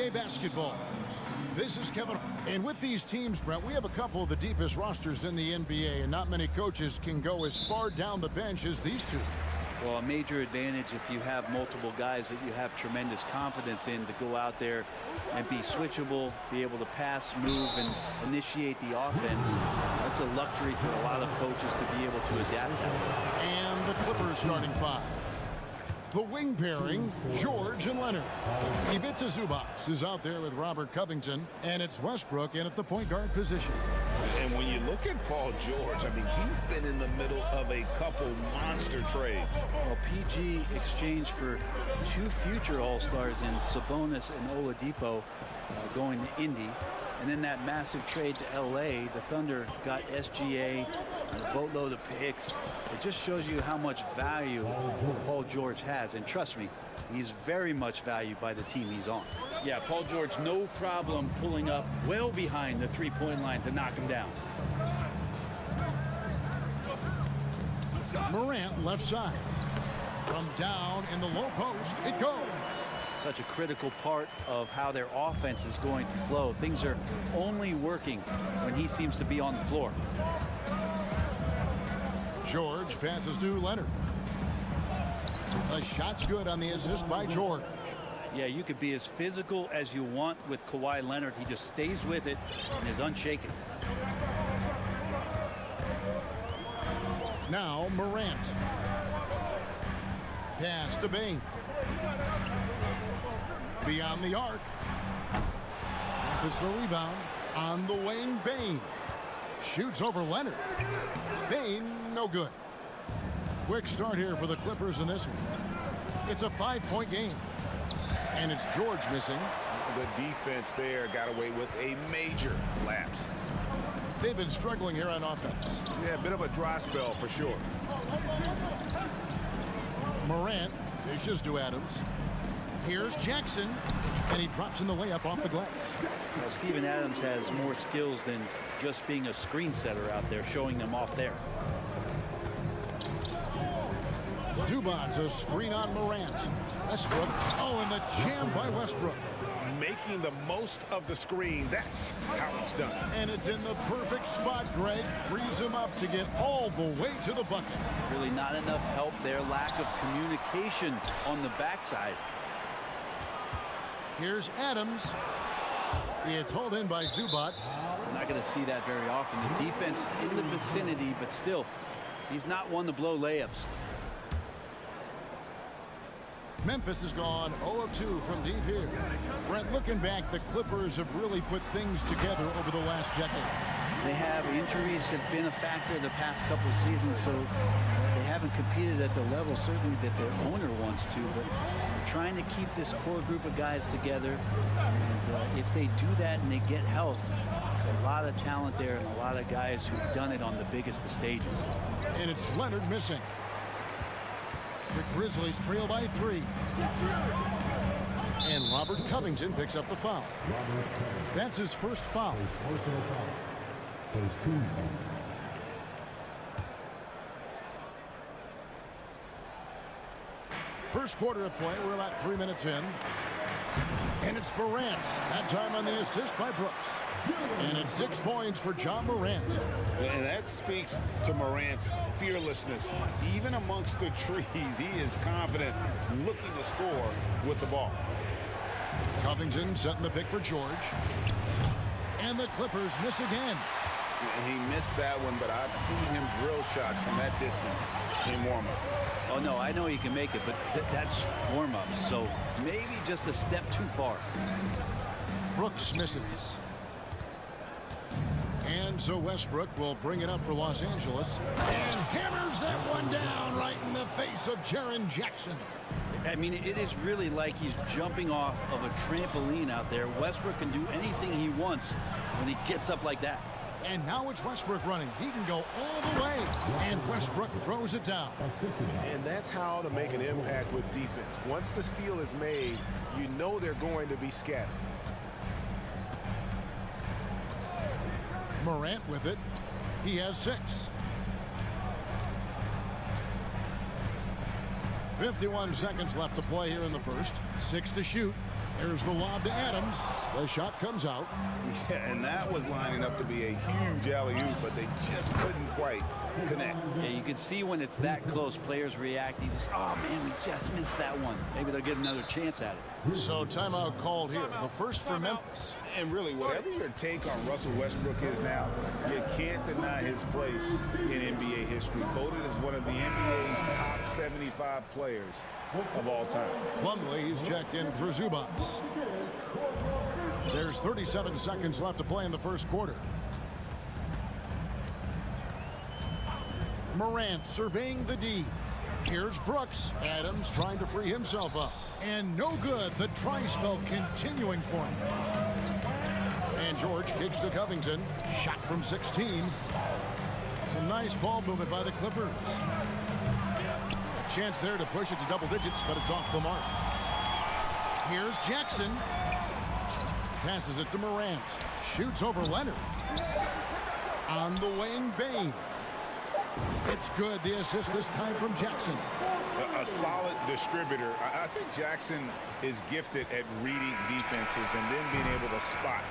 NBA basketball. This is Kevin. And with these teams, Brent, we have a couple of the deepest rosters in the NBA, and not many coaches can go as far down the bench as these two. Well, a major advantage if you have multiple guys that you have tremendous confidence in to go out there and be switchable, be able to pass, move, and initiate the offense. That's a luxury for a lot of coaches to be able to adapt that. And the Clippers starting five. The wing pairing, George and Leonard. Ivica Zubac is out there with Robert Covington, and it's Westbrook in at the point guard position. And when you look at Paul George, I mean, he's been in the middle of a couple monster trades. Well, PG exchanged for two future All-Stars in Sabonis and Oladipo going to Indy. And then that massive trade to LA, the Thunder got SGA and a boatload of picks. It just shows you how much value Paul George has. And trust me, he's very much valued by the team he's on. Yeah, Paul George, no problem pulling up well behind the three-point line to knock him down. Morant left side. From down in the low post, it goes. Such a critical part of how their offense is going to flow. Things are only working when he seems to be on the floor. George passes to Leonard. The shot's good on the assist by George. Yeah, you could be as physical as you want with Kawhi Leonard. He just stays with it and is unshaken. Now Morant. Pass to Bane. Beyond the arc. It's the rebound on the wing. Bane shoots over Leonard. Bane, no good. Quick start here for the Clippers in this one. It's a 5-point game. And it's George missing. The defense there got away with a major lapse. They've been struggling here on offense. Yeah, a bit of a dry spell for sure. Morant dishes to Adams. Here's Jackson, and he drops in the layup off the glass. Well, Steven Adams has more skills than just being a screen setter out there, showing them off there. Zubac, a screen on Morant. Westbrook, oh, and the jam by Westbrook. Making the most of the screen, that's how it's done. And it's in the perfect spot. Greg frees him up to get all the way to the bucket. Really not enough help there. Lack of communication on the backside. Here's Adams. It's hauled in by Zubac. We're not going to see that very often. The defense in the vicinity, but still, he's not one to blow layups. Memphis has gone 0 of 2 from deep here. Brent, looking back, the Clippers have really put things together over the last decade. They have. Injuries have been a factor the past couple of seasons, so they haven't competed at the level certainly that their owner wants to, but they're trying to keep this core group of guys together. And if they do that and they get health, there's a lot of talent there and a lot of guys who've done it on the biggest of stages. And it's Leonard missing. The Grizzlies trail by 3. And Robert Covington picks up the foul. That's his first foul. First team foul. First quarter of play. We're about 3 minutes in. And it's Morant. That time on the assist by Brooks. And it's 6 points for John Morant. And that speaks to Morant's fearlessness. Even amongst the trees, he is confident, looking to score with the ball. Covington setting the pick for George. And the Clippers miss again. He missed that one, but I've seen him drill shots from that distance in warm-up. Oh, no, I know he can make it, but that's warm-up. So maybe just a step too far. Brooks misses. And so Westbrook will bring it up for Los Angeles. And hammers that one down right in the face of Jaren Jackson. I mean, it is really like he's jumping off of a trampoline out there. Westbrook can do anything he wants when he gets up like that. And now it's Westbrook running. He can go all the way. And Westbrook throws it down. And that's how to make an impact with defense. Once the steal is made, you know they're going to be scattered. Morant with it. He has 6. 51 seconds left to play here in the first. 6 to shoot. There's the lob to Adams. The shot comes out. Yeah, and that was lining up to be a huge alley-oop, but they just couldn't quite connect. Yeah, you can see when it's that close, players react. You just, oh man, we just missed that one. Maybe they'll get another chance at it. So timeout called here. The first for Memphis. And really, whatever your take on Russell Westbrook is now, you can't deny his place in NBA history. Voted as one of the NBA's top 75 players of all time. Plumlee is checked in for Zubats. There's 37 seconds left to play in the first quarter. Morant surveying the D. Here's Brooks. Adams trying to free himself up. And no good. The try spell continuing for him. And George kicks to Covington. Shot from 16. Some nice ball movement by the Clippers. A chance there to push it to double digits, but it's off the mark. Here's Jackson. Passes it to Morant. Shoots over Leonard. On the wing, Bane. It's good. The assist this time from Jackson. A solid distributor. I think Jackson is gifted at reading defenses and then being able to spot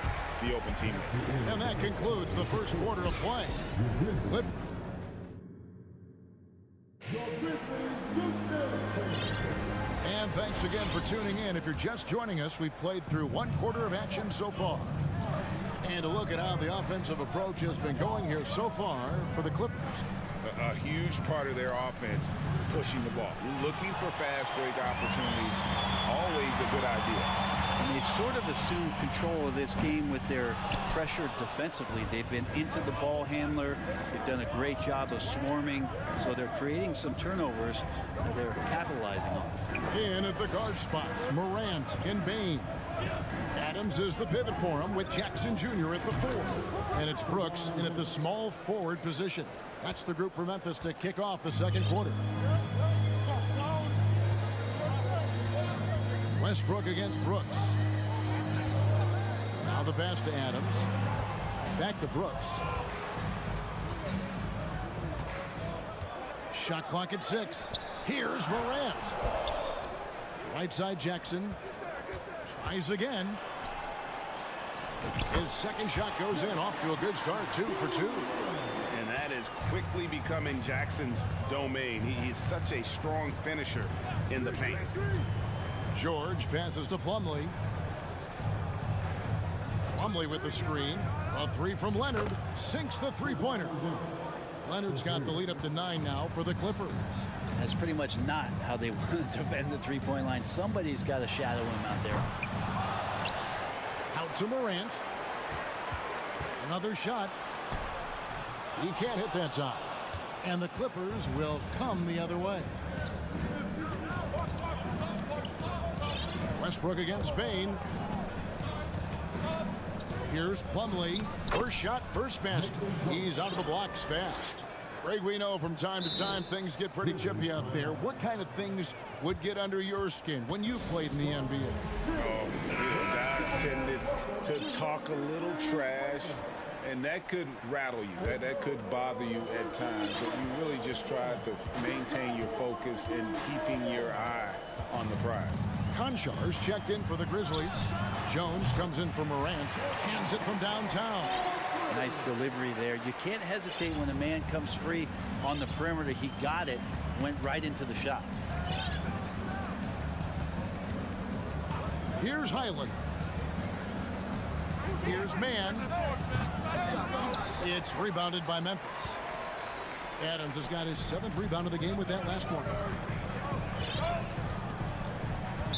the open teammate. And that concludes the first quarter of play. And thanks again for tuning in. If you're just joining us, we've played through one quarter of action so far. And a look at how the offensive approach has been going here so far for the Clippers. A huge part of their offense, pushing the ball, looking for fast break opportunities, always a good idea. And they've sort of assumed control of this game with their pressure defensively. They've been into the ball handler. They've done a great job of swarming, so they're creating some turnovers that they're capitalizing on. In at the guard spots, Morant and Bane. Adams is the pivot for him with Jackson Jr. at the 4. And it's Brooks in at the small forward position. That's the group for Memphis to kick off the second quarter. Westbrook against Brooks. Now the pass to Adams. Back to Brooks. Shot clock at 6. Here's Morant. Right side Jackson. Tries again. His second shot goes in, off to a good start, 2 for 2. And that is quickly becoming Jackson's domain. He's such a strong finisher in the paint. George passes to Plumlee. Plumlee with the screen. A 3 from Leonard. Sinks the three-pointer. Leonard's got the lead up to 9 now for the Clippers. That's pretty much not how they want to defend the three-point line. Somebody's got to shadow him out there. Out to Morant. Another shot. He can't hit that time. And the Clippers will come the other way. Westbrook against Bane. Here's Plumlee. First shot, first basket. He's out of the blocks fast. Greg, we know from time to time things get pretty chippy out there. What kind of things would get under your skin when you played in the NBA? Oh, guys tended to talk a little trash, and that could rattle you. That could bother you at times, but you really just tried to maintain your focus and keeping your eye on the prize. Konchar's checked in for the Grizzlies. Jones comes in for Morant. Hands it from downtown. Nice delivery there. You can't hesitate when a man comes free on the perimeter. He got it, went right into the shot. Here's Highland. Here's Mann. It's rebounded by Memphis. Adams has got his 7th rebound of the game with that last one.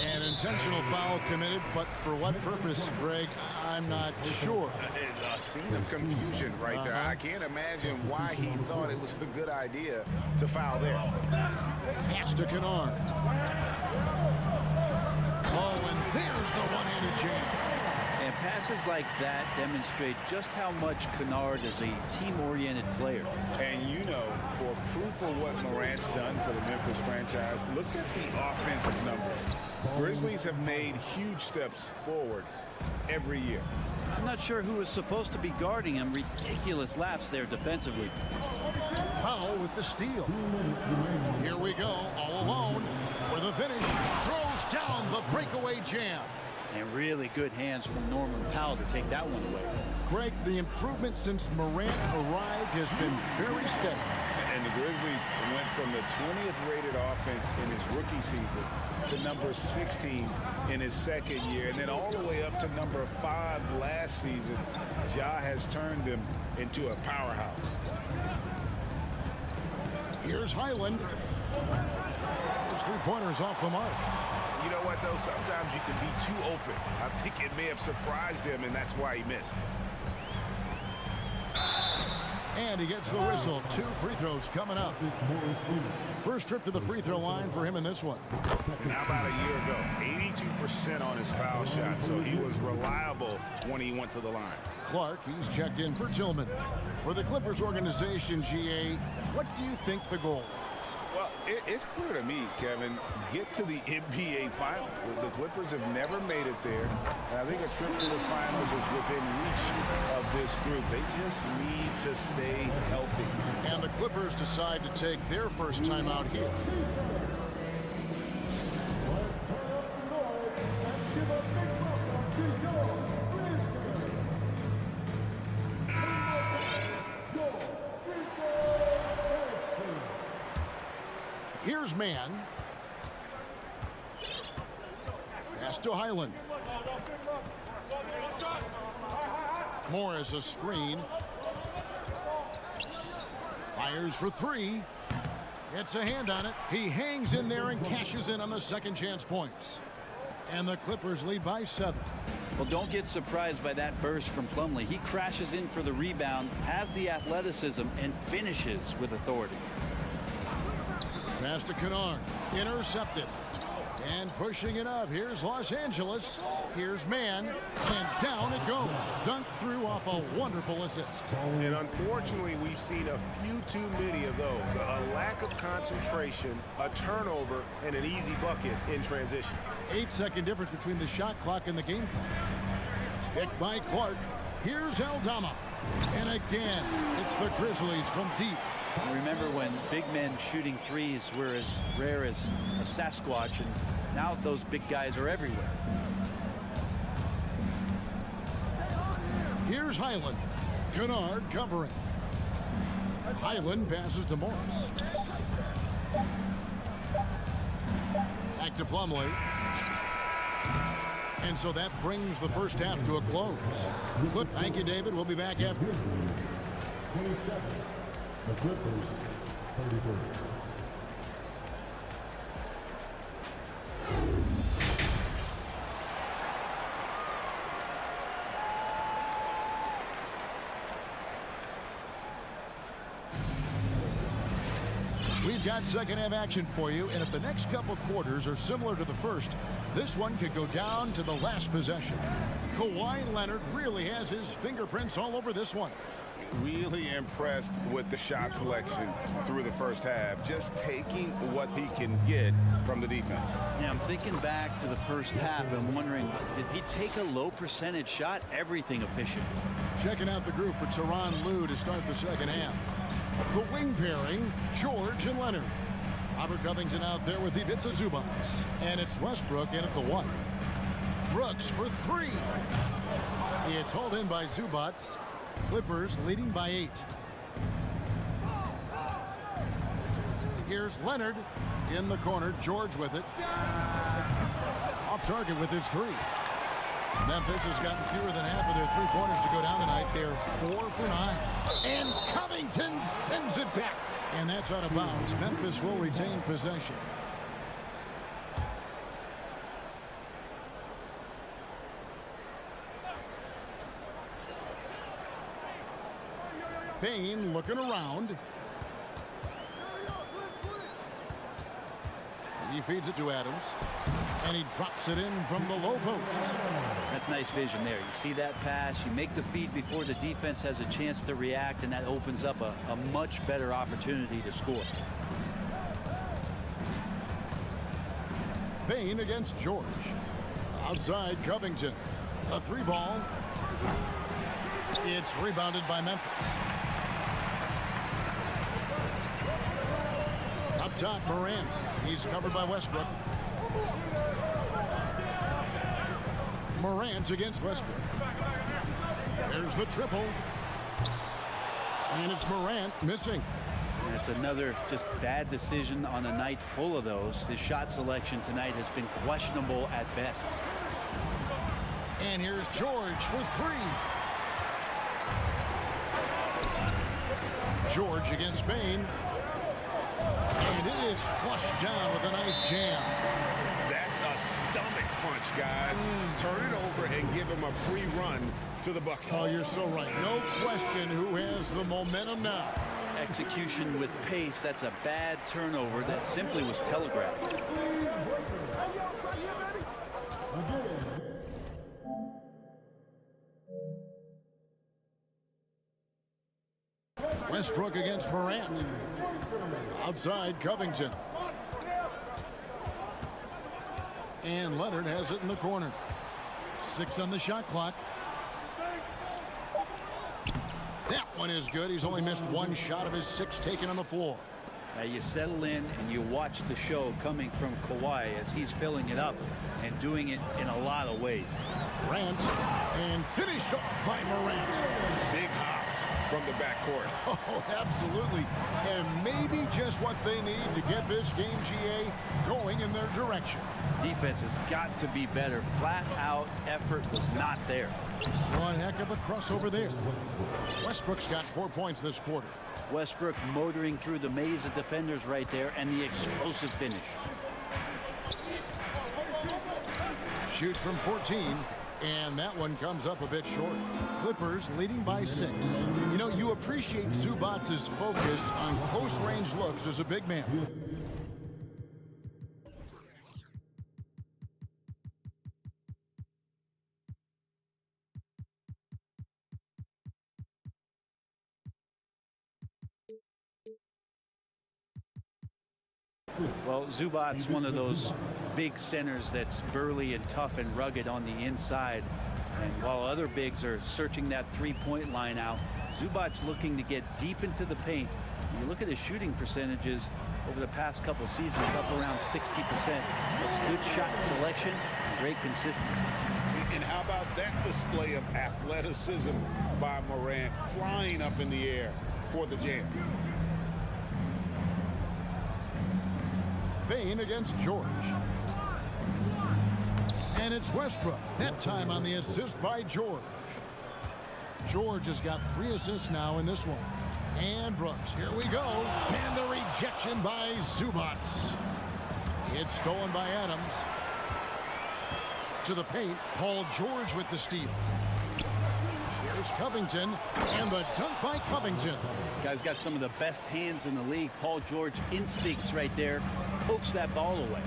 An intentional foul committed, but for what purpose, Greg, I'm not sure. A scene of confusion right there. I can't imagine why he thought it was a good idea to foul there. Pass to Kennard. Oh, and there's the one-handed jam. And passes like that demonstrate just how much Kennard is a team-oriented player. And you know, for proof of what Morant's done for the Memphis franchise, look at the offensive numbers. Grizzlies have made huge steps forward every year. I'm not sure who is supposed to be guarding him. Ridiculous laps there defensively. Powell with the steal. Here we go, all alone for the finish. Throws down the breakaway jam. And really good hands from Norman Powell to take that one away. Greg, the improvement since Morant arrived has been very steady. And the Grizzlies went from the 20th rated offense in his rookie season to number 16 in his second year, and then all the way up to number 5 last season. Ja has turned them into a powerhouse. Here's Highland. His three-pointers off the mark. You know what, though? Sometimes you can be too open. I think it may have surprised him, and that's why he missed. And he gets the whistle. 2 free throws coming up. First trip to the free throw line for him in this one. Now about a year ago, 82% on his foul shot, so he was reliable when he went to the line. Clark, he's checked in for Tillman. For the Clippers organization, GA, what do you think the goal is? Well, it's clear to me, Kevin, get to the NBA Finals. The Clippers have never made it there, and I think a trip to the Finals is within reach of this group. They just need to stay healthy. And the Clippers decide to take their first time out here. Here's man. Pass to Highland. Moore as a screen. Fires for 3. Gets a hand on it. He hangs in there and cashes in on the second chance points. And the Clippers lead by 7. Well, don't get surprised by that burst from Plumlee. He crashes in for the rebound, has the athleticism, and finishes with authority. Pass to Kennard. Intercepted. And pushing it up. Here's Los Angeles. Here's man. And down it goes. Dunked through off a wonderful assist. And unfortunately, we've seen a few too many of those. A lack of concentration, a turnover, and an easy bucket in transition. 8-second difference between the shot clock and the game clock. Picked by Clark. Here's Aldama. And again, it's the Grizzlies from deep. Remember when big men shooting threes were as rare as a Sasquatch, and now those big guys are everywhere. Here's Highland. Kennard covering. Highland passes to Morris. Back to Plumlee. And so that brings the first half to a close. Good. Thank you, David. We'll be back after. 27. The Clippers, 33. We've got second half action for you, and if the next couple quarters are similar to the first, this one could go down to the last possession. Kawhi Leonard really has his fingerprints all over this one. Really impressed with the shot selection through the first half, just taking what he can get from the defense. Yeah, I'm thinking back to the first half. I'm wondering, did he take a low percentage shot? Everything efficient. Checking out the group for Tyronn Lue to start the second half. The wing pairing, George and Leonard. Robert Covington out there with Ivica Zubac. And it's Westbrook in at the 1. Brooks for 3. It's hauled in by Zubac. Clippers leading by 8. Here's Leonard in the corner. George with it. Off target with his 3. Memphis has gotten fewer than half of their 3-pointers to go down tonight. They're 4 for 9. And Covington sends it back. And that's out of bounds. Memphis will retain possession. Payne looking around. He feeds it to Adams. And he drops it in from the low post. That's nice vision there. You see that pass, you make the feed before the defense has a chance to react, and that opens up a much better opportunity to score. Payne against George. Outside Covington. A 3-ball. It's rebounded by Memphis. Up top, Morant. He's covered by Westbrook. Morant against Westbrook. There's the triple. And it's Morant missing. And it's another just bad decision on a night full of those. His shot selection tonight has been questionable at best. And here's George for three. George against Bain. And it is flushed down with a nice jam. That's a stomach punch, guys. Turn it over and give him a free run to the bucket. Oh, you're so right. No question who has the momentum now. Execution with pace. That's a bad turnover that simply was telegraphed. Westbrook against Morant. Outside Covington. And Leonard has it in the corner. 6 on the shot clock. That one is good. He's only missed one shot of his 6 taken on the floor. Now you settle in and you watch the show coming from Kawhi as he's filling it up and doing it in a lot of ways. Morant, and finished off by Morant. Big hops from the backcourt. Oh, absolutely. And maybe just what they need to get this game, GA, going in their direction. Defense has got to be better. Flat out effort was not there. One heck of a crossover there. Westbrook's got 4 points this quarter. Westbrook motoring through the maze of defenders right there, and the explosive finish. Shoots from 14, and that one comes up a bit short. Clippers leading by 6. You know, you appreciate Zubac's focus on close-range looks as a big man. Well, Zubac's one of those big centers that's burly and tough and rugged on the inside. And while other bigs are searching that three-point line out, Zubac's looking to get deep into the paint. You look at his shooting percentages over the past couple seasons, up around 60%. It's good shot selection, great consistency. And how about that display of athleticism by Morant, flying up in the air for the jam. Bain against George. And it's Westbrook. That time on the assist by George. George has got 3 assists now in this one. And Brooks, here we go. And the rejection by Zubac. It's stolen by Adams. To the paint, Paul George with the steal. Here's Covington, and the dunk by Covington. Guy's got some of the best hands in the league. Paul George instincts right there. Pokes that ball away.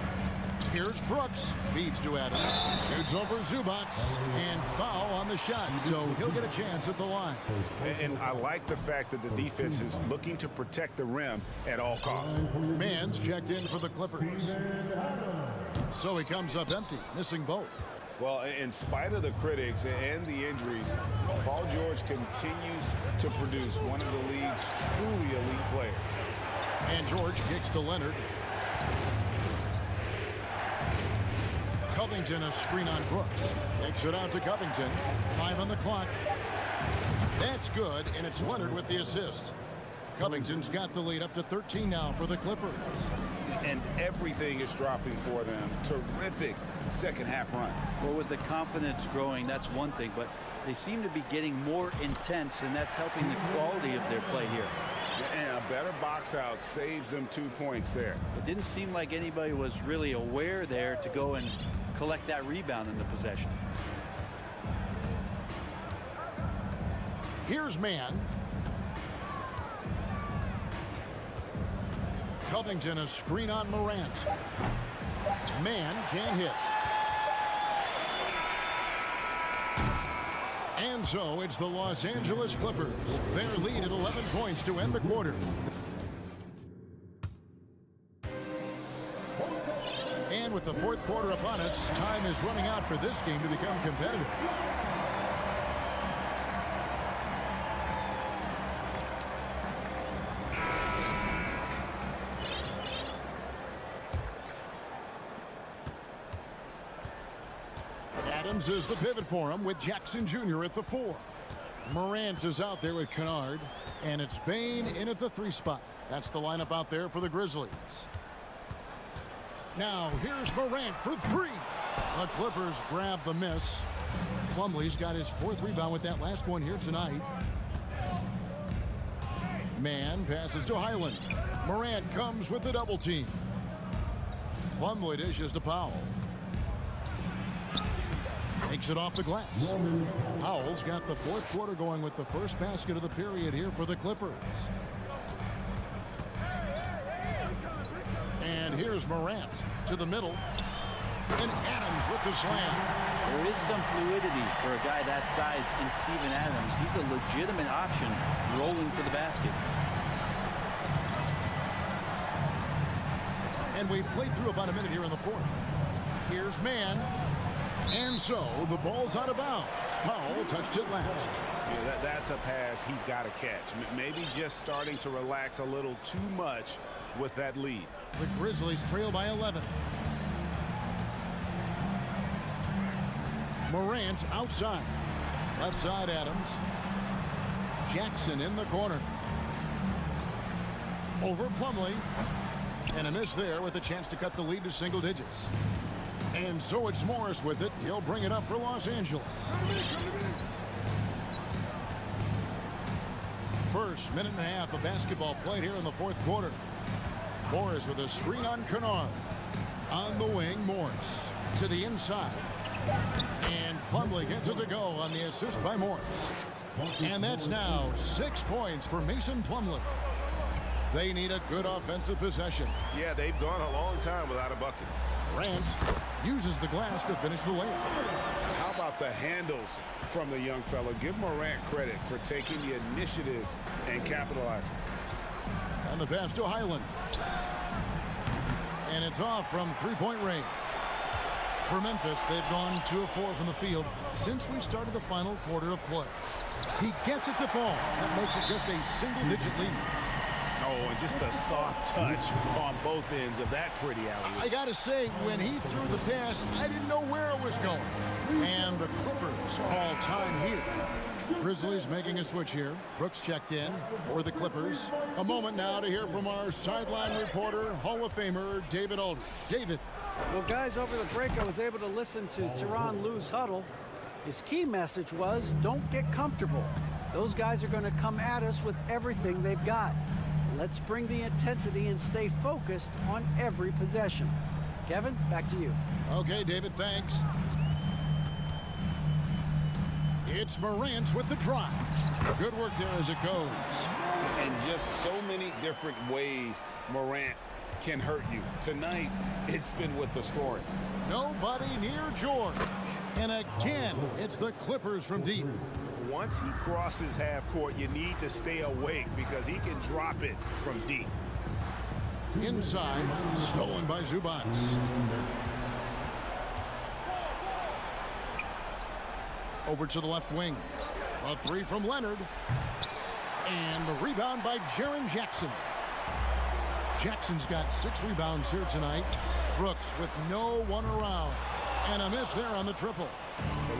Here's Brooks. Feeds to Adams. Shoots over Zubac. And foul on the shot. So he'll get a chance at the line. And I like the fact that the defense is looking to protect the rim at all costs. Mann's checked in for the Clippers. So he comes up empty, missing both. Well, in spite of the critics and the injuries, Paul George continues to produce one of the league's truly elite players. And George kicks to Leonard. Covington, a screen on Brooks. Takes it out to Covington. 5 on the clock. That's good, and it's Leonard with the assist. Covington's got the lead up to 13 now for the Clippers. And everything is dropping for them. Terrific second half run. Well, with the confidence growing, that's one thing, but they seem to be getting more intense, and that's helping the quality of their play here. And a better box out saves them 2 points there. It didn't seem like anybody was really aware there to go and collect that rebound in the possession. Here's Mann. Covington, a screen on Morant. Mann can't hit. And so it's the Los Angeles Clippers. Their lead at 11 points to end the quarter. And with the fourth quarter upon us, time is running out for this game to become competitive. Adams is the pivot for him with Jackson Jr. at the 4. Morant is out there with Kennard. And it's Bane in at the 3 spot. That's the lineup out there for the Grizzlies. Now here's Morant for 3. The Clippers grab the miss. Plumlee's got his 4th rebound with that last one here tonight. Man passes to Highland. Morant comes with the double team. Plumlee dishes to Powell. Takes it off the glass. Powell's got the 4th quarter going with the first basket of the period here for the Clippers. And here's Morant to the middle. And Adams with the slam. There is some fluidity for a guy that size in Steven Adams. He's a legitimate option rolling to the basket. And we've played through about a minute here in the 4th. Here's Man. And so the ball's out of bounds. Powell touched it last. Yeah, that's a pass he's got to catch. Maybe just starting to relax a little too much with that lead. The Grizzlies trail by 11. Morant outside. Left side Adams. Jackson in the corner. Over Plumlee. And a miss there with a chance to cut the lead to single digits. And so it's Morris with it. He'll bring it up for Los Angeles. First minute and a half of basketball played here in the 4th quarter. Morris with a screen on Kennard. On the wing, Morris to the inside. And Plumlee gets it to go on the assist by Morris. And that's now 6 points for Mason Plumlee. They need a good offensive possession. Yeah, they've gone a long time without a bucket. Morant uses the glass to finish the layup. How about the handles from the young fella? Give Morant credit for taking the initiative and capitalizing. And the pass to Highland. And it's off from 3-point range. For Memphis, they've gone 2 of 4 from the field since we started the final quarter of play. He gets it to fall. That makes it just a single-digit lead. Oh, and just a soft touch on both ends of that pretty alley. I got to say, when he threw the pass, I didn't know where it was going. And the Clippers call time here. Grizzlies making a switch here. Brooks checked in for the Clippers. A moment now to hear from our sideline reporter, Hall of Famer David Aldridge. David. Well, guys, over the break, I was able to listen to Tyronn Lue's huddle. His key message was, don't get comfortable. Those guys are going to come at us with everything they've got. Let's bring the intensity and stay focused on every possession. Kevin, back to you. Okay, David, thanks. It's Morant with the drive. Good work there as it goes. And just so many different ways Morant can hurt you. Tonight, it's been with the scoring. Nobody near George. And again, it's the Clippers from deep. Once he crosses half court, you need to stay awake because he can drop it from deep. Inside, stolen by Zubac. Over to the left wing. A 3 from Leonard. And the rebound by Jaren Jackson. Jackson's got 6 rebounds here tonight. Brooks with no one around. And a miss there on the triple.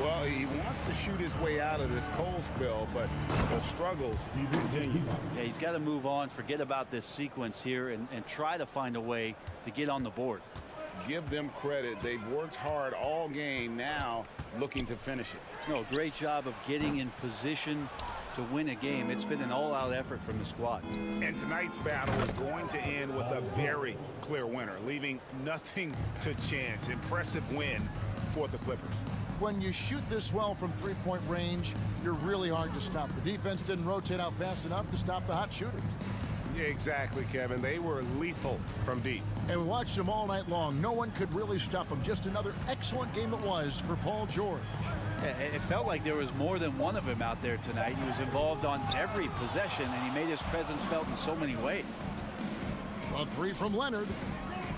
Well, he wants to shoot his way out of this cold spell, but the struggles continue. Yeah, he's got to move on, forget about this sequence here, and try to find a way to get on the board. Give them credit. They've worked hard all game, now looking to finish it. No, great job of getting in position to win a game. It's been an all-out effort from the squad. And tonight's battle is going to end with a very clear winner, leaving nothing to chance. Impressive win for the Clippers. When you shoot this well from 3-point range, you're really hard to stop. The defense didn't rotate out fast enough to stop the hot shooters. Yeah, exactly, Kevin. They were lethal from deep. And we watched them all night long. No one could really stop them. Just another excellent game it was for Paul George. It felt like there was more than one of him out there tonight. He was involved on every possession, and he made his presence felt in so many ways. A 3 from Leonard.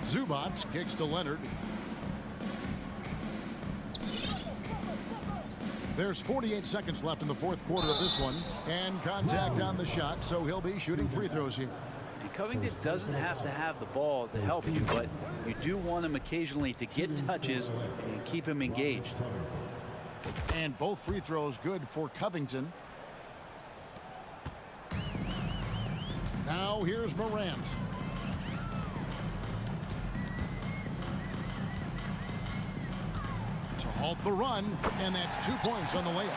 Zubac kicks to Leonard. There's 48 seconds left in the 4th quarter of this one. And contact on the shot, so he'll be shooting free throws here. And Covington doesn't have to have the ball to help you, but you do want him occasionally to get touches and keep him engaged. And both free throws good for Covington. Now here's Morant. To halt the run, and that's 2 points on the layup.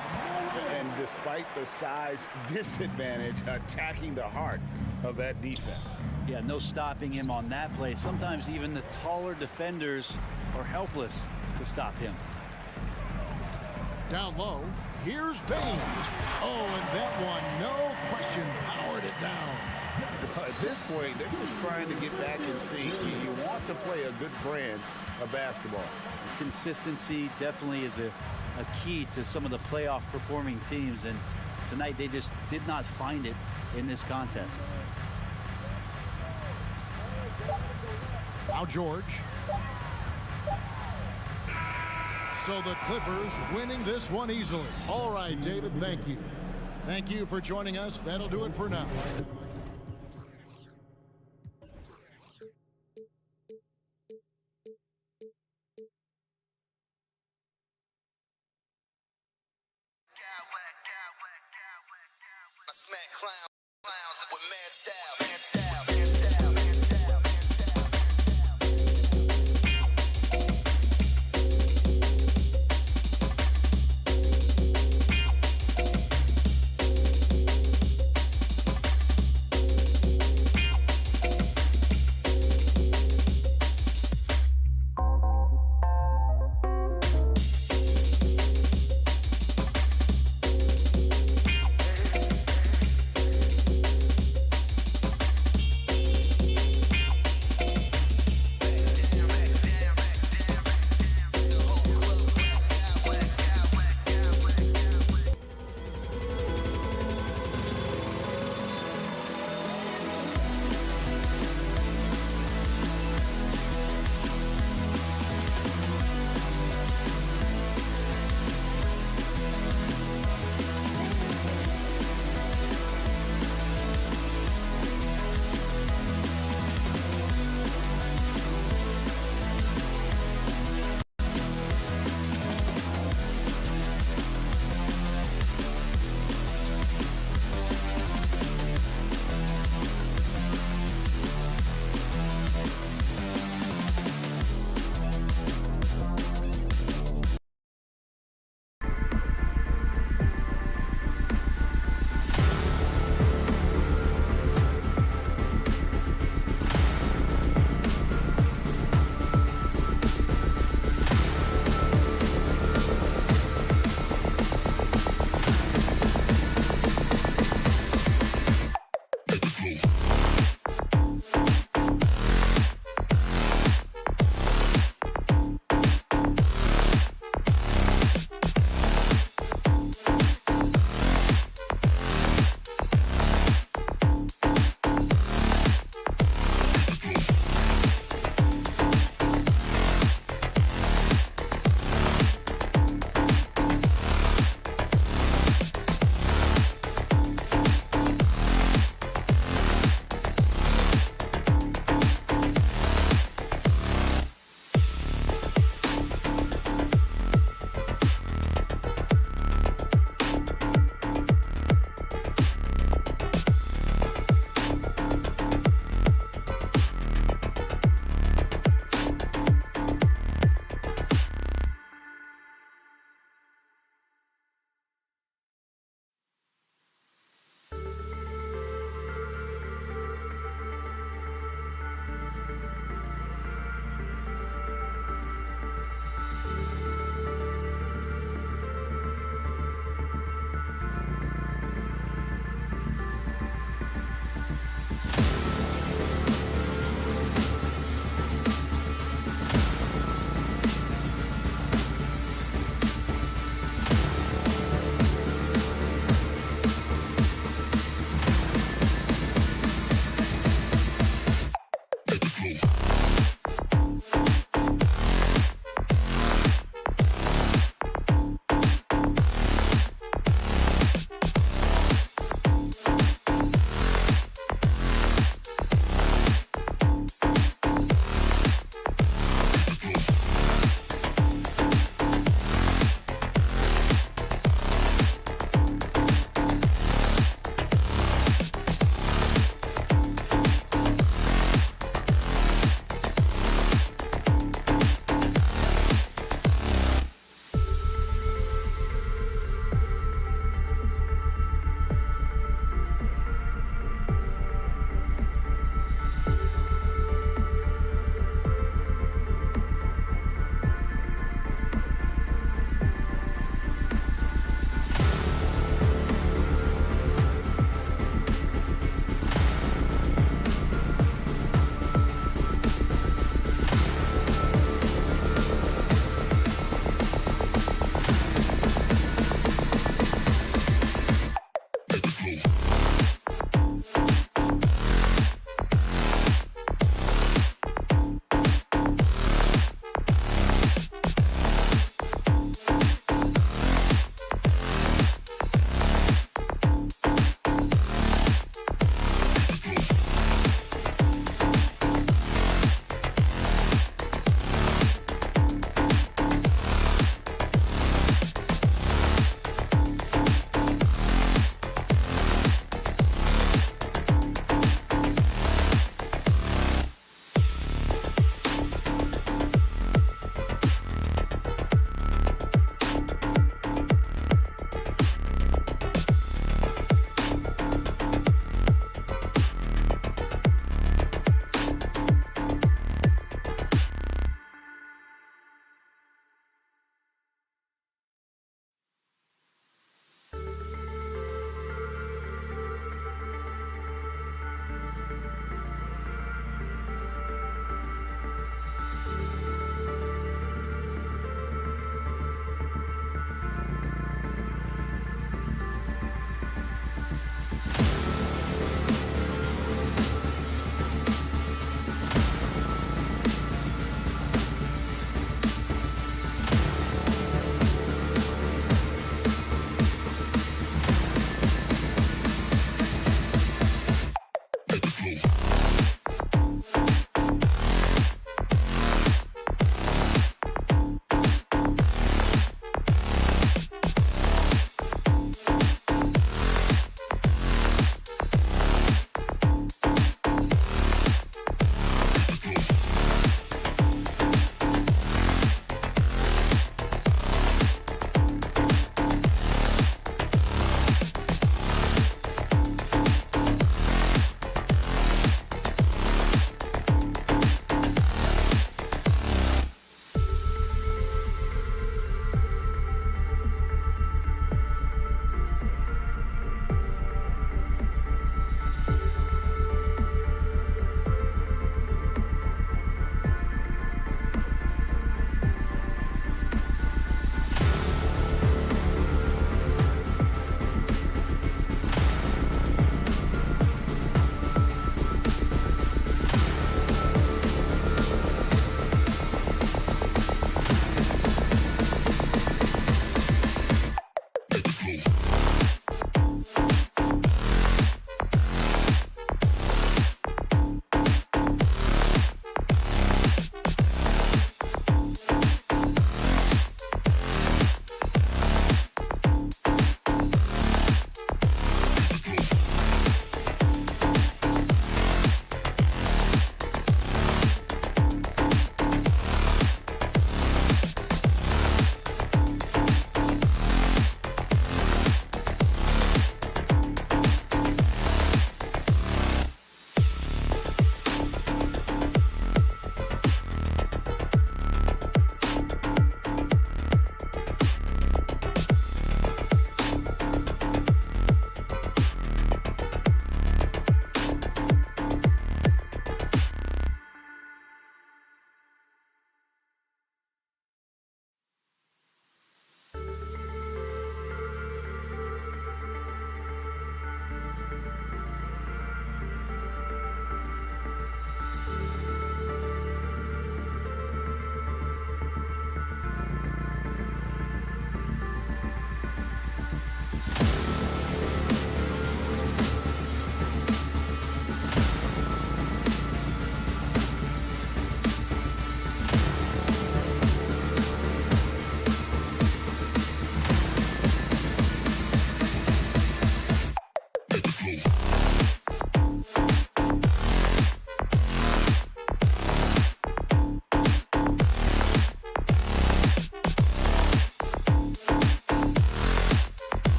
And despite the size disadvantage, attacking the heart of that defense. Yeah, no stopping him on that play. Sometimes even the taller defenders are helpless to stop him. Down low, here's Bain. Oh, and that one, no question, powered it down. At this point, they're just trying to get back and see, you want to play a good brand of basketball. Consistency definitely is a key to some of the playoff performing teams, and tonight they just did not find it in this contest. Now George. So the Clippers winning this one easily. All right, David, thank you. Thank you for joining us. That'll do it for now. Smack clowns with mad style.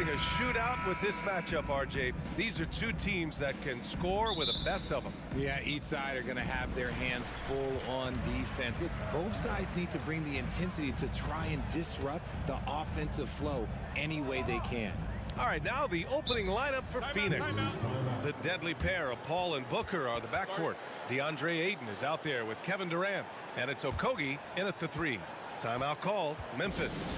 A shootout with this matchup, RJ. These are two teams that can score with the best of them. Yeah, each side are going to have their hands full on defense. Look, both sides need to bring the intensity to try and disrupt the offensive flow any way they can. All right, now the opening lineup for Phoenix. The deadly pair of Paul and Booker are the backcourt. DeAndre Ayton is out there with Kevin Durant, and it's Okogie in at the 3. Timeout called, Memphis.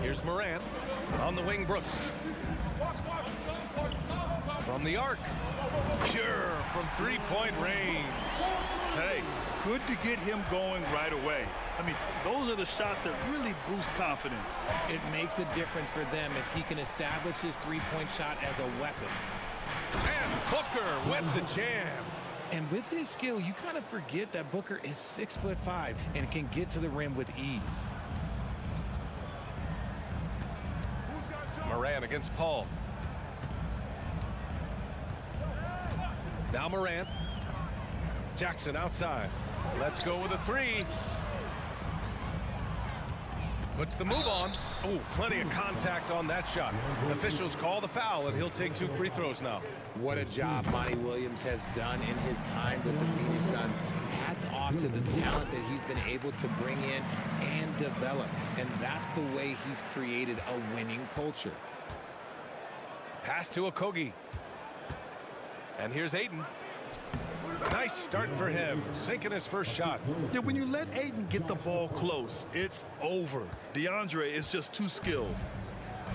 Here's Morant. On the wing, Brooks. From the arc. Pure from three-point range. Hey, good to get him going right away. I mean, those are the shots that really boost confidence. It makes a difference for them if he can establish his three-point shot as a weapon. And Booker with the jam. And with his skill, you kind of forget that Booker is 6'5" and can get to the rim with ease. Morant against Paul. Now Morant. Jackson outside. Let's go with a 3. Puts the move on. Oh, plenty of contact on that shot. Officials call the foul, and he'll take 2 free throws now. What a job Monty Williams has done in his time with the Phoenix Suns. Hats off to the talent that he's been able to bring in and develop. And that's the way he's created a winning culture. Pass to Okogie. And here's Ayton. Nice start for him, sinking his first shot. Yeah, when you let Ayton get the ball close, it's over. DeAndre is just too skilled.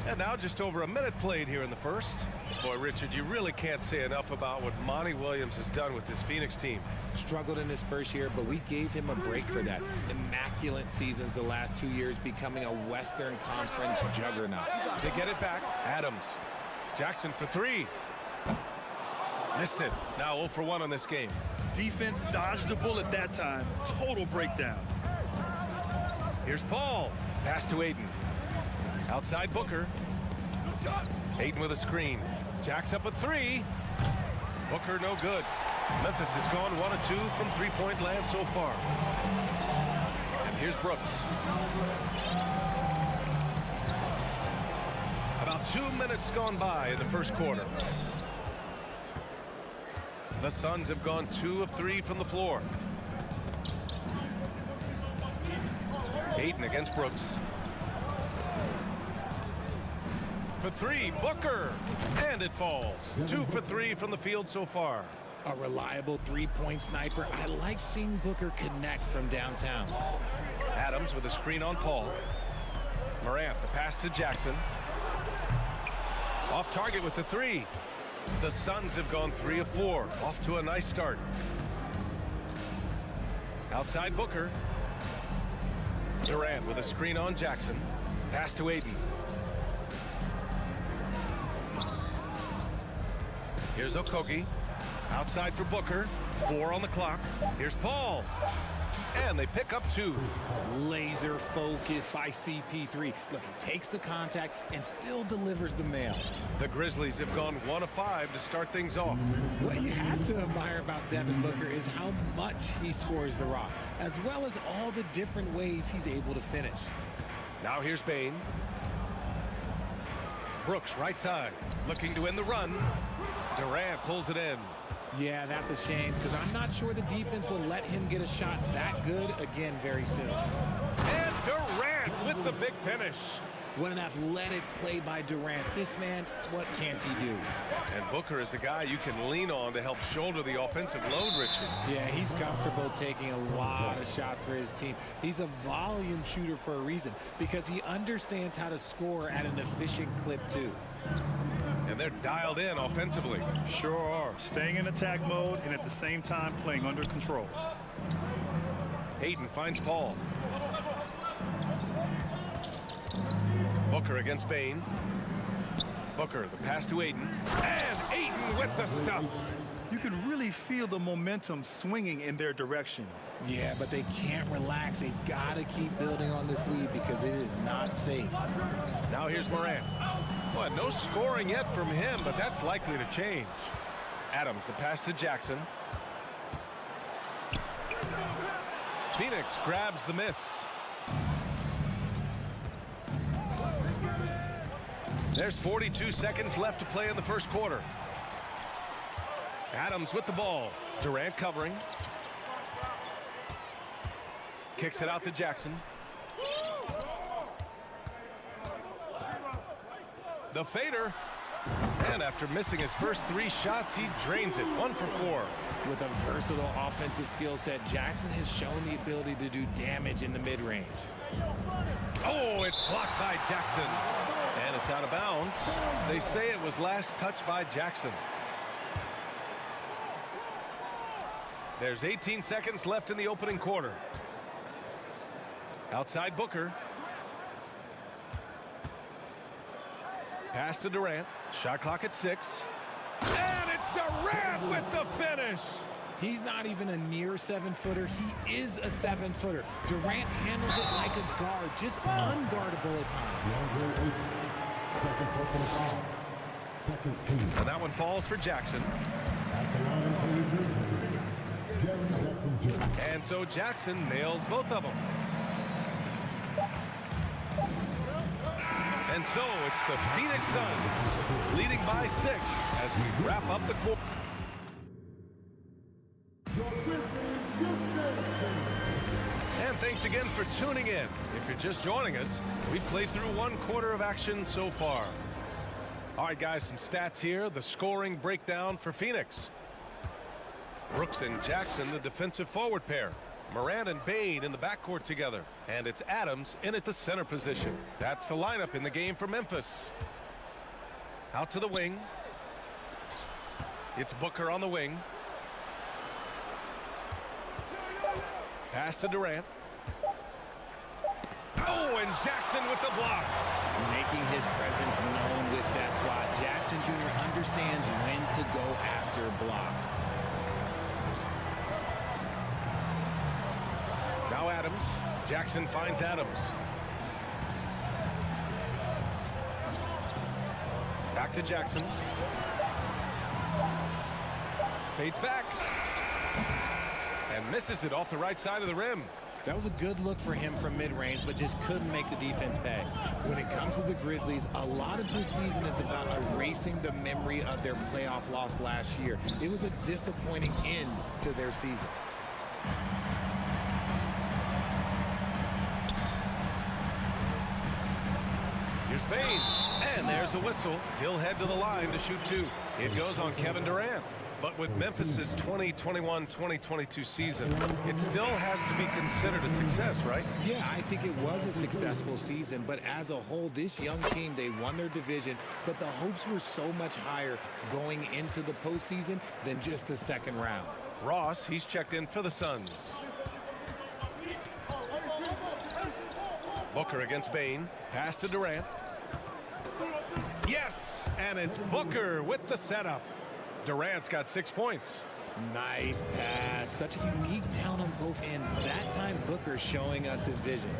And now just over a minute played here in the first. Boy, Richard, you really can't say enough about what Monty Williams has done with this Phoenix team. Struggled in his first year, but we gave him a break for that. Immaculate seasons the last 2 years, becoming a Western Conference juggernaut. They get it back. Adams. Jackson for 3. Missed it. Now 0 for 1 on this game. Defense dodged the bullet that time. Total breakdown. Here's Paul. Pass to Ayton. Outside Booker. Ayton with a screen. Jacks up a 3. Booker no good. Memphis has gone 1 of 2 from 3-point land so far. And here's Brooks. About 2 minutes gone by in the first quarter. The Suns have gone 2 of 3 from the floor. Ayton against Brooks. For 3, Booker. And it falls. 2 for 3 from the field so far. A reliable 3-point sniper. I like seeing Booker connect from downtown. Adams with a screen on Paul. Morant, the pass to Jackson. Off target with the 3. The Suns have gone 3 of 4. Off to a nice start. Outside Booker. Durant with a screen on Jackson. Pass to Ayton. Here's Okogie. Outside for Booker. 4 on the clock. Here's Paul. And they pick up 2. Laser focused by CP3. Look, he takes the contact and still delivers the mail. The Grizzlies have gone 1 of 5 to start things off. What you have to admire about Devin Booker is how much he scores the rock, as well as all the different ways he's able to finish. Now here's Bane. Brooks right side, looking to end the run. Durant pulls it in. Yeah, that's a shame, because I'm not sure the defense will let him get a shot that good again very soon. And Durant with the big finish. What an athletic play by Durant. This man, what can't he do? And Booker is a guy you can lean on to help shoulder the offensive load, Richard. Yeah, he's comfortable taking a lot of shots for his team. He's a volume shooter for a reason, because he understands how to score at an efficient clip, too. And they're dialed in offensively. Sure are. Staying in attack mode and at the same time playing under control. Ayton finds Paul. Booker against Bane. Booker, the pass to Ayton. And Ayton with the stuff. You can really feel the momentum swinging in their direction. Yeah, but they can't relax. They've got to keep building on this lead because it is not safe. Now here's Morant. Well, no scoring yet from him, but that's likely to change. Adams, the pass to Jackson. Phoenix grabs the miss. There's 42 seconds left to play in the first quarter. Adams with the ball. Durant covering. Kicks it out to Jackson. The fader. And after missing his first 3 shots, he drains it. 1 for 4. With a versatile offensive skill set, Jackson has shown the ability to do damage in the mid-range. Oh, it's blocked by Jackson. And it's out of bounds. They say it was last touched by Jackson. There's 18 seconds left in the opening quarter. Outside Booker. Pass to Durant. Shot clock at 6. And it's Durant with the finish. He's not even a near 7-footer. He is a 7-footer. Durant handles it like a guard, just unguardable at times. Second personal foul. Second team. And that one falls for Jackson. At the line for the Grizzlies, Jaren Jackson Jr. And so Jackson nails both of them. And so it's the Phoenix Suns leading by 6 as we wrap up the quarter. And thanks again for tuning in. If you're just joining us, we've played through 1 quarter of action so far. All right, guys, some stats here. The scoring breakdown for Phoenix. Brooks and Jackson, the defensive forward pair. Morant and Bane in the backcourt together. And it's Adams in at the center position. That's the lineup in the game for Memphis. Out to the wing. It's Booker on the wing. Pass to Durant. Oh, and Jackson with the block. Making his presence known with that swat. Jackson Jr. understands when to go after blocks. Now Adams. Jackson finds Adams. Back to Jackson. Fades back. And misses it off the right side of the rim. That was a good look for him from mid-range, but just couldn't make the defense pay. When it comes to the Grizzlies, a lot of this season is about erasing the memory of their playoff loss last year. It was a disappointing end to their season. Here's Bane. And there's a whistle. He'll head to the line to shoot 2. It goes on Kevin Durant. But with Memphis's 2021-2022 season, it still has to be considered a success, right? Yeah, I think it was a successful season, but as a whole, this young team, they won their division, but the hopes were so much higher going into the postseason than just the second round. Ross, he's checked in for the Suns. Booker against Bane. Pass to Durant. Yes, and it's Booker with the setup. Durant's got 6 points. Nice pass. Such a unique talent on both ends. That time, Booker showing us his vision.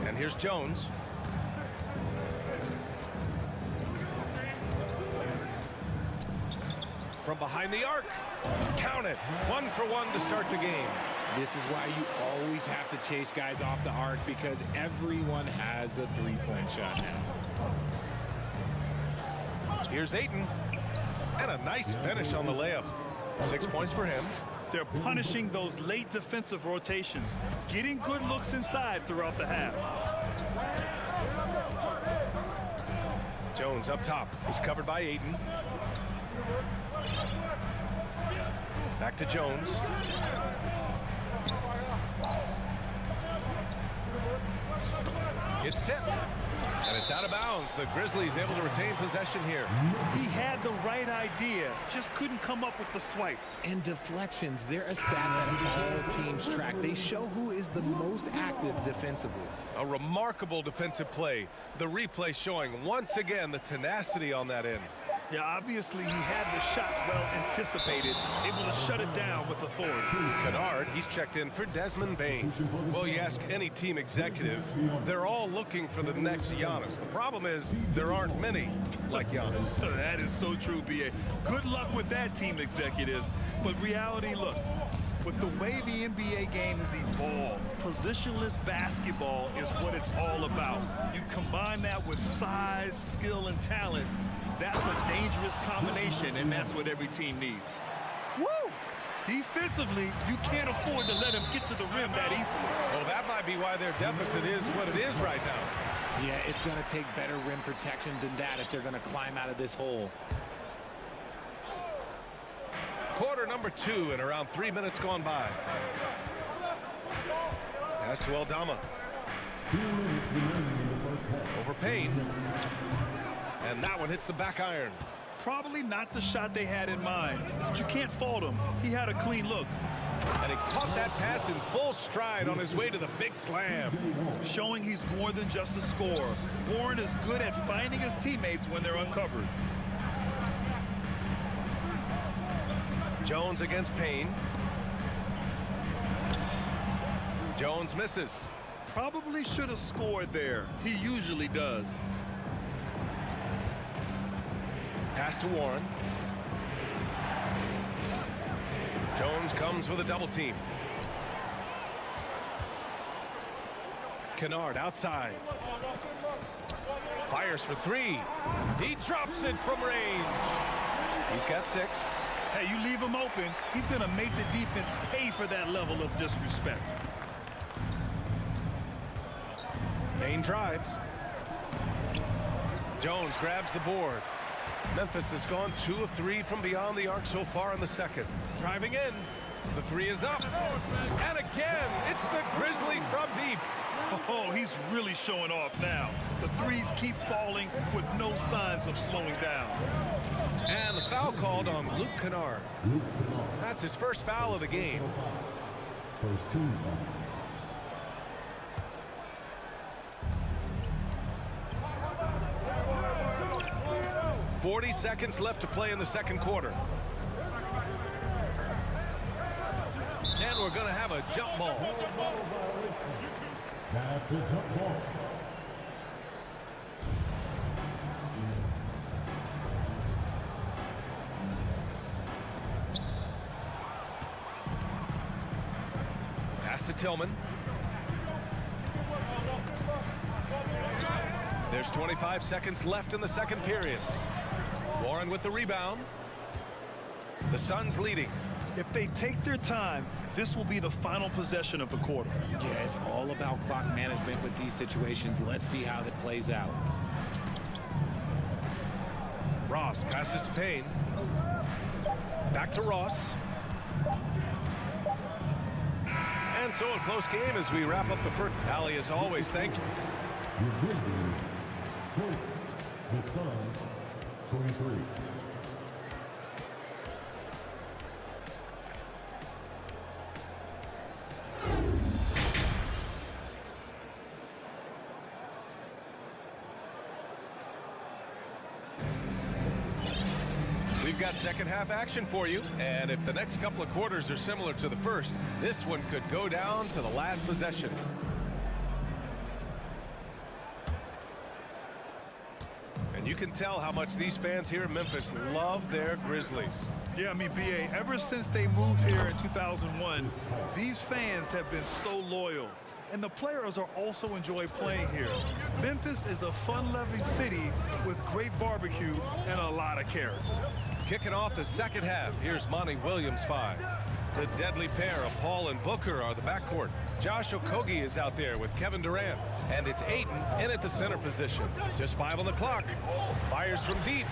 And here's Jones. From behind the arc. Count it. 1 for 1 to start the game. This is why you always have to chase guys off the arc, because everyone has a three-point shot now. Here's Ayton. And a nice finish on the layup. 6 points for him. They're punishing those late defensive rotations, getting good looks inside throughout the half. Jones up top. He's covered by Ayton. Back to Jones. It's tipped. And it's out of bounds. The Grizzlies able to retain possession here. He had the right idea, just couldn't come up with the swipe. And deflections, they're a stat that all teams track. They show who is the most active defensively. A remarkable defensive play. The replay showing once again the tenacity on that end. Yeah, obviously he had the shot well anticipated, able to shut it down with authority. Kennard, he's checked in for Desmond Bane. Well, you ask any team executive, they're all looking for the next Giannis. The problem is there aren't many like Giannis. That is so true, B.A. Good luck with that, team executives. But reality, look, with the way the NBA game has evolved, positionless basketball is what it's all about. You combine that with size, skill, and talent, that's a dangerous combination, and that's what every team needs. Woo! Defensively, you can't afford to let him get to the rim that easily. Well, that might be why their deficit is what it is right now. Yeah, it's going to take better rim protection than that if they're going to climb out of this hole. Quarter number 2 and around 3 minutes gone by. Pass to Aldama. Over Payne. And that one hits the back iron. Probably not the shot they had in mind, but you can't fault him. He had a clean look. And he caught that pass in full stride on his way to the big slam. Showing he's more than just a scorer. Warren is good at finding his teammates when they're uncovered. Jones against Payne. Jones misses. Probably should have scored there. He usually does. Pass to Warren. Jones comes with a double team. Kennard outside. Fires for three. He drops it from range. He's got 6. Hey, you leave him open, he's going to make the defense pay for that level of disrespect. Payne drives. Jones grabs the board. Memphis has gone 2 of 3 from beyond the arc so far in the second. Driving in. The 3 is up. And again, it's the Grizzlies from deep. Oh, he's really showing off now. The threes keep falling with no signs of slowing down. And the foul called on Luke Kennard. That's his first foul of the game. First team foul. 40 seconds left to play in the second quarter. And we're going to have a jump ball. That's the jump ball. Pass to Tillman. There's 25 seconds left in the second period. Warren with the rebound. The Suns leading. If they take their time, this will be the final possession of the quarter. Yeah, it's all about clock management with these situations. Let's see how that plays out. Ross passes to Payne. Back to Ross. And so a close game as we wrap up the first. Allie, as always, thank you. Your Grizzlies, 20. The Suns, 23. We've got second half action for you, and if the next couple of quarters are similar to the first, this one could go down to the last possession. And you can tell how much these fans here in Memphis love their Grizzlies. Yeah, I mean, BA, ever since they moved here in 2001, these fans have been so loyal. And the players are also enjoy playing here. Memphis is a fun-loving city with great barbecue and a lot of character. Kicking off the second half, here's Monty Williams 5. The deadly pair of Paul and Booker are the backcourt. Josh Okogie is out there with Kevin Durant. And it's Ayton in at the center position. Just 5 on the clock. Fires from deep.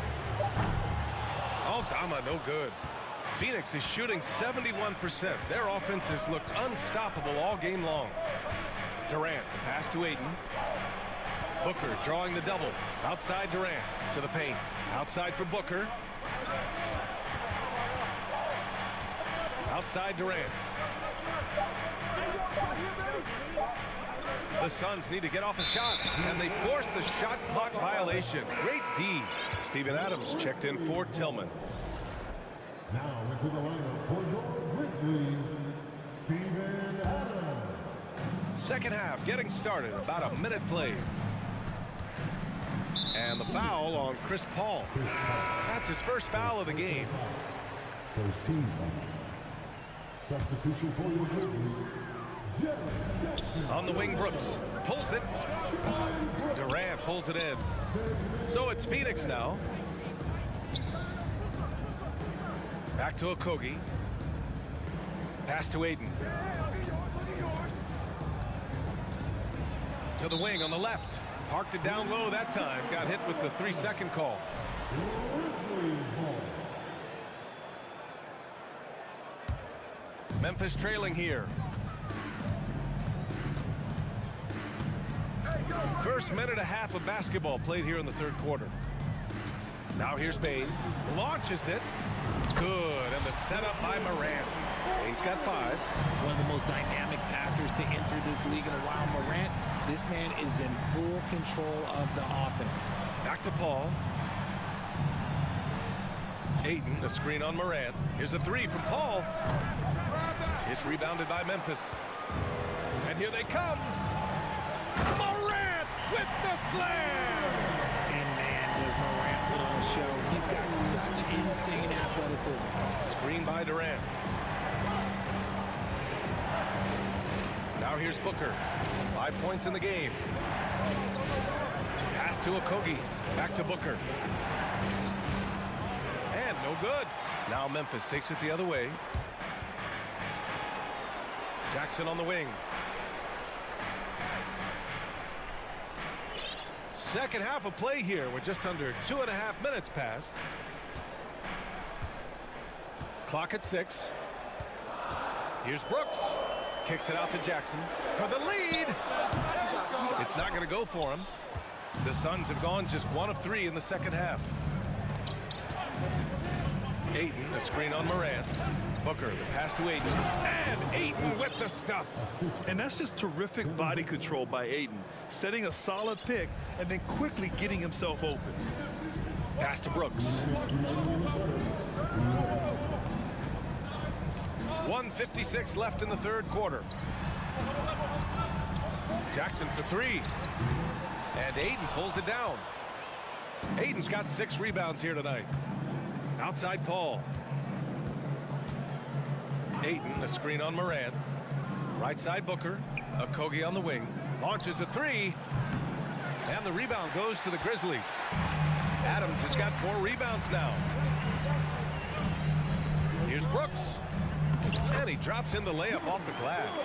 Oh, Dama, no good. Phoenix is shooting 71%. Their offense has looked unstoppable all game long. Durant, the pass to Ayton. Booker drawing the double. Outside Durant to the paint. Outside for Booker. Outside Durant. The Suns need to get off a shot, and they force the shot clock violation. Great D. Steven Adams checked in for Tillman. Now into the lineup for your Grizzlies, Steven Adams. Second half getting started, about a minute played. And the foul on Chris Paul. That's his first foul of the game. First team foul. Substitution for your Grizzlies. On the wing, Brooks pulls it. Durant pulls it in. So it's Phoenix now. Back to Okogie. Pass to Ayton. To the wing on the left. Parked it down low that time. Got hit with the 3-second call. Memphis trailing here. First minute and a half of basketball played here in the third quarter. Now here's Baines. Launches it. Good. And the setup by Morant. Baines got 5. One of the most dynamic passers to enter this league in a while. Morant, this man is in full control of the offense. Back to Paul. Ayton, a screen on Morant. Here's a 3 from Paul. It's rebounded by Memphis. And here they come. Morant with the slam. And man, does Morant put on a show. He's got such insane athleticism. Screen by Durant. Now here's Booker. 5 points in the game. Pass to Octopi. Back to Booker. And no good. Now Memphis takes it the other way. Jackson on the wing. Second half of play here with just under 2.5 minutes passed. Clock at 6. Here's Brooks. Kicks it out to Jackson for the lead. It's not going to go for him. The Suns have gone just 1 of 3 in the second half. Ayton, a screen on Morant. Booker, the pass to Ayton. And Ayton with the stuff. And that's just terrific body control by Ayton. Setting a solid pick and then quickly getting himself open. Pass to Brooks. 1:56 left in the third quarter. Jackson for 3. And Ayton pulls it down. Ayton's got 6 rebounds here tonight. Outside Paul. Ayton, a screen on Morant. Right side Booker. Octopi on the wing. Launches a 3. And the rebound goes to the Grizzlies. Adams has got 4 rebounds now. Here's Brooks. And he drops in the layup off the glass.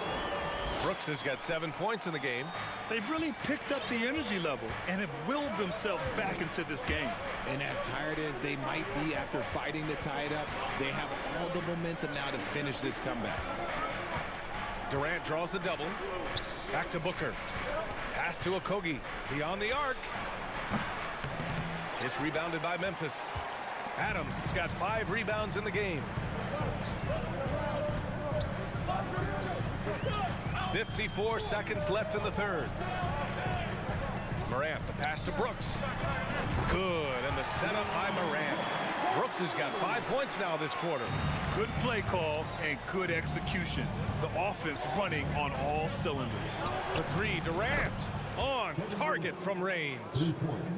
Brooks has got 7 points in the game. They've really picked up the energy level and have willed themselves back into this game. And as tired as they might be after fighting to tie it up, they have all the momentum now to finish this comeback. Durant draws the double. Back to Booker. Pass to Octopi. Beyond the arc. It's rebounded by Memphis. Adams has got 5 rebounds in the game. 54 seconds left in the third. Morant, the pass to Brooks. Good, and the setup by Morant. Brooks has got 5 points now this quarter. Good play call and good execution. The offense running on all cylinders. The 3, Durant on target from range.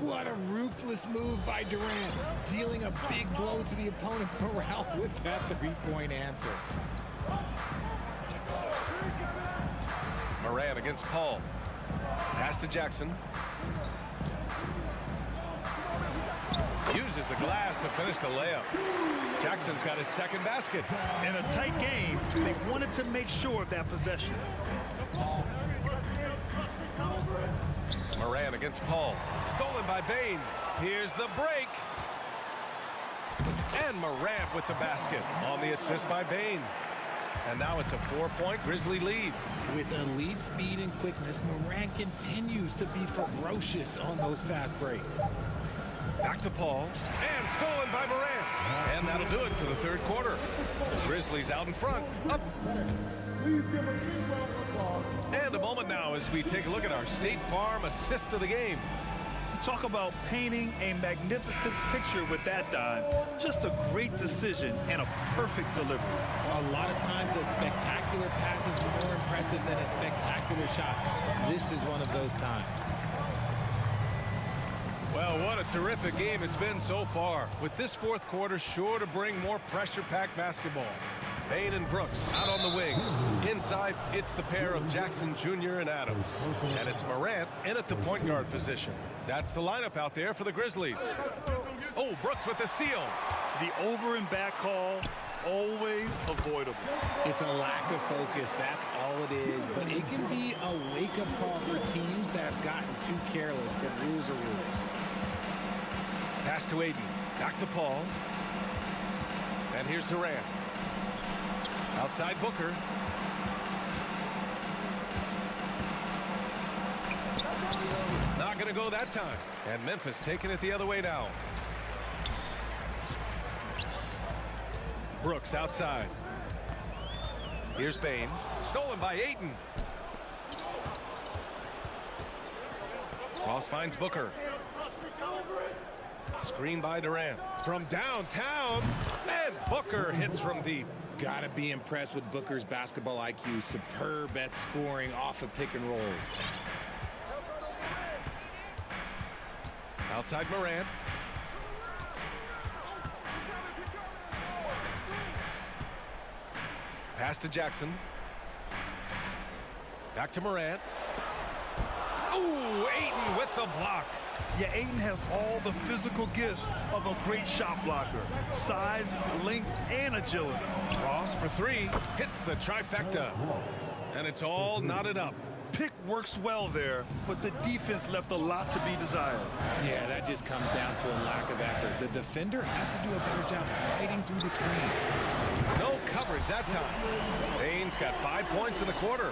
What a ruthless move by Durant, dealing a big blow to the opponent's morale with that 3-point answer. Morant against Paul. Pass to Jackson. Uses the glass to finish the layup. Jackson's got his second basket. In a tight game, they wanted to make sure of that possession. Morant against Paul. Stolen by Bane. Here's the break. And Morant with the basket on the assist by Bane. And now it's a 4-point Grizzly lead. With elite speed and quickness, Morant continues to be ferocious on those fast breaks. Back to Paul. And stolen by Morant. And that'll do it for the third quarter. The Grizzlies out in front. Up. And a moment now as we take a look at our State Farm assist of the game. Talk about painting a magnificent picture with that dime. Just a great decision and a perfect delivery. A lot of times a spectacular pass is more impressive than a spectacular shot. This is one of those times. Well, what a terrific game it's been so far. With this fourth quarter sure to bring more pressure-packed basketball. Bane and Brooks out on the wing. Inside, it's the pair of Jackson Jr. and Adams. And it's Morant in at the point guard position. That's the lineup out there for the Grizzlies. Oh, Brooks with the steal. The over and back call, always avoidable. It's a lack of focus, that's all it is. But it can be a wake-up call for teams that have gotten too careless, but rules are rules. Pass to Ayton. Back to Paul. And here's Durant. Outside Booker. Not going to go that time. And Memphis taking it the other way down. Brooks outside. Here's Bane. Stolen by Ayton. Ross finds Booker. Screen by Durant. From downtown. And Booker hits from deep. Gotta be impressed with Booker's basketball IQ. Superb at scoring off of pick and rolls. Outside Morant. Pass to Jackson. Back to Morant. Ooh, Ayton with the block. Yeah, Ayton has all the physical gifts of a great shot blocker. Size, length, and agility. Ross for three. Hits the trifecta. And it's all knotted up. Pick works well there, but the defense left a lot to be desired. Yeah, that just comes down to a lack of effort. The defender has to do a better job fighting through the screen. No coverage that time. Bane's got 5 points in the quarter.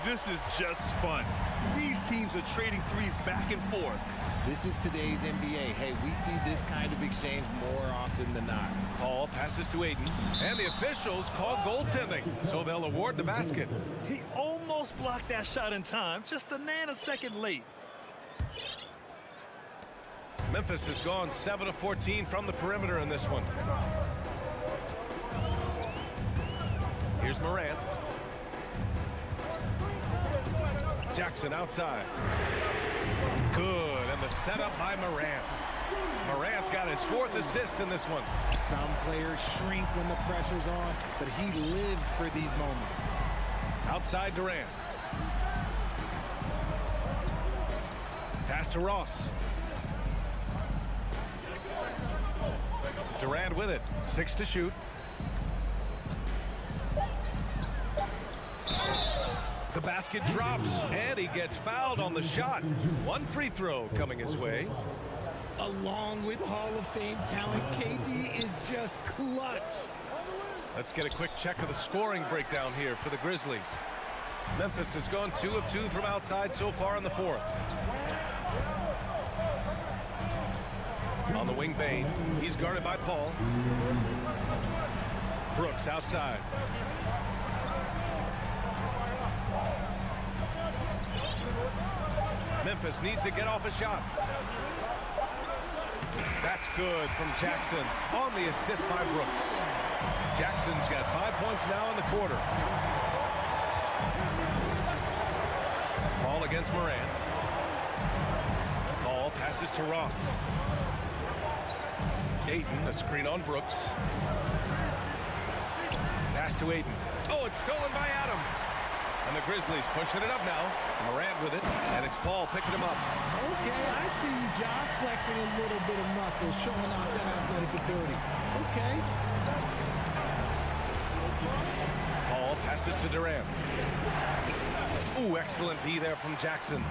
This is just fun. These teams are trading threes back and forth. This is today's NBA. Hey, we see this kind of exchange more often than not. Paul passes to Ayton, and the officials call goaltending, so they'll award the basket. He almost blocked that shot in time, just a nanosecond late. Memphis has gone 7 of 14 from the perimeter in this one. Here's Morant. Jackson outside. Good, and the setup by Morant. Morant's got his 4th assist in this one. Some players shrink when the pressure's on, but he lives for these moments. Outside Durant. Pass to Ross. Durant with it. 6 to shoot. The basket drops, and he gets fouled on the shot. 1 free throw coming his way. Along with Hall of Fame talent, KD is just clutch. Let's get a quick check of the scoring breakdown here for the Grizzlies. Memphis has gone 2 of 2 from outside so far in the 4th. On the wing, Bane. He's guarded by Paul. Brooks outside. Memphis needs to get off a shot. That's good from Jackson on the assist by Brooks. Jackson's got 5 points now in the quarter. Ball against Morant. Ball passes to Ross. Ayton, a screen on Brooks. Pass to Ayton. Oh, it's stolen by Adams. And the Grizzlies pushing it up now. Morant with it, and it's Paul picking him up. Okay, I see you, John, flexing a little bit of muscle, showing off that athletic ability. Okay. Paul passes to Durant. Ooh, excellent D there from Jackson.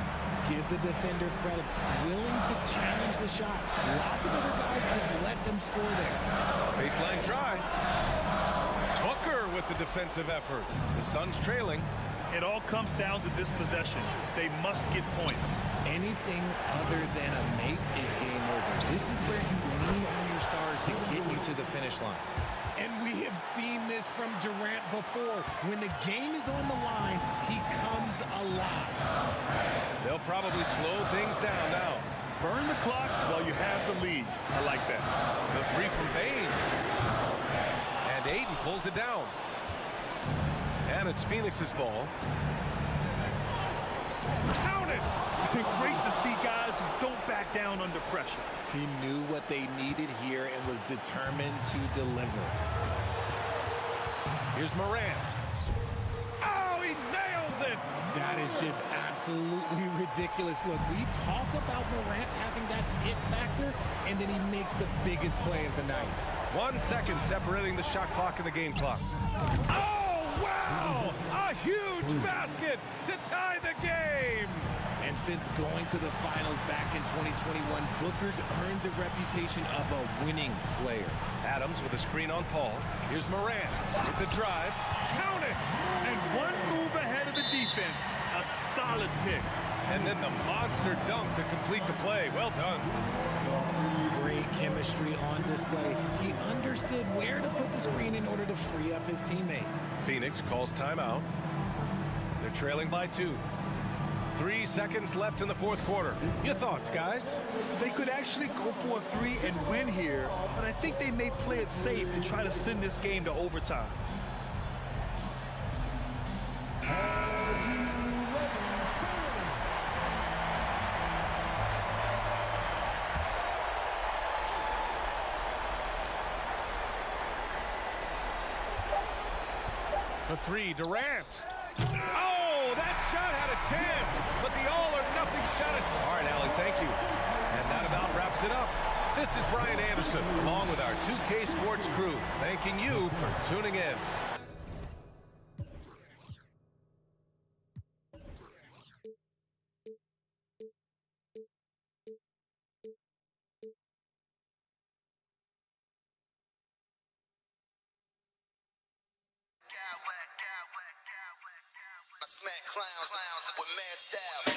Give the defender credit. Willing to challenge the shot. Lots of other guys just let them score there. Baseline try. Booker with the defensive effort. The Suns trailing. It all comes down to this possession. They must get points. Anything other than a make is game over. This is where you lean on your stars to get you to the finish line. And we have seen this from Durant before. When the game is on the line, he comes alive. They'll probably slow things down now. Burn the clock while you have the lead. I like that. The 3 from Bane. And Ayton pulls it down. And it's Phoenix's ball. Count it! Great to see guys who don't back down under pressure. He knew what they needed here and was determined to deliver. Here's Morant. Oh, he nails it! That is just absolutely ridiculous. Look, we talk about Morant having that it factor, and then he makes the biggest play of the night. 1 second separating the shot clock and the game clock. Oh, wow! A huge basket to tie the game! And since going to the finals back in 2021, Booker's earned the reputation of a winning player. Adams with a screen on Paul. Here's Morant with the drive. Count it! And one move ahead of the defense. A solid pick. And then the monster dunk to complete the play. Well done. Great chemistry on display. He understood where to put the screen in order to free up his teammate. Phoenix calls timeout. They're trailing by 2. 3 seconds left in the 4th quarter. Your thoughts, guys? They could actually go for a 3 and win here, but I think they may play it safe and try to send this game to overtime. For 3, Durant. Oh, that chance, but the all-or-nothing shot. All right, Allie, thank you. And that about wraps it up. This is Brian Anderson, along with our 2K Sports crew, thanking you for tuning in. I smack clowns with mad style.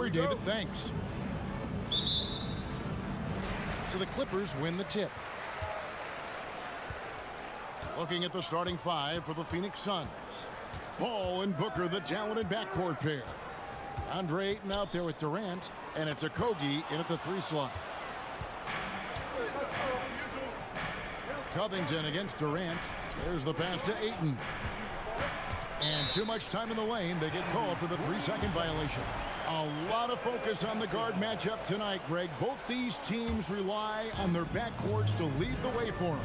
Corey David, thanks. So the Clippers win the tip. Looking at the starting five for the Phoenix Suns. Paul and Booker, the talented backcourt pair. Andre Ayton out there with Durant, and it's Okogie in at the 3 slot. Covington against Durant. There's the pass to Ayton. And too much time in the lane. They get called for the 3-second violation. A lot of focus on the guard matchup tonight, Greg. Both these teams rely on their backcourts to lead the way for them.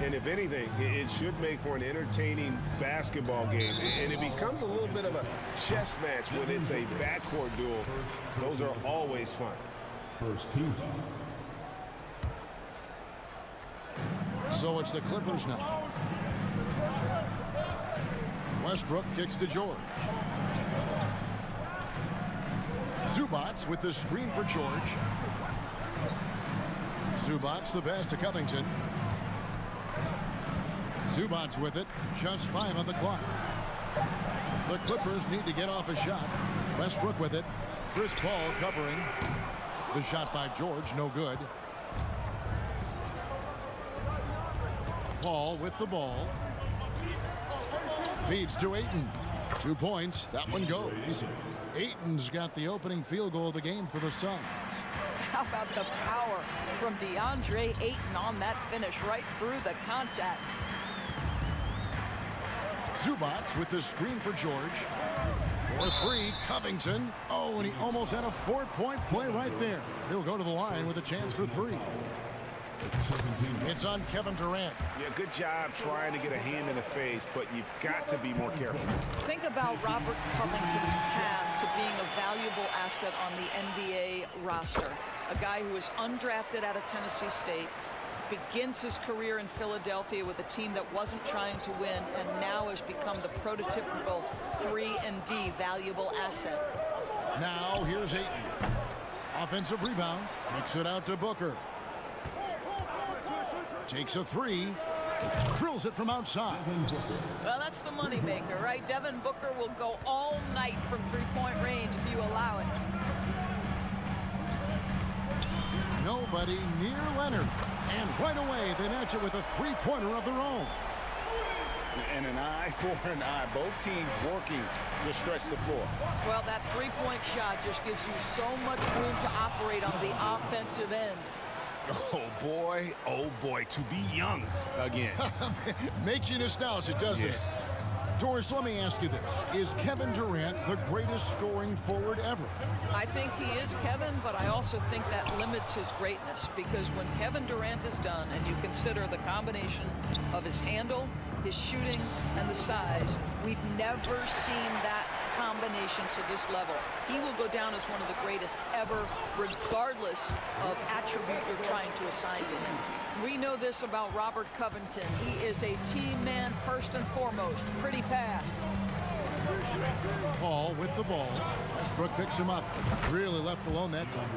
And if anything, it should make for an entertaining basketball game. And it becomes a little bit of a chess match when it's a backcourt duel. Those are always fun. First team. So it's the Clippers now. Westbrook kicks to George. Zubac with the screen for George. Zubac the pass to Covington. Zubac with it. Just 5 on the clock. The Clippers need to get off a shot. Westbrook with it. Chris Paul covering. The shot by George, no good. Paul with the ball. Feeds to Ayton. 2 points. That one goes. Ayton's got the opening field goal of the game for the Suns. How about the power from DeAndre Ayton on that finish right through the contact. Zubac with the screen for George. For 3, Covington. Oh, and he almost had a 4-point play right there. He'll go to the line with a chance for 3. It's on Kevin Durant. Yeah, good job trying to get a hand in the face, but you've got to be more careful. Think about Robert Covington's pass to being a valuable asset on the NBA roster. A guy who was undrafted out of Tennessee State, begins his career in Philadelphia with a team that wasn't trying to win, and now has become the prototypical 3-and-D valuable asset. Now here's Ayton. Offensive rebound. Kicks it out to Booker. Takes a 3. Drills it from outside. Well, that's the moneymaker, right? Devin Booker will go all night from 3-point range if you allow it. Nobody near Leonard. And right away, they match it with a 3-pointer of their own. And an eye for an eye. Both teams working to stretch the floor. Well, that 3-point shot just gives you so much room to operate on the offensive end. Oh boy, to be young again. Makes you nostalgic, doesn't it? Doris, let me ask you this. Is Kevin Durant the greatest scoring forward ever? I think he is, Kevin, but I also think that limits his greatness, because when Kevin Durant is done and you consider the combination of his handle, his shooting, and the size, we've never seen that combination to this level. He will go down as one of the greatest ever, regardless of attribute you're trying to assign to him. We know this about Robert Covington. He is a team man first and foremost. Pretty pass. Paul with the ball. Westbrook picks him up. Really left alone that time.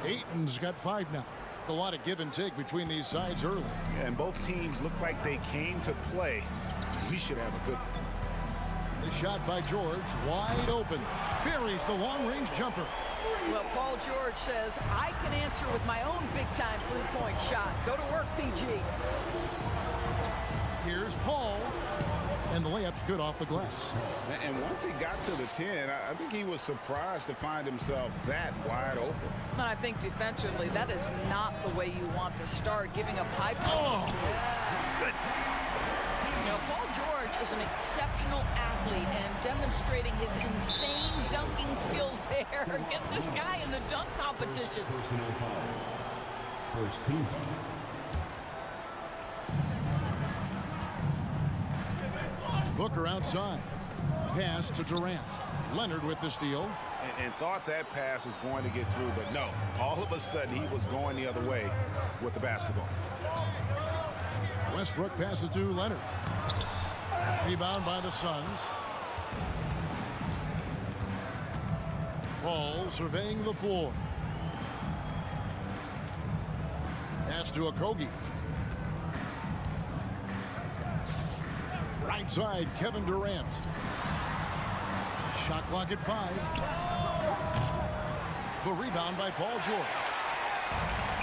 Ayton's got 5 now. A lot of give and take between these sides early. And both teams look like they came to play. We should have a good one. The shot by George, wide open. Buries the long-range jumper. Well, Paul George says, I can answer with my own big-time 3-point shot. Go to work, PG. Here's Paul. And the layup's good off the glass. And once he got to the 10, I think he was surprised to find himself that wide open. And I think defensively, that is not the way you want to start, giving up high points. Oh, goodness. You know, Paul George is an exceptional athlete and demonstrating his insane dunking skills there. Get this guy in the dunk competition. Personal foul. First team. Booker outside. Pass to Durant. Leonard with the steal. And thought that pass was going to get through, but no. All of a sudden, he was going the other way with the basketball. Westbrook passes to Leonard. Rebound by the Suns. Paul surveying the floor. Pass to Okogie. Right side, Kevin Durant. Shot clock at 5. The rebound by Paul George.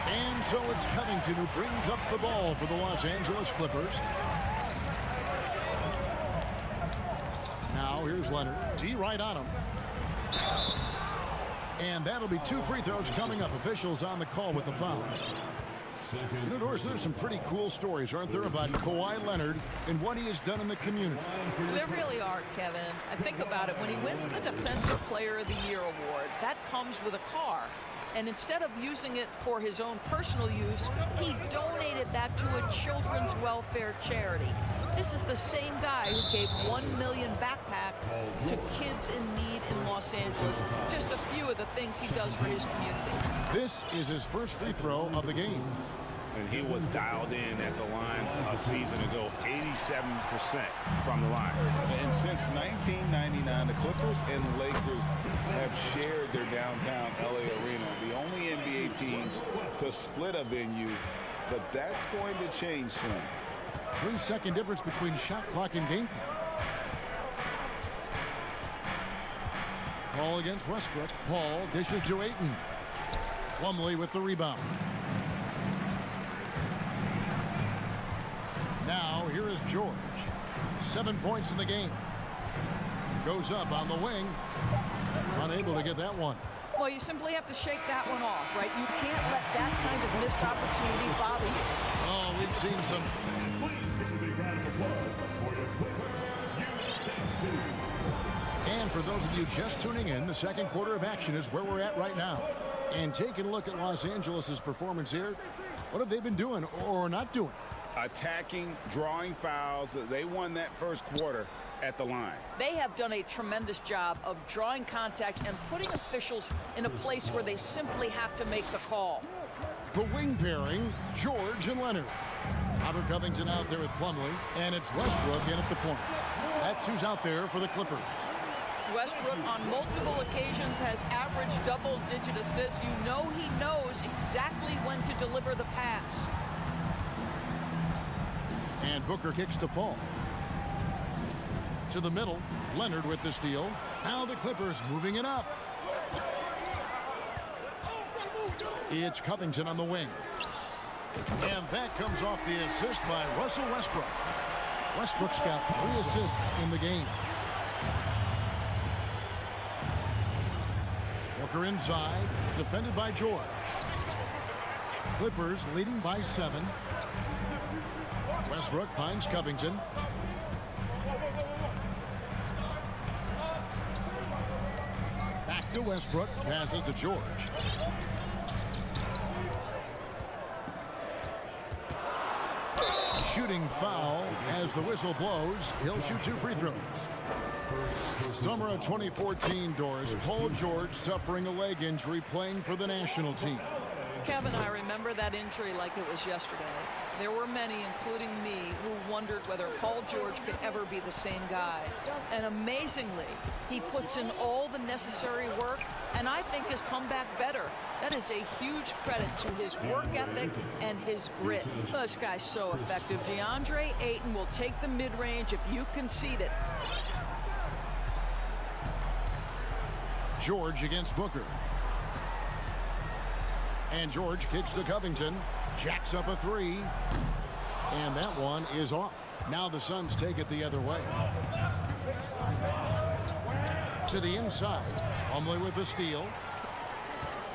And so it's Covington who brings up the ball for the Los Angeles Clippers. Now here's Leonard. D right on him. And that'll be 2 free throws coming up. Officials on the call with the foul. You know, Doris, there's some pretty cool stories, aren't there, about Kawhi Leonard and what he has done in the community? There really are, Kevin. I think about it. When he wins the Defensive Player of the Year award, that comes with a car. And instead of using it for his own personal use, he donated that to a children's welfare charity. This is the same guy who gave 1 million backpacks to kids in need in Los Angeles. Just a few of the things he does for his community. This is his first free throw of the game. And he was dialed in at the line a season ago, 87% from the line. And since 1999, the Clippers and the Lakers have shared their downtown LA arena, the only NBA teams to split a venue, but that's going to change soon. 3-second difference between shot clock and game clock. Paul against Westbrook. Paul dishes to Ayton. Plumlee with the rebound. Now here is George. 7 points in the game. Goes up on the wing. Unable to get that one. Well, you simply have to shake that one off, right? You can't let that kind of missed opportunity bother you. Oh, we've seen some. And for those of you just tuning in, the second quarter of action is where we're at right now. And taking a look at Los Angeles' performance here, what have they been doing or not doing? Attacking, drawing fouls. They won that first quarter at the line. They have done a tremendous job of drawing contact and putting officials in a place where they simply have to make the call. The wing pairing, George and Leonard. Robert Covington out there with Plumlee, and it's Westbrook in at the point. That's who's out there for the Clippers. Westbrook on multiple occasions has averaged double-digit assists. You know he knows exactly when to deliver the pass. And Booker kicks to Paul. To the middle, Leonard with the steal. Now the Clippers moving it up. It's Covington on the wing. And that comes off the assist by Russell Westbrook. Westbrook's got 3 assists in the game. Booker inside, defended by George. Clippers leading by 7. Westbrook finds Covington. Back to Westbrook, passes to George. Shooting foul as the whistle blows. He'll shoot 2 free throws. Summer of 2014, Doris. Paul George suffering a leg injury playing for the national team. Kevin, I remember that injury like it was yesterday. There were many, including me, who wondered whether Paul George could ever be the same guy. And amazingly, he puts in all the necessary work, and I think has come back better. That is a huge credit to his work ethic and his grit. This guy's so effective. DeAndre Ayton will take the mid-range if you concede it. George against Booker. And George kicks to Covington. Jacks up a 3. And that one is off. Now the Suns take it the other way. To the inside. Plumlee with the steal.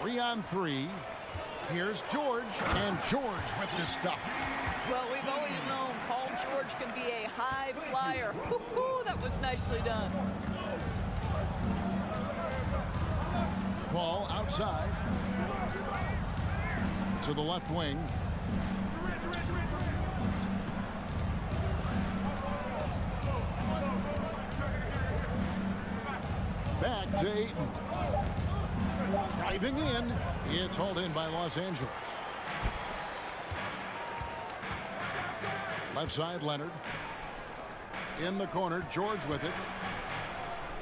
3-on-3. Here's George. And George with the stuff. Well, we've always known Paul George can be a high flyer. Woo-hoo, that was nicely done. Paul outside. To the left wing. Back to Ayton. Driving in. It's hauled in by Los Angeles. Left side, Leonard. In the corner, George with it.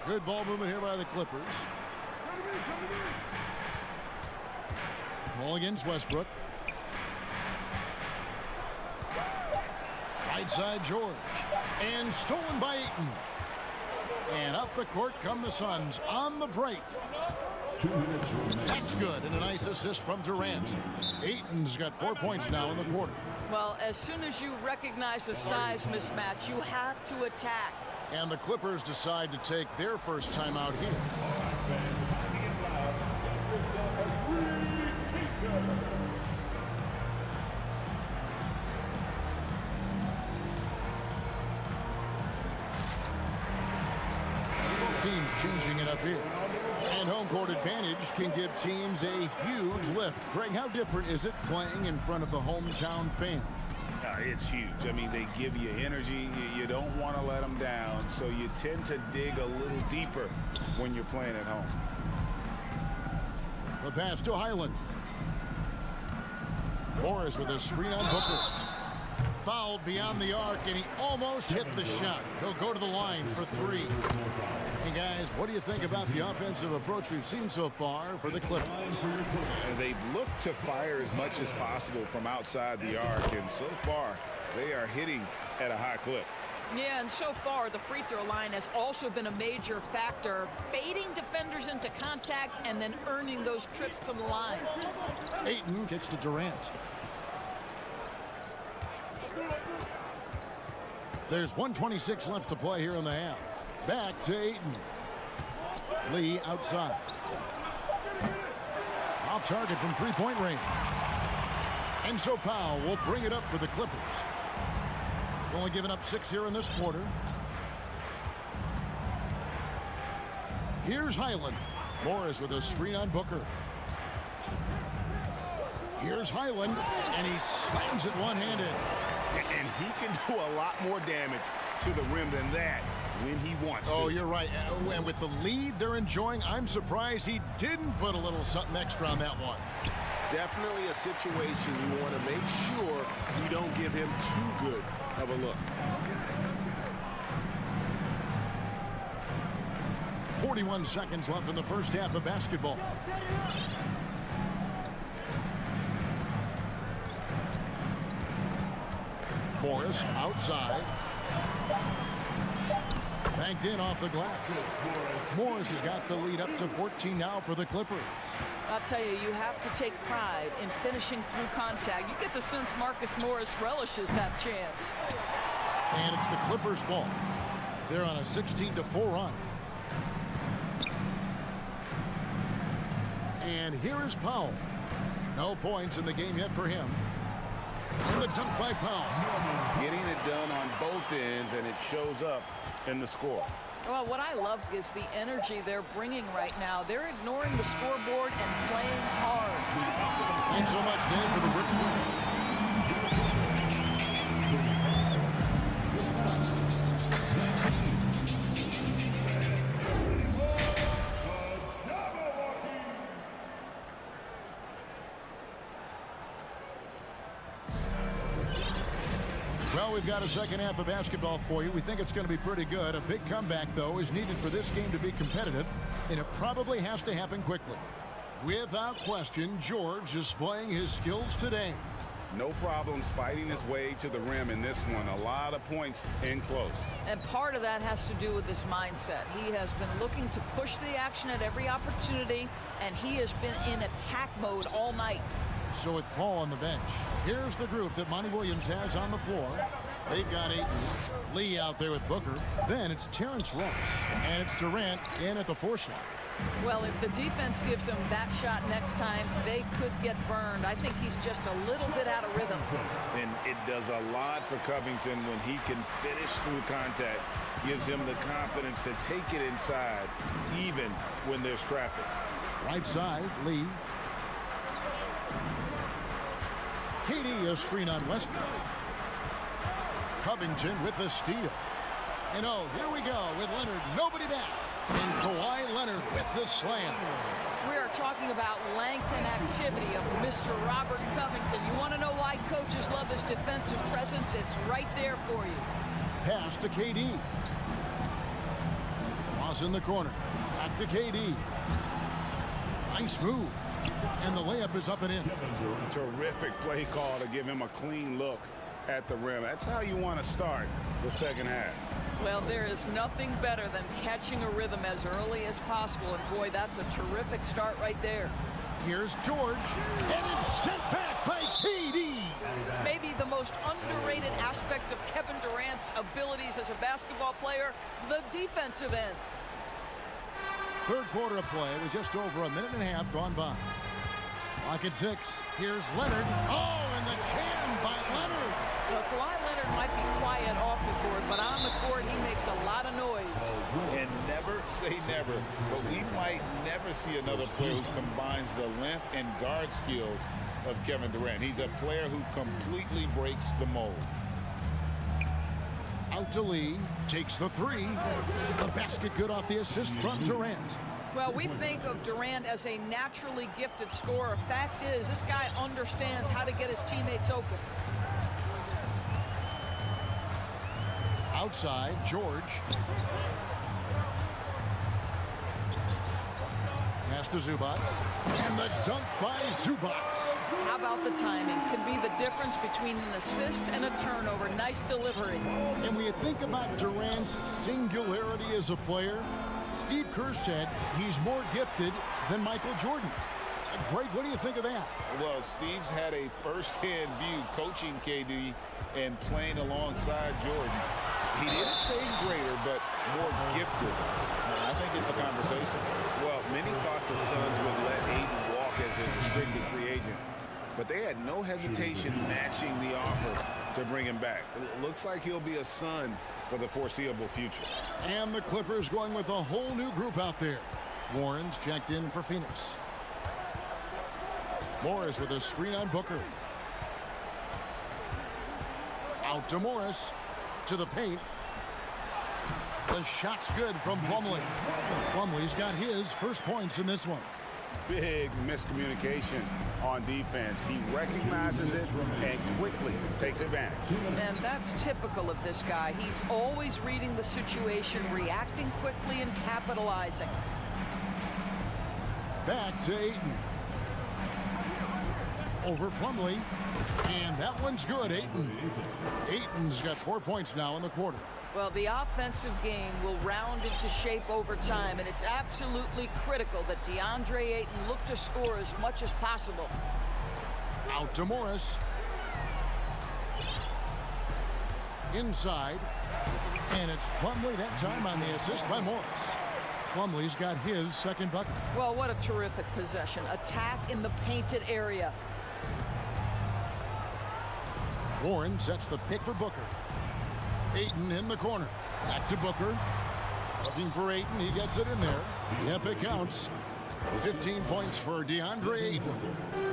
Good ball movement here by the Clippers. Ball against Westbrook. Right side, George. And stolen by Ayton. And up the court come the Suns on the break. That's good, and a nice assist from Durant. Ayton's got 4 points now in the quarter. Well, as soon as you recognize the size mismatch, you have to attack. And the Clippers decide to take their first timeout here. Teams changing it up here. And home court advantage can give teams a huge lift. Greg, how different is it playing in front of the hometown fans? It's huge. I mean, they give you energy. You don't want to let them down, so you tend to dig a little deeper when you're playing at home. The pass to Highland. Morris with a screen on Booker. Fouled beyond the arc, and he almost hit the shot. He'll go to the line for three. Hey, guys, what do you think about the offensive approach we've seen so far for the Clippers? They've looked to fire as much as possible from outside the arc, and so far, they are hitting at a high clip. Yeah, and so far, the free throw line has also been a major factor, baiting defenders into contact and then earning those trips to the line. Ayton kicks to Durant. There's 1:26 left to play here in the half. Back to Ayton. Lee outside. Off target from three-point range. And so Powell will bring it up for the Clippers. Only giving up 6 here in this quarter. Here's Highland. Morris with a screen on Booker. Here's Highland, and he slams it one-handed. And he can do a lot more damage to the rim than that when he wants to. Oh, you're right. And with the lead they're enjoying, I'm surprised he didn't put a little something extra on that one. Definitely a situation you want to make sure you don't give him too good of a look. 41 seconds left in the first half of basketball. Morris outside. Banked in off the glass. Morris has got the lead up to 14 now for the Clippers. I'll tell you, you have to take pride in finishing through contact. You get the sense Marcus Morris relishes that chance. And it's the Clippers' ball. They're on a 16-4 run. And here is Powell. No points in the game yet for him. And the dunk by Powell. Getting it done on both ends, and it shows up in the score. Well, what I love is the energy they're bringing right now. They're ignoring the scoreboard and playing hard. Thanks so much, Dave, for the rookie. Well, we've got a second half of basketball for you. We think it's going to be pretty good. A big comeback, though, is needed for this game to be competitive, and it probably has to happen quickly. Without question, George displaying his skills today. No problems fighting his way to the rim in this one. A lot of points in close. And part of that has to do with his mindset. He has been looking to push the action at every opportunity, and he has been in attack mode all night. So with Paul on the bench, here's the group that Monty Williams has on the floor. They've got Ayton, Lee out there with Booker. Then it's Terrence Ross, and it's Durant in at the 4 slot. Well, if the defense gives him that shot next time, they could get burned. I think he's just a little bit out of rhythm. And it does a lot for Covington when he can finish through contact. Gives him the confidence to take it inside, even when there's traffic. Right side, Lee. KD a screen on Westbrook. Covington with the steal. And oh, here we go with Leonard. Nobody back. And Kawhi Leonard with the slam. We are talking about length and activity of Mr. Robert Covington. You want to know why coaches love his defensive presence? It's right there for you. Pass to KD. Ross in the corner. Back to KD. Nice move. And the layup is up and in. Terrific play call to give him a clean look at the rim. That's how you want to start the second half. Well, there is nothing better than catching a rhythm as early as possible. And boy, that's a terrific start right there. Here's George, and it's sent back by KD. Maybe the most underrated aspect of Kevin Durant's abilities as a basketball player, the defensive end. Third quarter of play with just over a minute and a half gone by. Clock at 6. Here's Leonard. Oh, and the jam by Leonard. Well, Kawhi Leonard might be quiet off the court, but on the court he makes a lot of noise. And never say never, but we might never see another player who combines the length and guard skills of Kevin Durant. He's a player who completely breaks the mold. Out to Lee, takes the 3. The basket good off the assist from Durant. Well, we think of Durant as a naturally gifted scorer. Fact is, this guy understands how to get his teammates open. Outside, George. Pass to Zubac. And the dunk by Zubac. How about the timing? Can be the difference between an assist and a turnover. Nice delivery. And when you think about Durant's singularity as a player, Steve Kerr said he's more gifted than Michael Jordan. Greg, what do you think of that? Well, Steve's had a first-hand view coaching KD and playing alongside Jordan. He didn't say greater, but more gifted. I think it's a conversation. Well, many thought the Suns would let Ayton walk as a restricted free agent, but they had no hesitation matching the offer to bring him back. It looks like he'll be a Sun for the foreseeable future. And the Clippers going with a whole new group out there. Warren's checked in for Phoenix. Morris with a screen on Booker. Out to Morris. To the paint. The shot's good from Plumlee. Plumlee's got his first points in this one. Big miscommunication on defense. He recognizes it and quickly takes advantage. And that's typical of this guy. He's always reading the situation, reacting quickly and capitalizing. Back to Ayton. Over Plumlee. And that one's good, Ayton. Ayton's got 4 points now in the quarter. Well, the offensive game will round into shape over time, and it's absolutely critical that DeAndre Ayton look to score as much as possible. Out to Morris. Inside. And it's Plumlee that time on the assist by Morris. Plumlee's got his second bucket. Well, what a terrific possession. Attack in the painted area. Warren sets the pick for Booker. Ayton in the corner. Back to Booker. Looking for Ayton. He gets it in there. Yep, it counts. 15 points for DeAndre Ayton.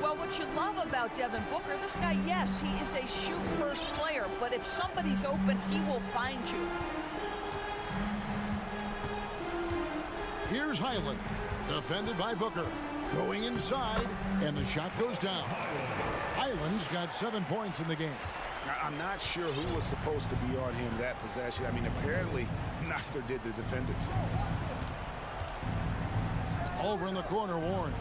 Well, what you love about Devin Booker, this guy, yes, he is a shoot-first player, but if somebody's open, he will find you. Here's Highland. Defended by Booker. Going inside, and the shot goes down. Highland's got 7 points in the game. I'm not sure who was supposed to be on him that possession. I mean, apparently neither did the defenders. Over in the corner, Warren.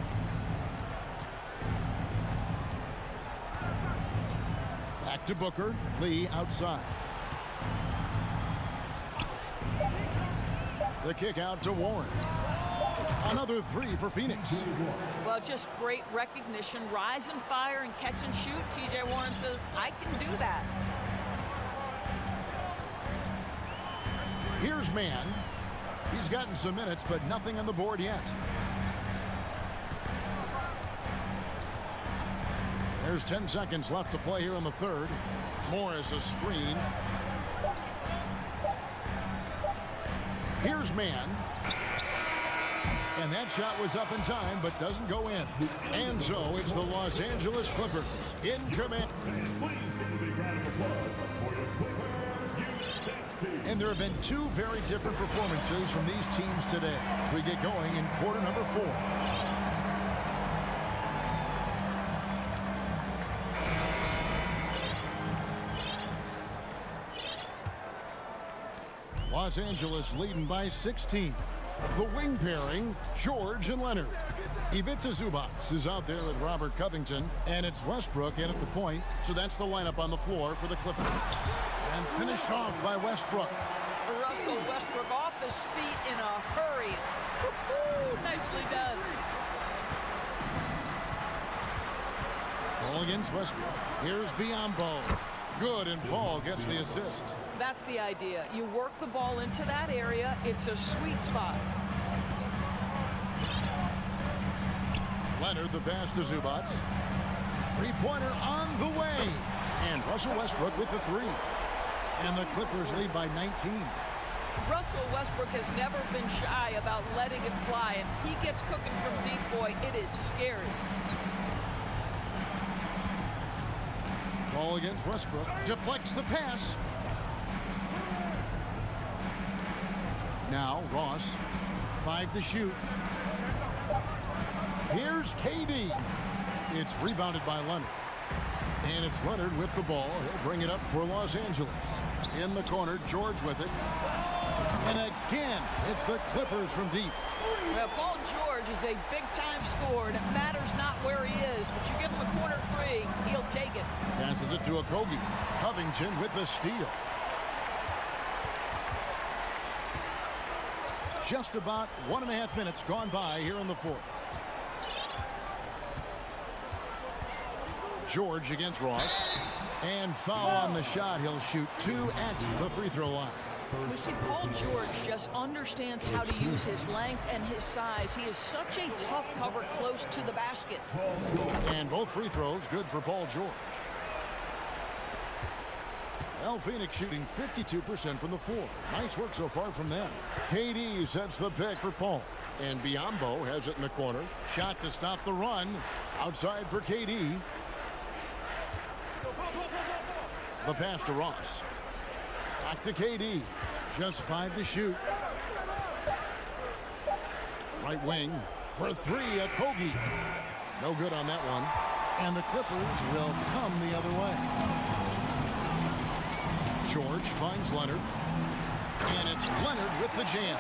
Back to Booker. Lee outside. The kick out to Warren. Another 3 for Phoenix. Well, just great recognition. Rise and fire and catch and shoot. T.J. Warren says, I can do that. Here's Mann. He's gotten some minutes, but nothing on the board yet. There's 10 seconds left to play here in the third. Morris a screen. Here's Mann. And that shot was up in time, but doesn't go in. And so it's the Los Angeles Clippers in command. And there have been 2 very different performances from these teams today as we get going in quarter number 4. Los Angeles leading by 16. The wing pairing, George and Leonard. Ivica Zubac is out there with Robert Covington, and it's Westbrook in at the point, so that's the lineup on the floor for the Clippers. And finished off by Westbrook. Russell Westbrook off his feet in a hurry. Woo-hoo, nicely done. Ball against Westbrook. Here's Biyombo. Good, and Paul gets the assist. That's the idea. You work the ball into that area. It's a sweet spot. Leonard, the pass to Zubac. Three-pointer on the way. And Russell Westbrook with the three. And the Clippers lead by 19. Russell Westbrook has never been shy about letting it fly. And he gets cooking from deep, boy. It is scary. Ball against Westbrook. Deflects the pass. Now Ross. 5 to shoot. Here's KD. It's rebounded by Leonard. And it's Leonard with the ball. He'll bring it up for Los Angeles. In the corner, George with it. And again, it's the Clippers from deep. Well, Paul George is a big-time scorer, and it matters not where he is, but you give him a corner three, he'll take it. Passes it to Octopi. Covington with the steal. Just about 1.5 minutes gone by here in the fourth. George against Ross. And foul on the shot. He'll shoot 2 at the free throw line. We see Paul George just understands how to use his length and his size. He is such a tough cover close to the basket. And both free throws good for Paul George. Well, Phoenix shooting 52% from the floor. Nice work so far from them. KD sets the pick for Paul. And Biyombo has it in the corner. Shot to stop the run. Outside for KD. The pass to Ross. Back to KD. Just 5 to shoot. Right wing for 3 at Kogi. No good on that one. And the Clippers will come the other way. George finds Leonard. And it's Leonard with the jam.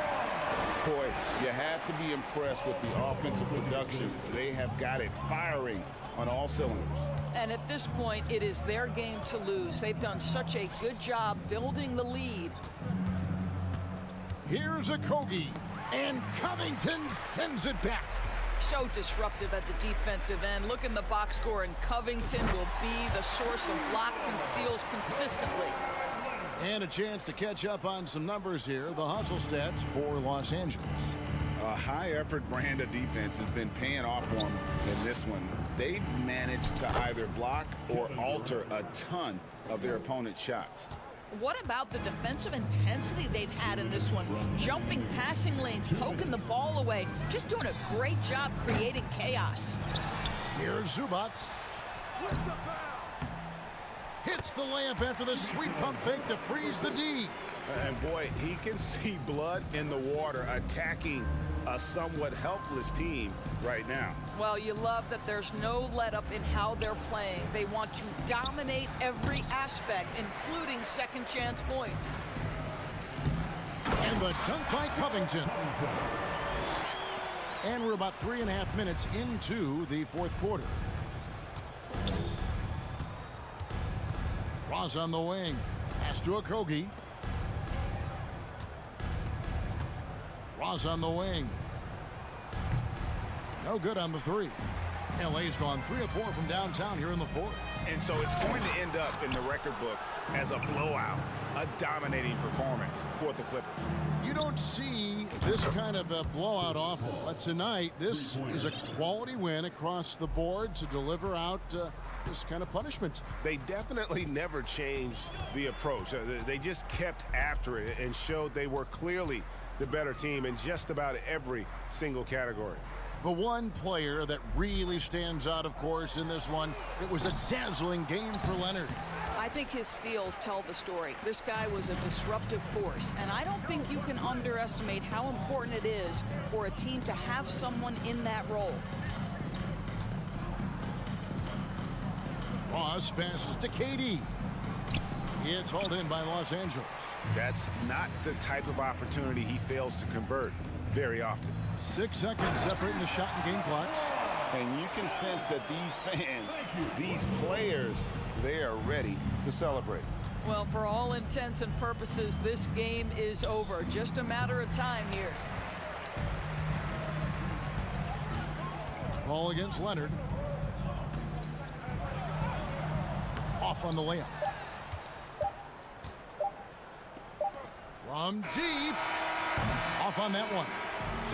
Boy, you have to be impressed with the offensive production. They have got it firing on all cylinders. And at this point, it is their game to lose. They've done such a good job building the lead. Here's a Kogi, and Covington sends it back. So disruptive at the defensive end. Look in the box score, and Covington will be the source of blocks and steals consistently. And a chance to catch up on some numbers here. The hustle stats for Los Angeles. A high-effort brand of defense has been paying off for them in this one. They've managed to either block or alter a ton of their opponent's shots. What about the defensive intensity they've had in this one? Jumping passing lanes, poking the ball away, just doing a great job creating chaos. Here's Zubac. Hits the layup after the sweet pump fake to freeze the D. And boy, he can see blood in the water attacking a somewhat helpless team right now. Well, you love that there's no let-up in how they're playing. They want to dominate every aspect, including second-chance points. And the dunk by Covington. And we're about 3.5 minutes into the fourth quarter. Ross on the wing. Pass to Okogie. Ross on the wing. No good on the three. LA's gone 3 of 4 from downtown here in the fourth. And so it's going to end up in the record books as a blowout, a dominating performance for the Clippers. You don't see this kind of a blowout often, but tonight this is a quality win across the board to deliver out this kind of punishment. They definitely never changed the approach. They just kept after it and showed they were clearly the better team in just about every single category. The one player that really stands out, of course, in this one, it was a dazzling game for Leonard. I think his steals tell the story. This guy was a disruptive force, and I don't think you can underestimate how important it is for a team to have someone in that role. Ross passes to KD. It's hauled in by Los Angeles. That's not the type of opportunity he fails to convert. very often. 6 seconds separating the shot and game clocks. And you can sense that these fans, these players, they are ready to celebrate. Well, for all intents and purposes, this game is over. Just a matter of time here. Ball against Leonard. Off on the layup. From deep. Off on that one.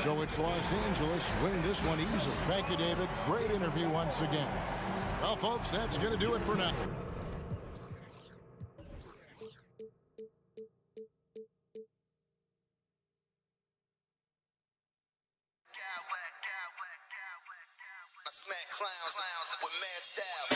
So it's Los Angeles winning this one easily. Thank you, David. Great interview once again. Well, folks, that's going to do it for now. I smack clowns with mad style.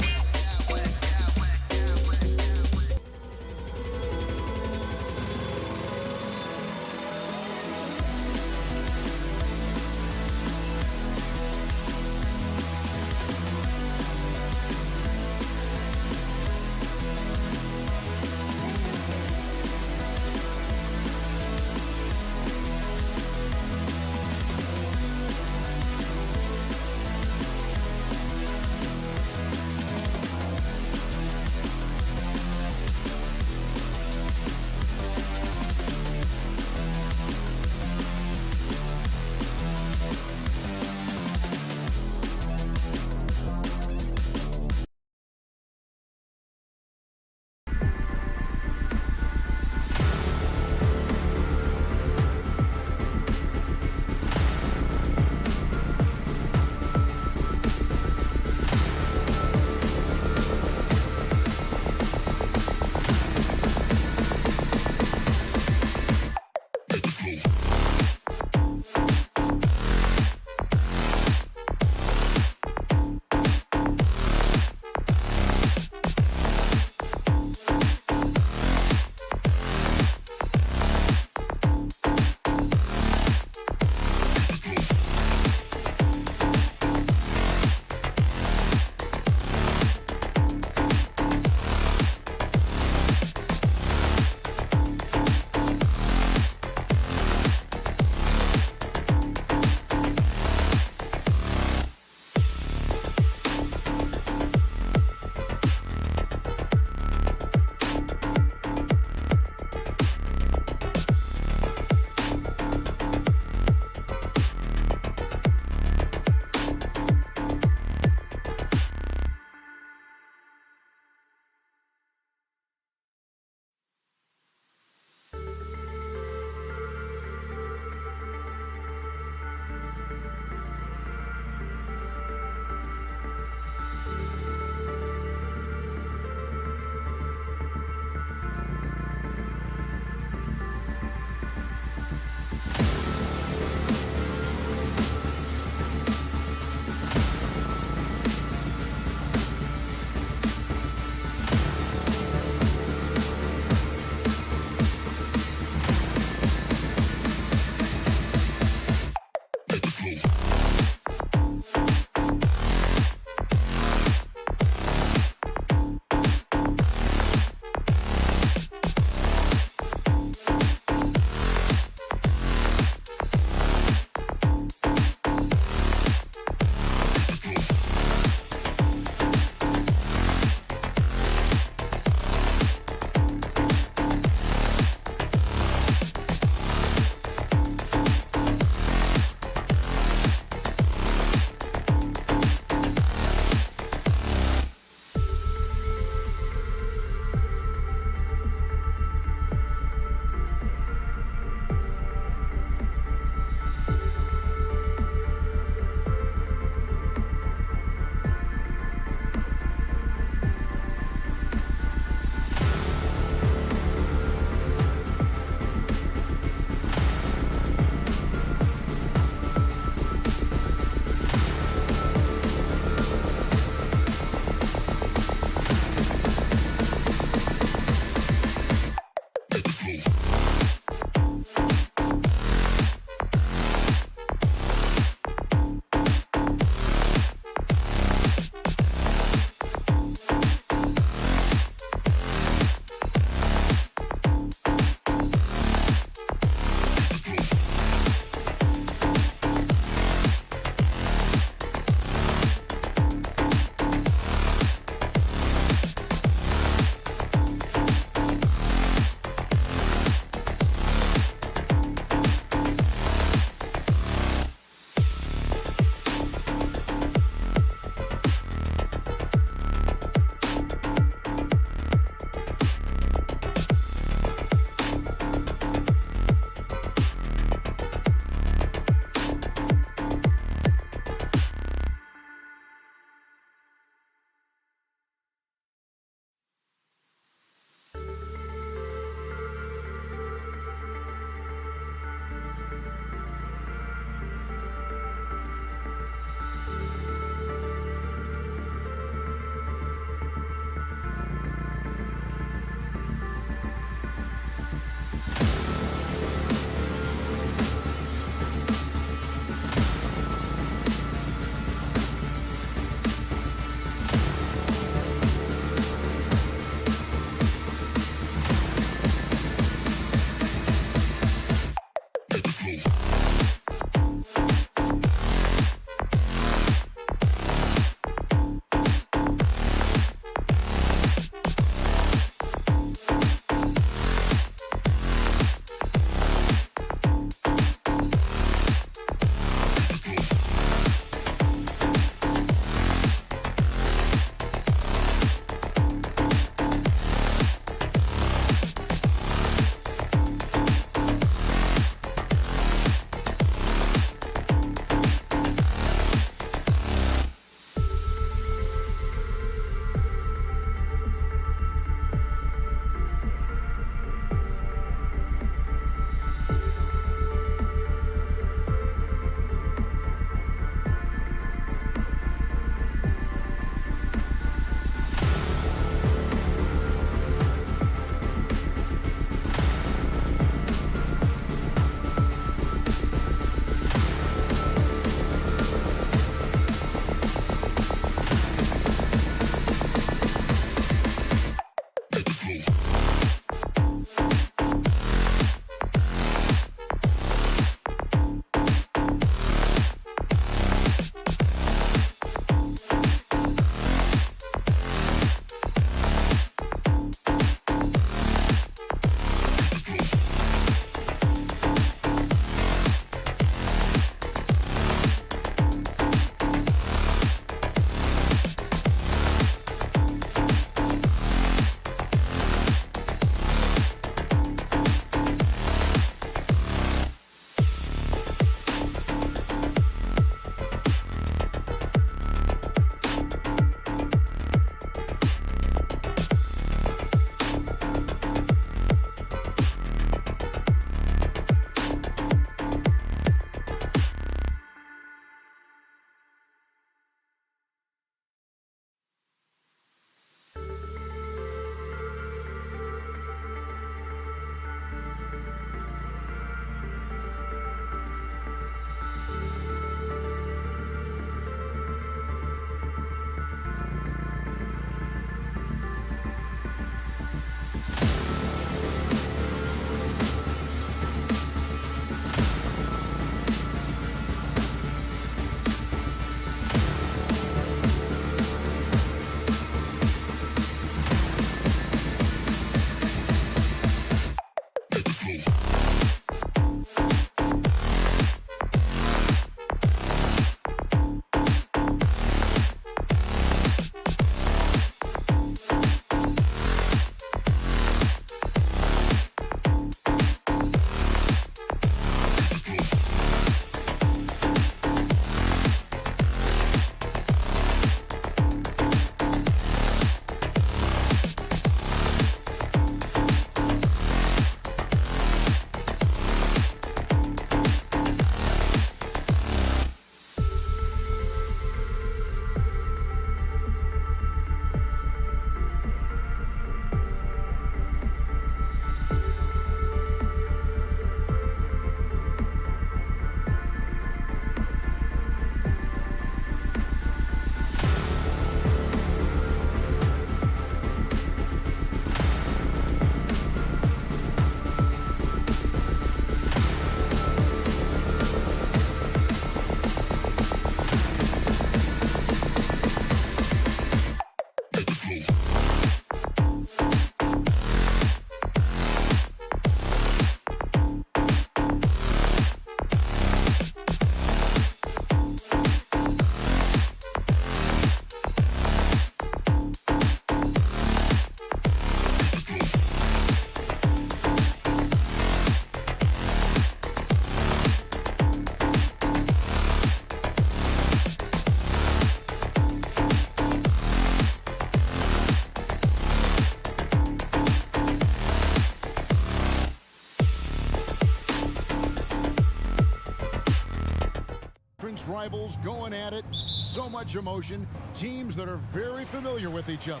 rivals going at it. So much emotion. Teams that are very familiar with each other.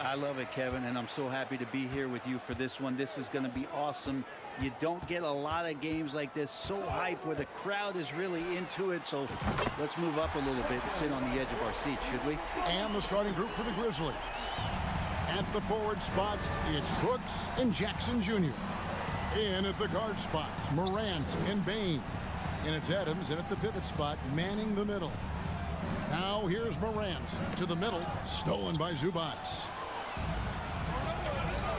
I love it, Kevin, and I'm so happy to be here with you for this one. This is going to be awesome. You don't get a lot of games like this, so hype, where the crowd is really into it. So let's move up a little bit and sit on the edge of our seats, should we? And the starting group for the Grizzlies. At the forward spots, it's Brooks and Jackson Jr. In at the guard spots, Morant and Bane. And it's Adams in at the pivot spot, manning the middle. Now here's Morant to the middle, stolen by Zubac.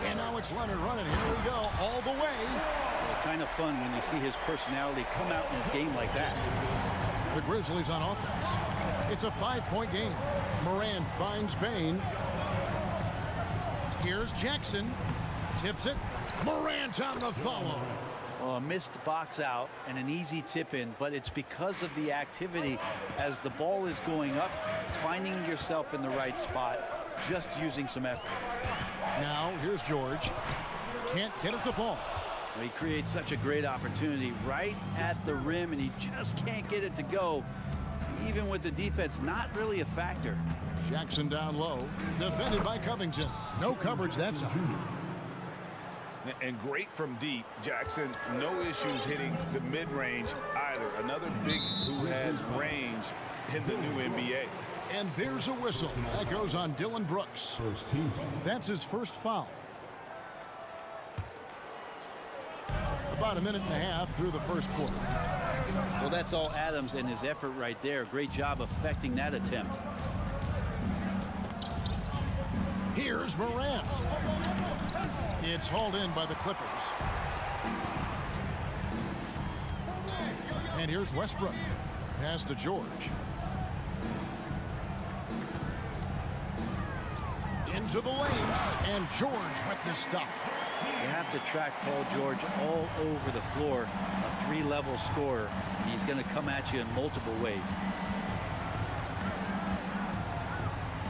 And now it's Leonard running. Here we go, all the way. Well, kind of fun when you see his personality come out in his game like that. The Grizzlies on offense. It's a 5-point game. Morant finds Bane. Here's Jackson. Tips it. Morant on the follow. Well, a missed box out and an easy tip in, but it's because of the activity as the ball is going up, finding yourself in the right spot, just using some effort. Now here's George. Can't get it to fall. Well, he creates such a great opportunity right at the rim, and he just can't get it to go. Even with the defense not really a factor. Jackson down low, defended by Covington. No coverage that time. And great from deep. Jackson, no issues hitting the mid-range either. Another big who has range in the new NBA. And there's a whistle. That goes on Dillon Brooks. That's his first foul. About a minute and a half through the first quarter. Well, that's all Adams and his effort right there. Great job affecting that attempt. Here's Morant. It's hauled in by the Clippers. And here's Westbrook. Pass to George. Into the lane. And George with this stuff. You have to track Paul George all over the floor. A 3-level scorer. He's going to come at you in multiple ways.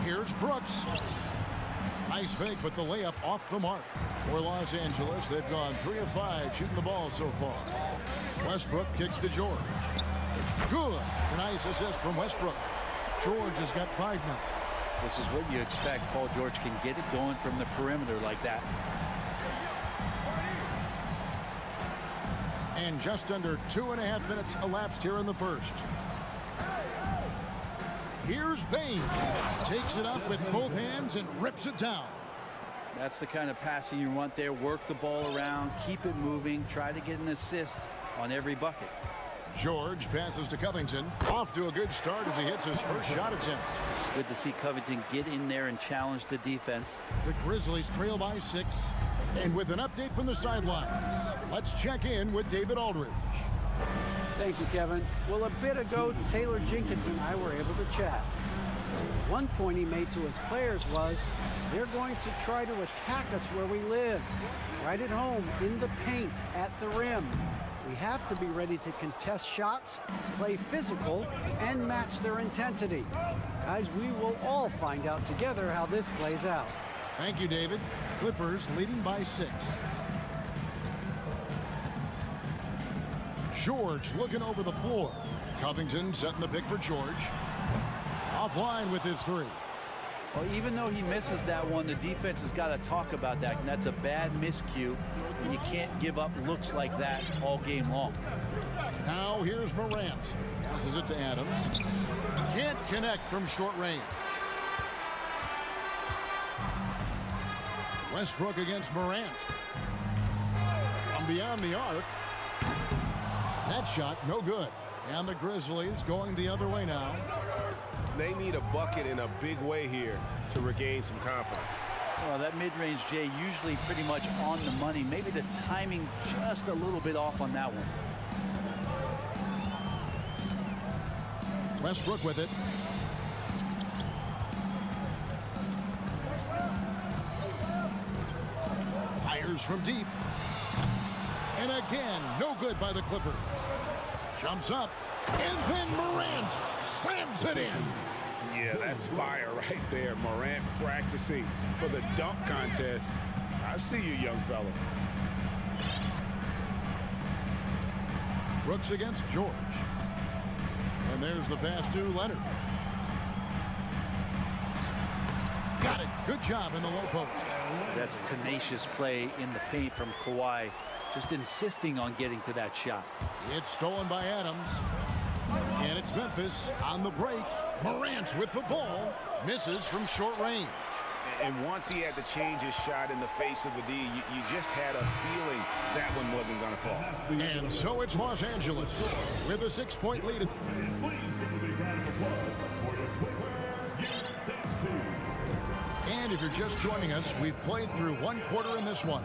Here's Brooks. Nice fake, but the layup off the mark. For Los Angeles, they've gone 3 of 5 shooting the ball so far. Westbrook kicks to George. Good. Nice assist from Westbrook. George has got 5 now. This is what you expect. Paul George can get it going from the perimeter like that. And just under 2.5 minutes elapsed here in the first. Here's Bane. Takes it up with both hands and rips it down. That's the kind of passing you want there. Work the ball around, keep it moving, try to get an assist on every bucket. George passes to Covington. Off to a good start as he hits his first shot attempt. Good to see Covington get in there and challenge the defense. The Grizzlies trail by 6. And with an update from the sidelines, let's check in with David Aldridge. Thank you, Kevin. Well, a bit ago, Taylor Jenkins and I were able to chat. One point he made to his players was, they're going to try to attack us where we live, right at home, in the paint, at the rim. We have to be ready to contest shots, play physical, and match their intensity. Guys, we will all find out together how this plays out. Thank you, David. Clippers leading by 6. George looking over the floor. Covington setting the pick for George. Offline with his 3. Well, even though he misses that one, the defense has got to talk about that, and that's a bad miscue, and you can't give up looks like that all game long. Now here's Morant. Passes it to Adams. Can't connect from short range. Westbrook against Morant. From beyond the arc. That shot, no good. And the Grizzlies going the other way now. They need a bucket in a big way here to regain some confidence. Well, that mid-range, Jay, usually pretty much on the money. Maybe the timing just a little bit off on that one. Westbrook with it. Fires from deep. And again, no good by the Clippers. Jumps up. And then Morant slams it in. Yeah, that's fire right there. Morant practicing for the dunk contest. I see you, young fella. Brooks against George. And there's the pass to Leonard. Got it. Good job in the low post. That's tenacious play in the paint from Kawhi, just insisting on getting to that shot. It's stolen by Adams. And it's Memphis on the break. Morant with the ball. Misses from short range. And once he had to change his shot in the face of the D, you just had a feeling that one wasn't going to fall. And so it's Los Angeles with a 6-point lead. And if you're just joining us, we've played through one quarter in this one.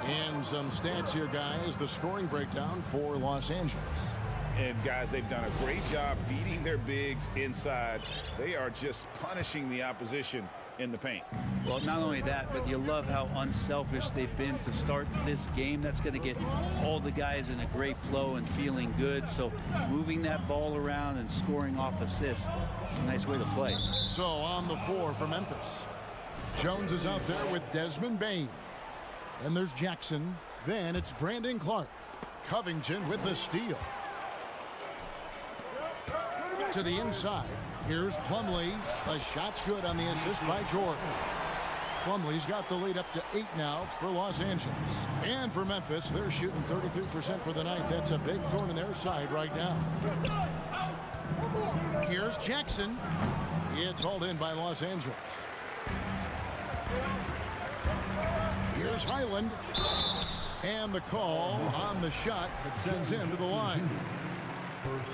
And some stats here, guys. The scoring breakdown for Los Angeles. And guys, they've done a great job feeding their bigs inside. They are just punishing the opposition in the paint. Well, not only that, but you love how unselfish they've been to start this game. That's going to get all the guys in a great flow and feeling good. So moving that ball around and scoring off assists, it's a nice way to play. So on the floor for Memphis, Jones is out there with Desmond Bane. Then there's Jackson. Then it's Brandon Clark. Covington with the steal. To the inside. Here's Plumlee. The shot's good on the assist by Jordan. Plumlee's got the lead up to 8 now for Los Angeles. And for Memphis, they're shooting 33% for the night. That's a big thorn in their side right now. Here's Jackson. It's hauled in by Los Angeles. Here's Highland. And the call on the shot that sends him to the line.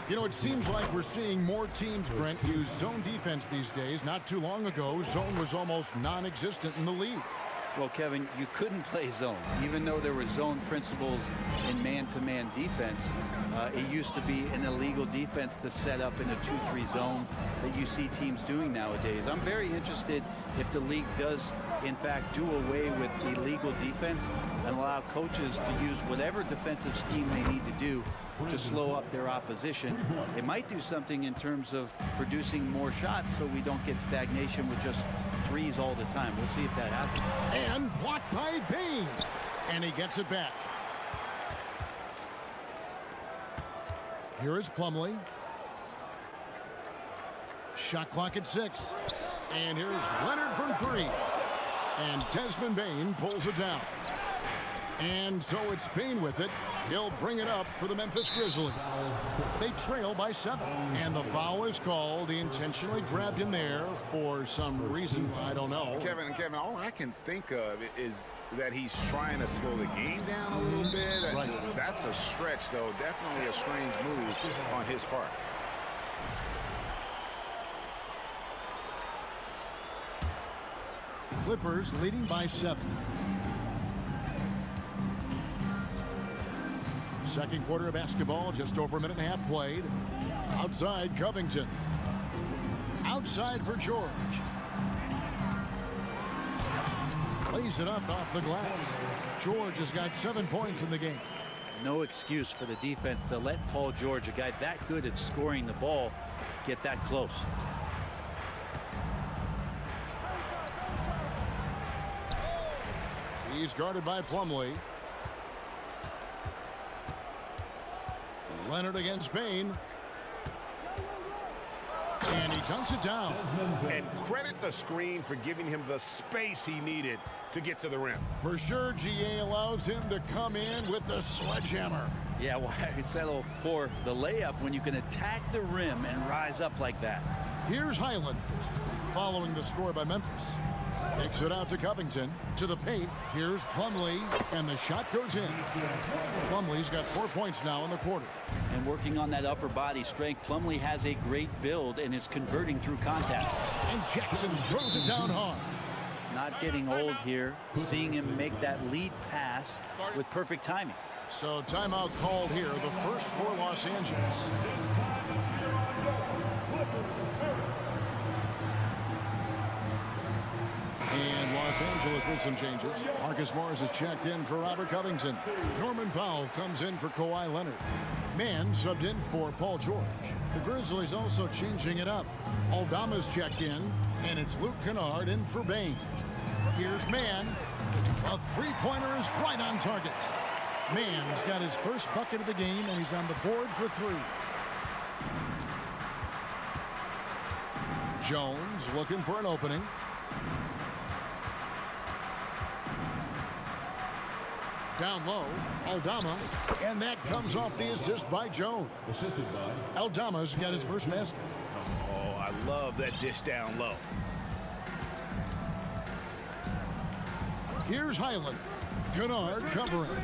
You know, it seems like we're seeing more teams, Brent, use zone defense these days. Not too long ago, zone was almost non-existent in the league. Well, Kevin, you couldn't play zone. Even though there were zone principles in man-to-man defense, it used to be an illegal defense to set up in a 2-3 zone that you see teams doing nowadays. I'm very interested if the league does, in fact, do away with illegal defense and allow coaches to use whatever defensive scheme they need to do to slow up their opposition. It might do something in terms of producing more shots so we don't get stagnation with just threes all the time. We'll see if that happens. And blocked by Bane. And he gets it back. Here is Plumlee. Shot clock at 6. And here's Leonard from 3. And Desmond Bane pulls it down. And so it's Bane with it. He'll bring it up for the Memphis Grizzlies. They trail by 7. And the foul is called. He intentionally grabbed him there for some reason. I don't know. Kevin, all I can think of is that he's trying to slow the game down a little bit. Right. That's a stretch, though. Definitely a strange move on his part. Clippers leading by 7. Second quarter of basketball, just over a minute and a half played. Outside, Covington. Outside for George. Lays it up off the glass. George has got 7 points in the game. No excuse for the defense to let Paul George, a guy that good at scoring the ball, get that close. He's guarded by Plumlee. Leonard against Bane. And he dunks it down. And credit the screen for giving him the space he needed to get to the rim. For sure, GA allows him to come in with the sledgehammer. Yeah, why settle for the layup when you can attack the rim and rise up like that? Here's Highland following the score by Memphis. Takes it out to Covington. To the paint. Here's Plumlee. And the shot goes in. Plumlee's got 4 points now in the quarter. And working on that upper body strength, Plumlee has a great build and is converting through contact. And Jackson throws it down hard. Not getting old here. Seeing him make that lead pass with perfect timing. So timeout called here. The first for Los Angeles. And Los Angeles with some changes. Marcus Morris is checked in for Robert Covington. Norman Powell comes in for Kawhi Leonard. Mann subbed in for Paul George. The Grizzlies also changing it up. Aldama's checked in, and it's Luke Kennard in for Bane. Here's Mann. A three-pointer is right on target. Mann's got his first bucket of the game, and he's on the board for 3. Jones looking for an opening. Down low, Aldama, and that comes off the assist by Jones. Aldama's got his first basket. Oh, I love that dish down low. Here's Highland. Kennard covering.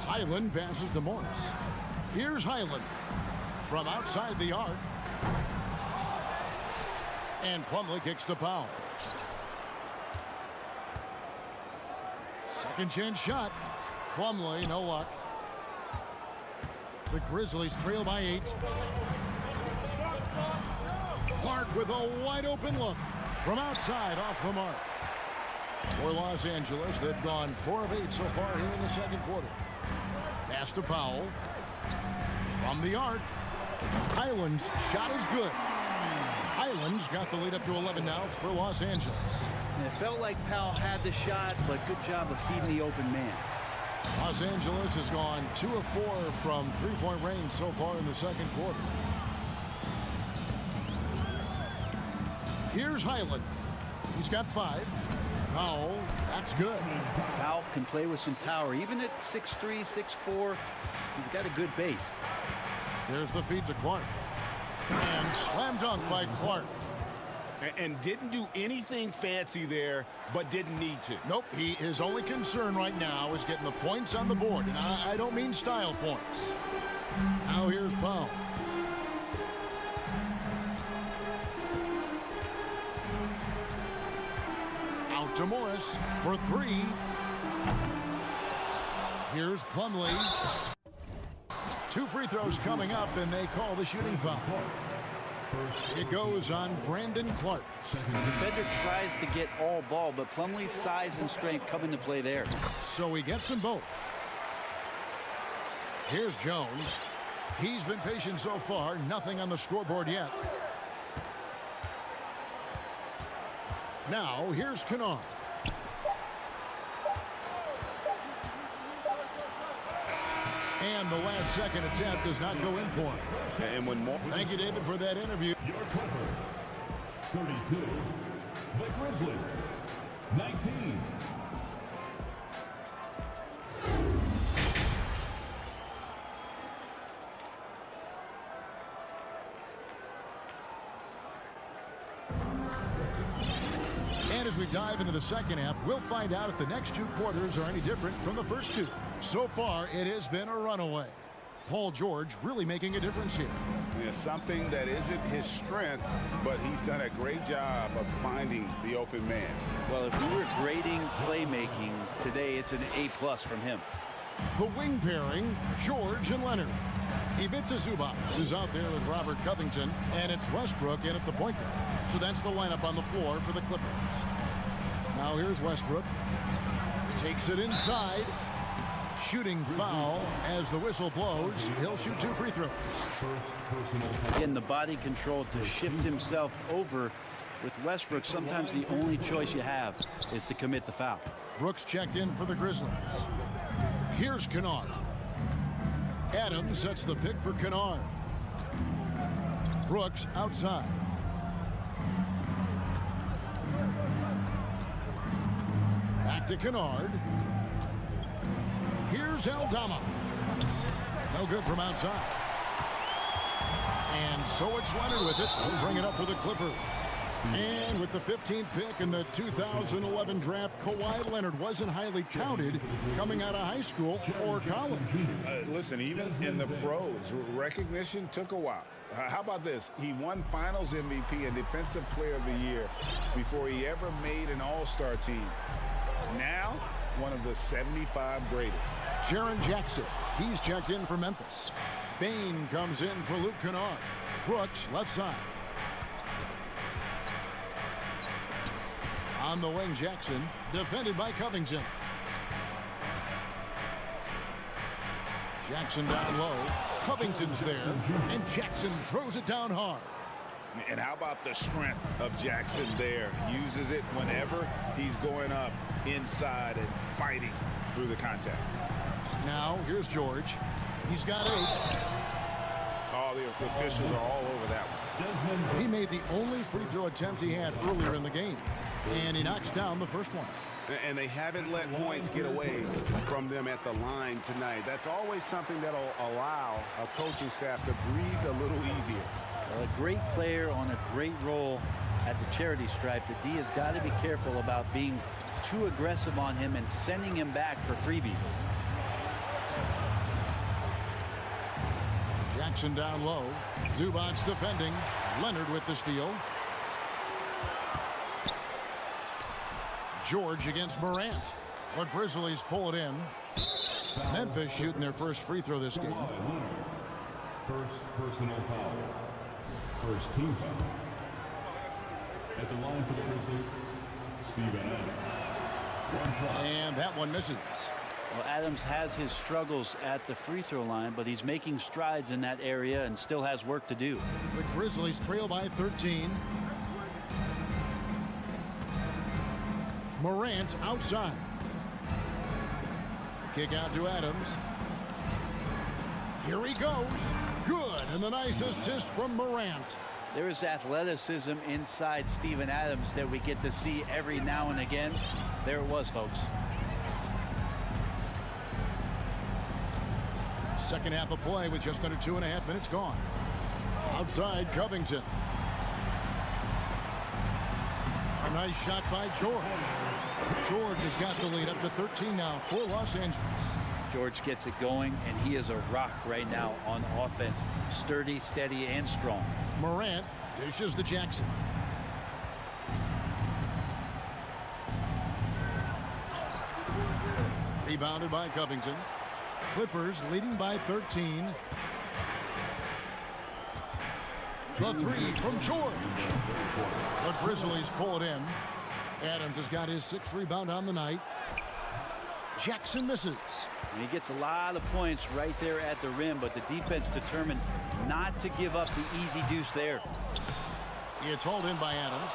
Highland passes to Morris. Here's Highland from outside the arc. And Plumlee kicks to Powell. Second chance shot. Plumlee, no luck. The Grizzlies trail by 8. Clark with a wide open look from outside off the mark. For Los Angeles, they've gone 4 of 8 so far here in the second quarter. Pass to Powell. From the arc. Highland's shot is good. Highland's got the lead up to 11 now for Los Angeles. And it felt like Powell had the shot, but good job of feeding the open man. Los Angeles has gone 2 of 4 from three-point range so far in the second quarter. Here's Highland. He's got 5. Powell, that's good. Powell can play with some power. Even at 6'3", 6'4", he's got a good base. There's the feed to Clark. And slam dunk by Clark. And didn't do anything fancy there, but didn't need to. Nope, his only concern right now is getting the points on the board. And I don't mean style points. Now here's Powell. Out to Morris for 3. Here's Plumlee. 2 free throws coming up, and they call the shooting foul. It goes on Brandon Clark. The defender tries to get all ball, but Plumlee's size and strength come into play there. So he gets them both. Here's Jones. He's been patient so far. Nothing on the scoreboard yet. Now, here's Kennard. And the last second attempt does not go in for him. And when more. Thank you, David, for that interview. Your total, 32. The Grizzlies, 19. And as we dive into the second half, we'll find out if the next 2 quarters are any different from the first 2. So far, it has been a runaway. Paul George really making a difference here. Yeah, something that isn't his strength, but he's done a great job of finding the open man. Well, if we were grading playmaking today, it's an A+ from him. The wing pairing, George and Leonard. Ivica Zubac is out there with Robert Covington, and it's Westbrook in at the point guard. So that's the lineup on the floor for the Clippers. Now here's Westbrook. Takes it inside. Shooting foul as the whistle blows. He'll shoot 2 free throws. Again, the body control to shift himself over. With Westbrook, sometimes the only choice you have is to commit the foul. Brooks checked in for the Grizzlies. Here's Kennard. Adams sets the pick for Kennard. Brooks outside. Back to Kennard. Here's Aldama. No good from outside. And so it's Leonard with it. He'll bring it up for the Clippers. And with the 15th pick in the 2011 draft, Kawhi Leonard wasn't highly touted coming out of high school or college. Listen, even in the pros, recognition took a while. How about this? He won Finals MVP and Defensive Player of the Year before he ever made an All-Star team. Now, one of the 75 greatest. Jaren Jackson, he's checked in for Memphis. Bain comes in for Luke Kennard. Brooks, left side. On the wing, Jackson, defended by Covington. Jackson down low. Covington's there, and Jackson throws it down hard. And how about the strength of Jackson there? Uses it whenever he's going up inside and fighting through the contact. Now, here's George. He's got 8. Oh, the officials are all over that one. He made the only free throw attempt he had earlier in the game, and he knocks down the first one. And they haven't let points get away from them at the line tonight. That's always something that'll allow a coaching staff to breathe a little easier. Well, a great player on a great role at the charity stripe. The D has got to be careful about being too aggressive on him and sending him back for freebies. Jackson down low. Zubac's defending. Leonard with the steal. George against Morant. The Grizzlies pull it in. Memphis shooting their first free throw this game. First personal foul. First team foul. At the line for the Grizzlies, Steven Adams. And that one misses. Well, Adams has his struggles at the free throw line, but he's making strides in that area and still has work to do. The Grizzlies trail by 13. Morant outside. Kick out to Adams. Here he goes. Good. And the nice assist from Morant. There is athleticism inside Steven Adams that we get to see every now and again. There it was, folks. Second half of play with just under 2.5 minutes gone. Outside Covington. A nice shot by George. George has got the lead up to 13 now for Los Angeles. George gets it going, and he is a rock right now on offense. Sturdy, steady, and strong. Morant dishes to Jackson. Rebounded by Covington. Clippers leading by 13. The three from George. The Grizzlies pull it in. Adams has got his 6th rebound on the night. Jackson misses. And he gets a lot of points right there at the rim, but the defense determined not to give up the easy deuce there. It's hauled in by Adams.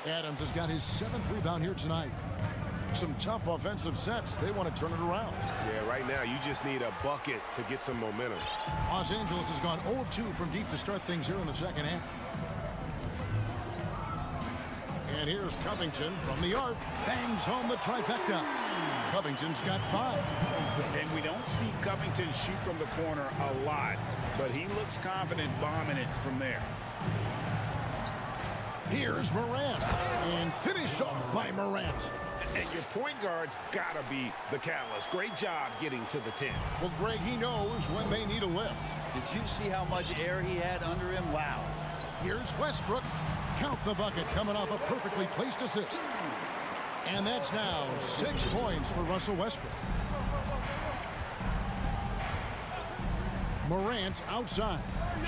Adams has got his 7th rebound here tonight. Some tough offensive sets. They want to turn it around. Yeah, right now you just need a bucket to get some momentum. Los Angeles has gone 0-2 from deep to start things here in the second half. And here's Covington from the arc. Bangs home the trifecta. Covington's got 5. And we don't see Covington shoot from the corner a lot, but he looks confident bombing it from there. Here's Morant. And finished off by Morant. And your point guard's got to be the catalyst. Great job getting to the 10. Well, Greg, he knows when they need a lift. Did you see how much air he had under him? Wow. Here's Westbrook. Count the bucket coming off a perfectly placed assist. And that's now 6 points for Russell Westbrook. Morant outside.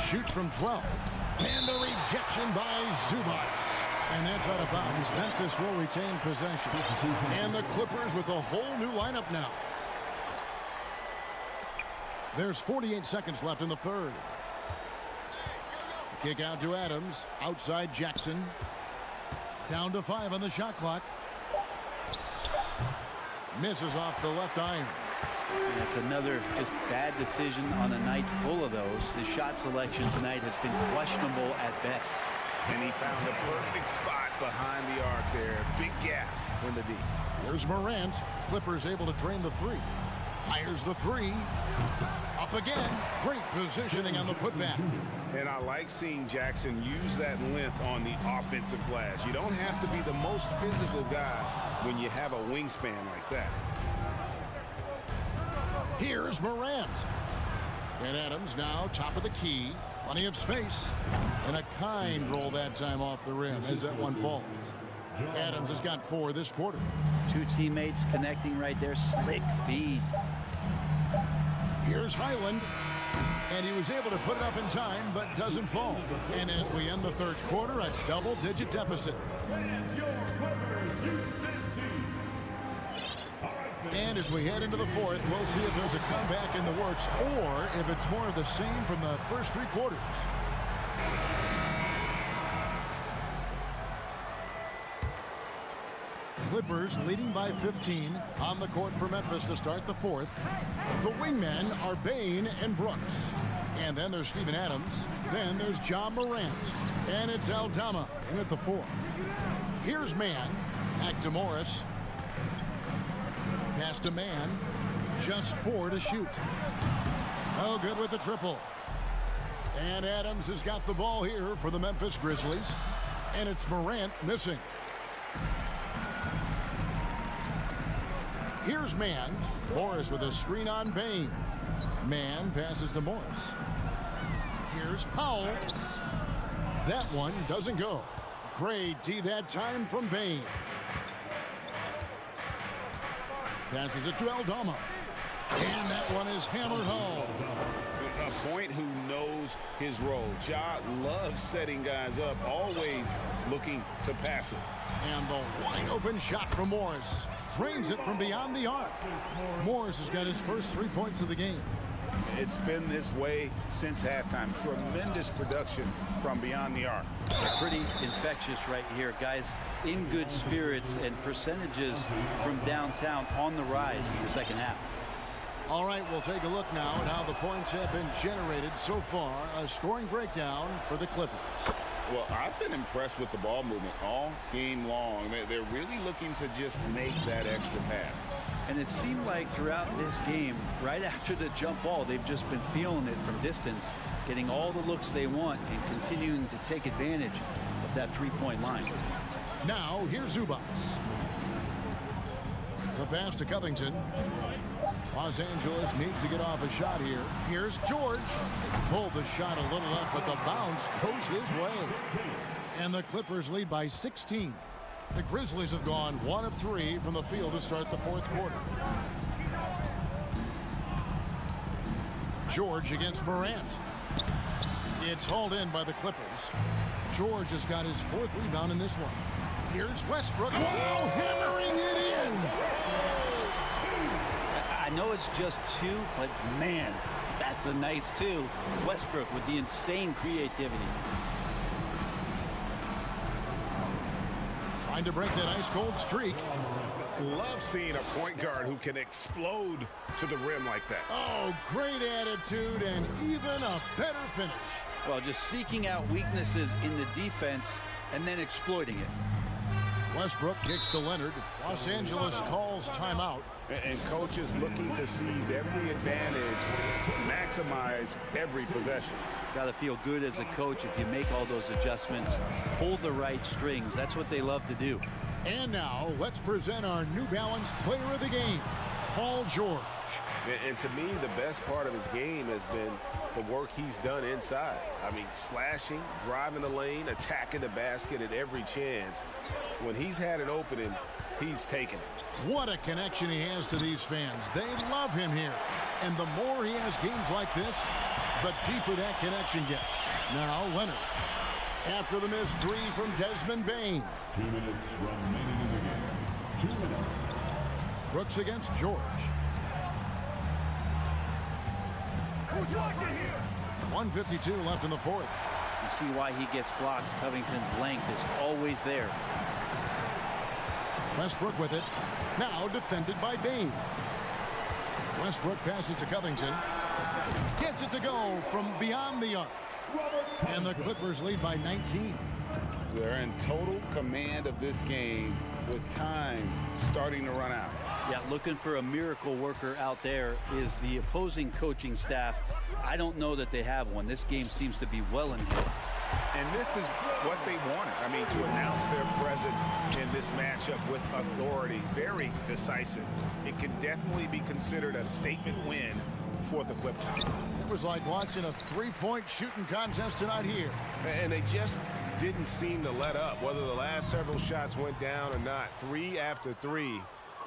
Shoots from 12. And a rejection by Zubac. And that's out of bounds. Memphis will retain possession. And the Clippers with a whole new lineup now. There's 48 seconds left in the third. Kick out to Adams. Outside Jackson. Down to 5 on the shot clock. Misses off the left iron. That's another just bad decision on a night full of those. His shot selection tonight has been questionable at best. And he found the perfect spot behind the arc there. Big gap in the D. Here's Morant. Clippers able to drain the 3. Fires the 3. Up again. Great positioning on the putback. And I like seeing Jackson use that length on the offensive glass. You don't have to be the most physical guy when you have a wingspan like that. Here's Morant. And Adams now top of the key. Plenty of space. And a kind roll that time off the rim as that one falls. Adams has got 4 this quarter. 2 teammates connecting right there. Slick feed. Here's Highland. And he was able to put it up in time, but doesn't fall. And as we end the third quarter, a double-digit deficit. And as we head into the fourth, we'll see if there's a comeback in the works or if it's more of the same from the first 3 quarters. Clippers leading by 15 on the court for Memphis to start the fourth. The wingmen are Bain and Brooks. And then there's Steven Adams. Then there's John Morant. And it's Aldama in at the 4. Here's Man. Back to Morris. Pass to Man. Just 4 to shoot. Oh, good with the triple. And Adams has got the ball here for the Memphis Grizzlies. And it's Morant missing. Here's Man. Morris with a screen on Bain. Man passes to Morris. Here's Powell. That one doesn't go. Great D that time from Bain. Passes it to Aldama. And that one is hammered home. A point who knows his role. Ja loves setting guys up, always looking to pass it. And the wide open shot from Morris. Drains it from beyond the arc. Morris has got his first 3 points of the game. It's been this way since halftime. Tremendous production from beyond the arc. They're pretty infectious right here. Guys in good spirits and percentages from downtown on the rise in the second half. All right, we'll take a look now at how the points have been generated so far. A scoring breakdown for the Clippers. Well, I've been impressed with the ball movement all game long. They're really looking to just make that extra pass. And it seemed like throughout this game, right after the jump ball, they've just been feeling it from distance, getting all the looks they want and continuing to take advantage of that three-point line. Now, here's Zubac. The pass to Covington. Los Angeles needs to get off a shot here. Here's George. Pulled the shot a little up, but the bounce goes his way. And the Clippers lead by 16. The Grizzlies have gone 1 of 3 from the field to start the fourth quarter. George against Morant. It's hauled in by the Clippers. George has got his 4th rebound in this one. Here's Westbrook. Wow, hammering it in. I know it's just 2, but man, that's a nice 2. Westbrook with the insane creativity. Trying to break that ice-cold streak. Love seeing a point guard who can explode to the rim like that. Oh, great attitude and even a better finish. Well, just seeking out weaknesses in the defense and then exploiting it. Westbrook kicks to Leonard. Los Angeles calls timeout. And coaches looking to seize every advantage, maximize every possession. Got to feel good as a coach if you make all those adjustments, pull the right strings. That's what they love to do. And now let's present our New Balance player of the game, Paul George. And to me, the best part of his game has been the work he's done inside. I mean, slashing, driving the lane, attacking the basket at every chance. When he's had an opening, he's taken it. What a connection he has to these fans. They love him here. And the more he has games like this, the deeper that connection gets. Now Leonard. After the missed 3 from Desmond Bain. 2 minutes remaining in the game. 2 minutes. Brooks against George. 1:52 left in the fourth. You see why he gets blocks. Covington's length is always there. Westbrook with it. Now defended by Bain. Westbrook passes to Covington. Gets it to go from beyond the arc. And the Clippers lead by 19. They're in total command of this game with time starting to run out. Yeah, looking for a miracle worker out there is the opposing coaching staff. I don't know that they have one. This game seems to be well in hand. And this is what they wanted. I mean, to announce their presence in this matchup with authority, very decisive. It can definitely be considered a statement win for the Clippers. It was like watching a 3-point shooting contest tonight here. And they just didn't seem to let up. Whether the last several shots went down or not, 3 after 3,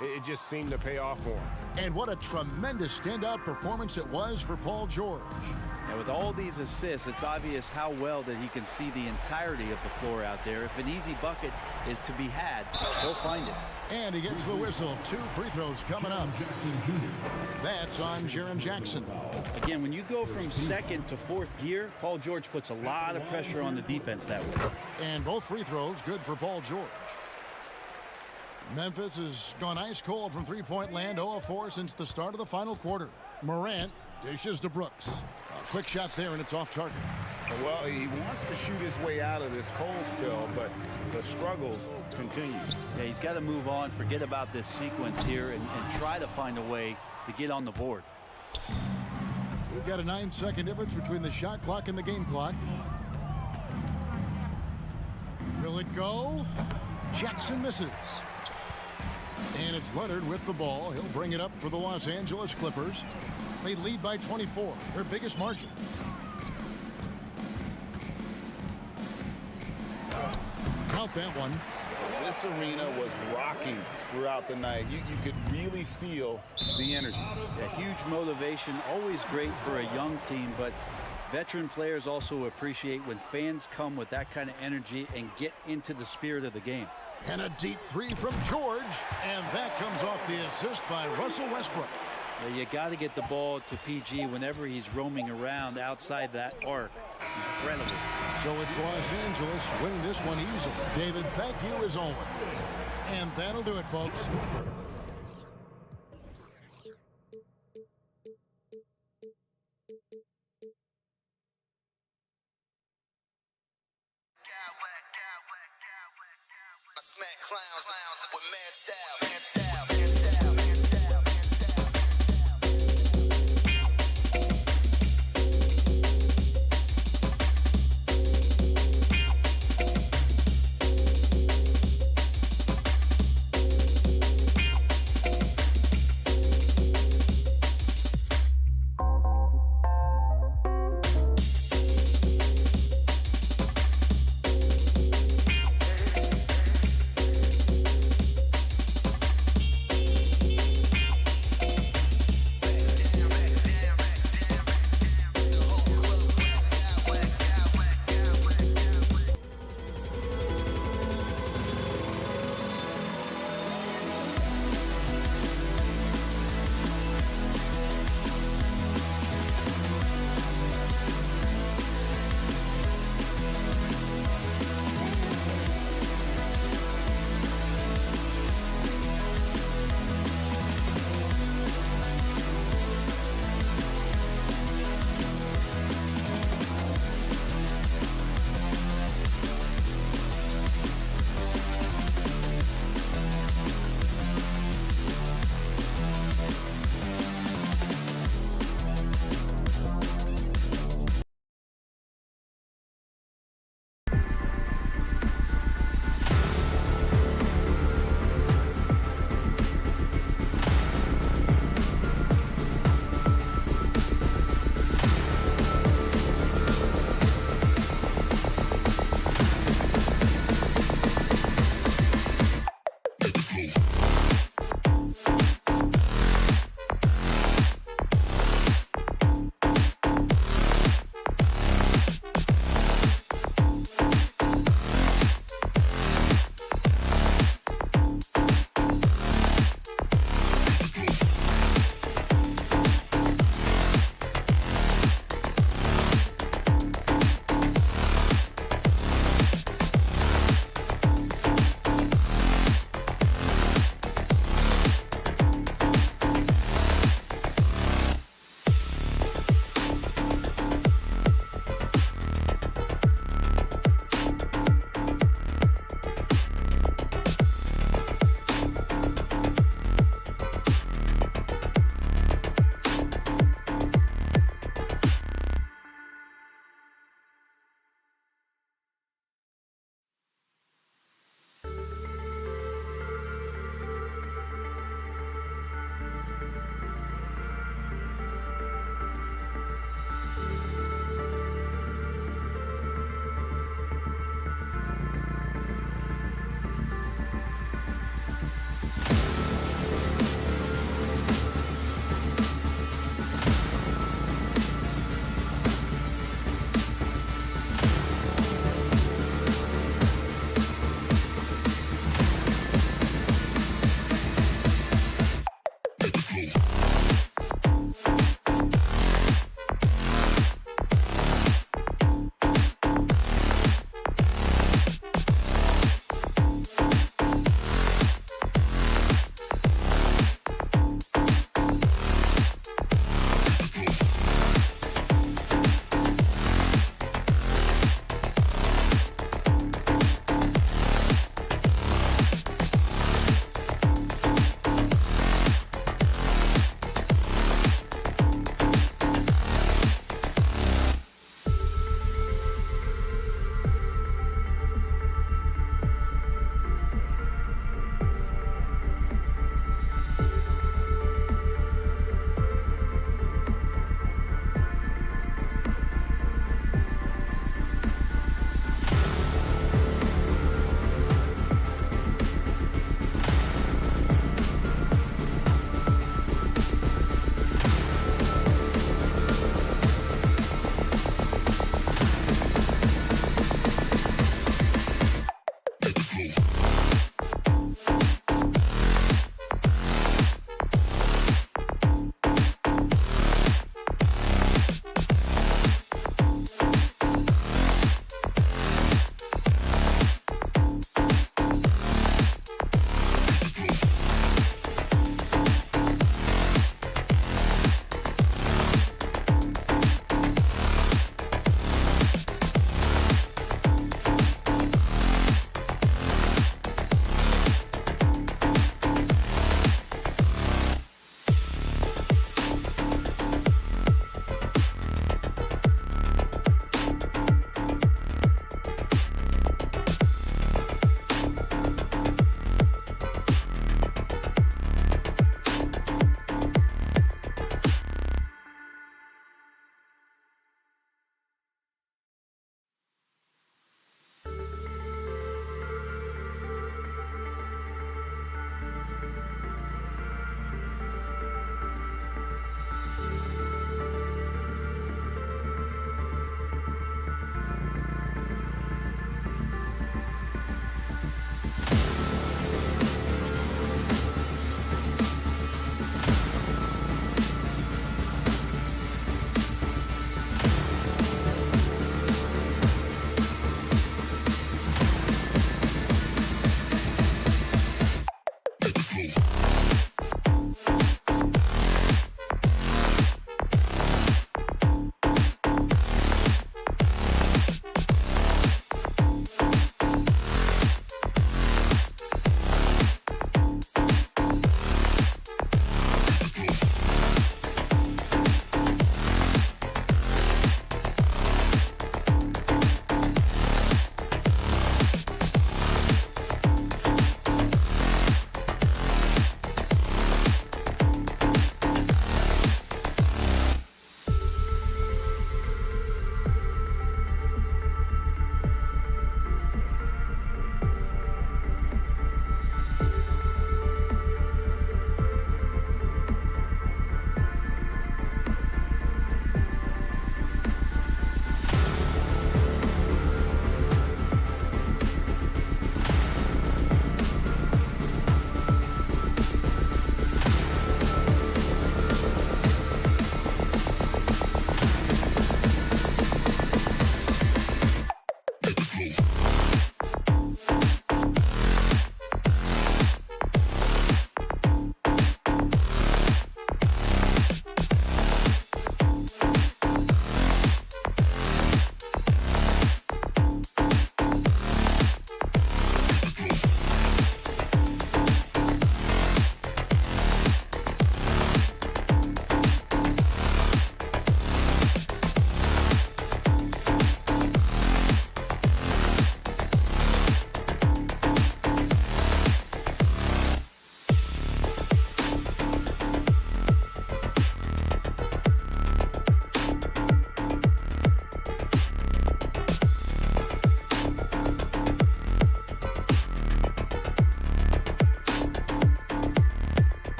it just seemed to pay off for him. And what a tremendous standout performance it was for Paul George. And with all these assists, it's obvious how well that he can see the entirety of the floor out there. If an easy bucket is to be had, he'll find it. And he gets the whistle. 2 free throws coming up. That's on Jaren Jackson. Again, when you go from second to fourth gear, Paul George puts a lot of pressure on the defense that way. And both free throws good for Paul George. Memphis has gone ice cold from 3-point land, 0 of 4 since the start of the final quarter. Morant Dishes to Brooks. A quick shot there, and it's off target. Well, he wants to shoot his way out of this cold spell, but the struggles continue. Yeah, he's got to move on, forget about this sequence here, and try to find a way to get on the board. We've got a 9-second difference between the shot clock and the game clock. Will it go? Jackson misses. And it's Leonard with the ball. He'll bring it up for the Los Angeles Clippers. They lead by 24, their biggest margin. Count that one. This arena was rocking throughout the night. You could really feel the energy. Yeah, huge motivation, always great for a young team, but veteran players also appreciate when fans come with that kind of energy and get into the spirit of the game. And a deep three from George, and that comes off the assist by Russell Westbrook. Yeah, you got to get the ball to PG whenever he's roaming around outside that arc. Incredible. So it's Los Angeles winning this one easily. David, thank you as always. And that'll do it, folks. I smack clowns with mad style.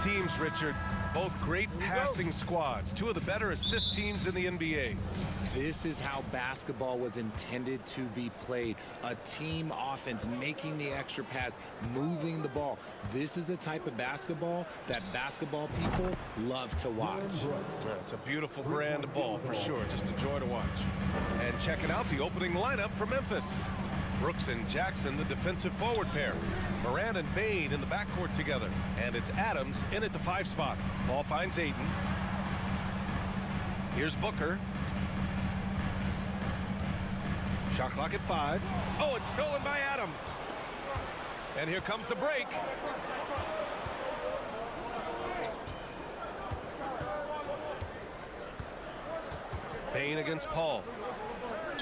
Teams, Richard, both great passing squads, two of the better assist teams in the NBA. This is how basketball was intended to be played. A team offense, making the extra pass, moving the ball. This is the type of basketball that basketball people love to watch. It's a beautiful brand of ball for sure. Just a joy to watch. And checking out the opening lineup for Memphis. Brooks and Jackson, the defensive forward pair. Morant and Bain in the backcourt together. And it's Adams in at the 5 spot. Ball finds Ayton. Here's Booker. Shot clock at 5. Oh, it's stolen by Adams. And here comes the break. Bain against Paul.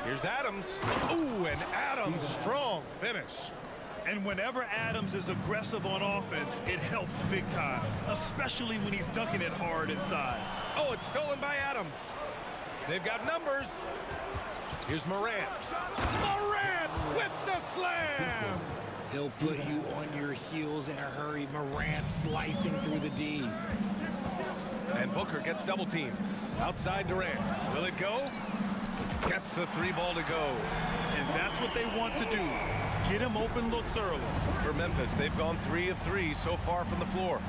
Here's Adams. Ooh, and Adams, strong finish. And whenever Adams is aggressive on offense, it helps big time, especially when he's dunking it hard inside. Oh, it's stolen by Adams. They've got numbers. Here's Morant. Morant with the slam. He'll put you on your heels in a hurry. Morant slicing through the D. And Booker gets double teamed. Outside Durant. Will it go? Gets the 3-ball to go. And that's what they want to do. Get him open looks early. For Memphis, they've gone 3 of 3 so far from the floor.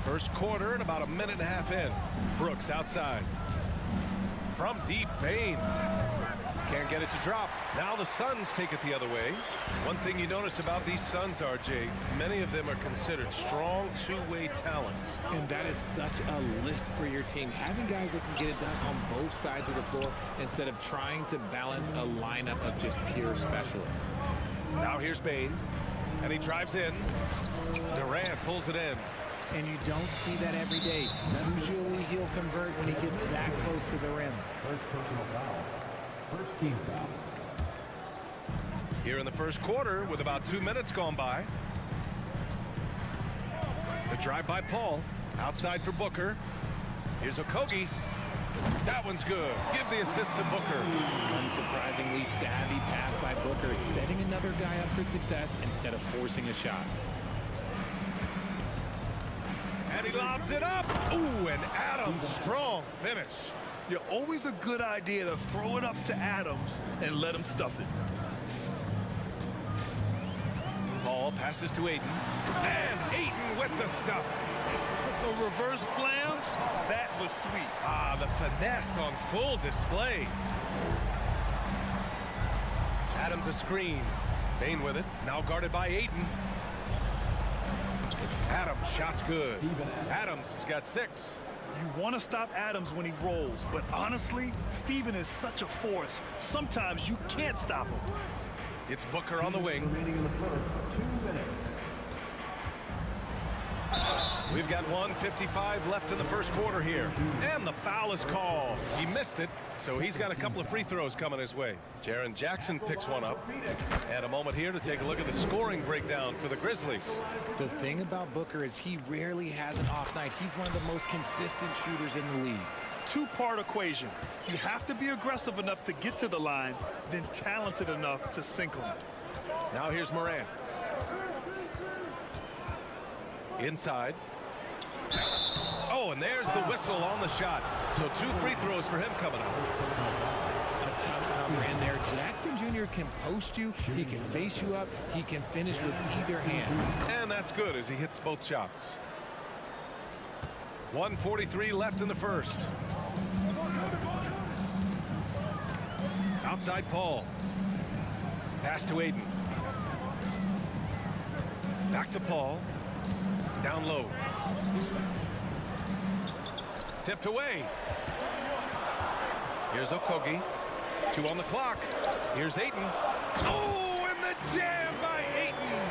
First quarter and about a minute and a half in. Brooks outside. From deep, Bain. Can't get it to drop. Now the Suns take it the other way. One thing you notice about these Suns, RJ, many of them are considered strong two-way talents. And that is such a list for your team. Having guys that can get it done on both sides of the floor instead of trying to balance a lineup of just pure specialists. Now here's Bain, and he drives in. Durant pulls it in. And you don't see that every day. Usually he'll convert when he gets that close to the rim. First personal foul. First team foul. Here in the first quarter with about 2 minutes gone by. The drive by Paul. Outside for Booker. Here's Okogie. That one's good. Give the assist to Booker. Unsurprisingly savvy pass by Booker, setting another guy up for success instead of forcing a shot. And he lobs it up. Ooh, and Adams, strong finish. You're always a good idea to throw it up to Adams and let him stuff it. Paul passes to Ayton. And Ayton with the stuff. The reverse slam, that was sweet. Ah, the finesse on full display. Adams a screen. Bain with it. Now guarded by Ayton. Adams, shot's good. Adams has got 6. You want to stop Adams when he rolls, but honestly, Steven is such a force. Sometimes you can't stop him. It's Booker on the wing. We've got 1:55 left in the first quarter here. And the foul is called. He missed it, so he's got a couple of free throws coming his way. Jaren Jackson picks one up. And a moment here to take a look at the scoring breakdown for the Grizzlies. The thing about Booker is he rarely has an off night. He's one of the most consistent shooters in the league. Two-part equation. You have to be aggressive enough to get to the line, then talented enough to sink them. Now here's Morant. Inside. Oh, and there's the whistle on the shot. So 2 free throws for him coming up. A tough cover in there. Jackson Jr. can post you. He can face you up. He can finish with either hand. And that's good as he hits both shots. 1:43 left in the first. Outside Paul. Pass to Ayton. Back to Paul. Down low. Tipped away. Here's Okogie. 2 on the clock. Here's Ayton. Oh, and the jam by Ayton.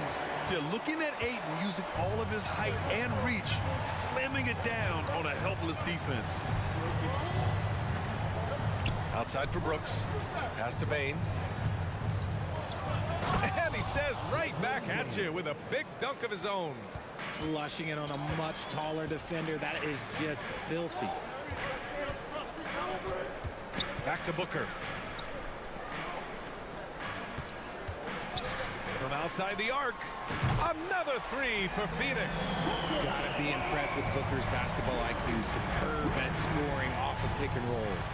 You're looking at Ayton using all of his height and reach, slamming it down on a helpless defense. Outside for Brooks. Pass to Bain. And he says right back at you with a big dunk of his own. Flushing it on a much taller defender. That is just filthy. Back to Booker. From outside the arc. Another 3 for Phoenix. Gotta be impressed with Booker's basketball IQ. Superb at scoring off of pick and rolls.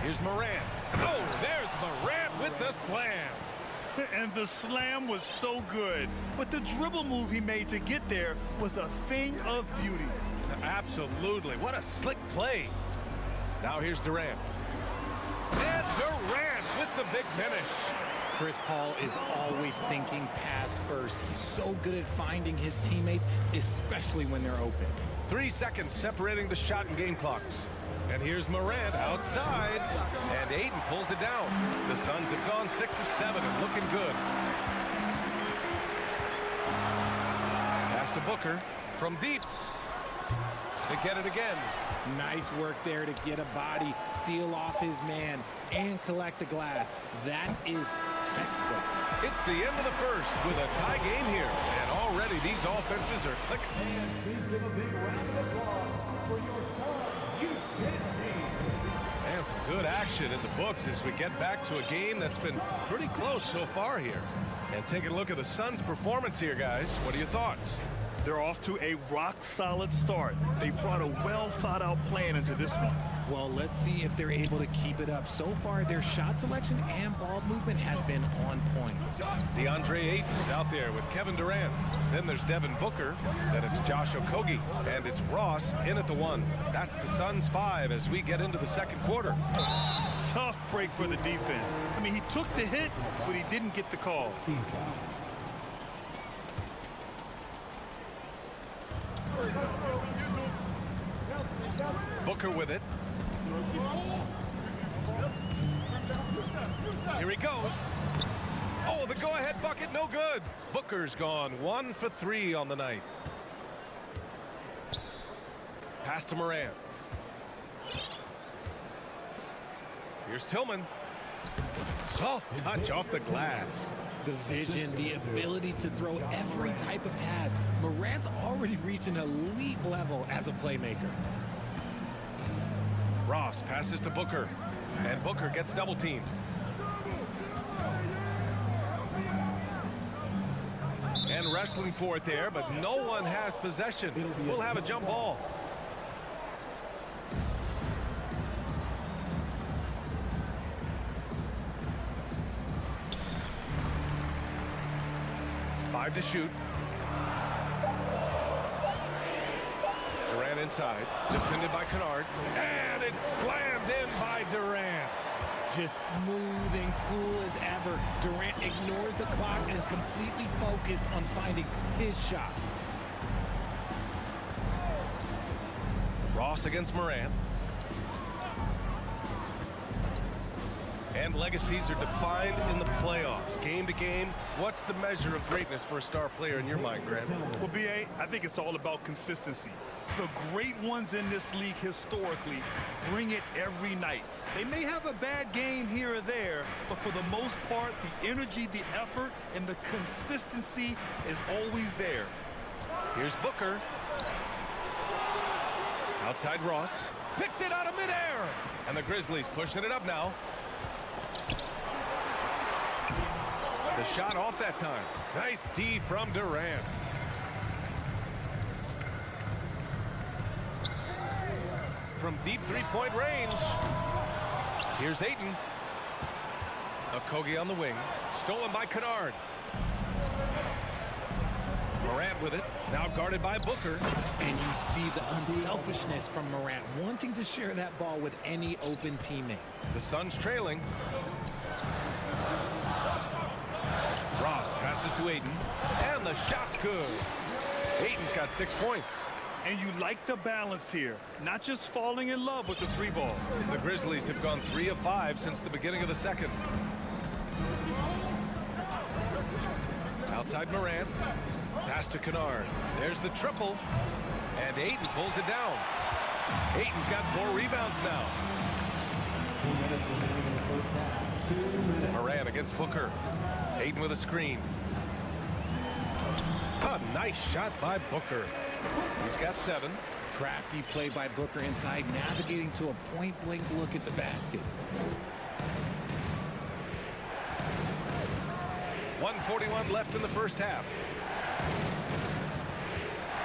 Here's Morant. Oh, there's Morant with the slam. And the slam was so good. But the dribble move he made to get there was a thing of beauty. Absolutely. What a slick play. Now here's Durant. And Durant with the big finish. Chris Paul is always thinking pass first. He's so good at finding his teammates, especially when they're open. 3 seconds separating the shot and game clocks. And here's Morant outside. And Ayton pulls it down. The Suns have gone 6 of 7 and looking good. Pass to Booker from deep. They get it again. Nice work there to get a body, seal off his man, and collect the glass. That is textbook. It's the end of the first with a tie game here. And already these offenses are clicking. Please give a big round of applause for your Suns Youth team. And some good action in the books as we get back to a game that's been pretty close so far here. And taking a look at the Suns' performance here, guys. What are your thoughts? They're off to a rock-solid start. They brought a well-thought-out plan into this one. Well, let's see if they're able to keep it up. So far, their shot selection and ball movement has been on point. DeAndre Ayton is out there with Kevin Durant. Then there's Devin Booker. Then it's Josh Okogie. And it's Ross in at the 1. That's the Suns' 5 as we get into the second quarter. Tough break for the defense. I mean, he took the hit, but he didn't get the call. Booker with it. Here he goes. Oh, the go-ahead bucket, no good. Booker's gone 1 for 3 on the night. Pass to Morant. Here's Tillman. Soft touch off the glass. The vision, the ability to throw every type of pass. Morant's already reached an elite level as a playmaker. Ross passes to Booker, and Booker gets double teamed. And wrestling for it there, but no one has possession. We'll have a jump ball. Five to shoot. Durant inside, defended by Kennard, and it's slammed in by Durant. Just smooth and cool as ever. Durant ignores the clock and is completely focused on finding his shot. Ross against Morant. And legacies are defined in the playoffs. Game to game, what's the measure of greatness for a star player in your mind, Grant? Well, B.A., I think it's all about consistency. The great ones in this league historically bring it every night. They may have a bad game here or there, but for the most part, the energy, the effort, and the consistency is always there. Here's Booker. Outside Ross. Picked it out of midair. And the Grizzlies pushing it up now. The shot off that time. Nice D from Durant. From deep three-point range. Here's Ayton. Okogie on the wing. Stolen by Kennard. Morant with it. Now guarded by Booker. And you see the unselfishness from Morant, wanting to share that ball with any open teammate. The Suns trailing. Ross passes to Ayton. And the shot's good. Ayton's got 6 points. And you like the balance here, not just falling in love with the three ball. The Grizzlies have gone 3 of 5 since the beginning of the second. Outside Morant. Pass to Kennard. There's the triple. And Ayton pulls it down. Ayton's got 4 rebounds now. Morant against Booker. Ayton with a screen. A nice shot by Booker. He's got 7. Crafty play by Booker inside, navigating to a point-blank look at the basket. 1:41 left in the first half.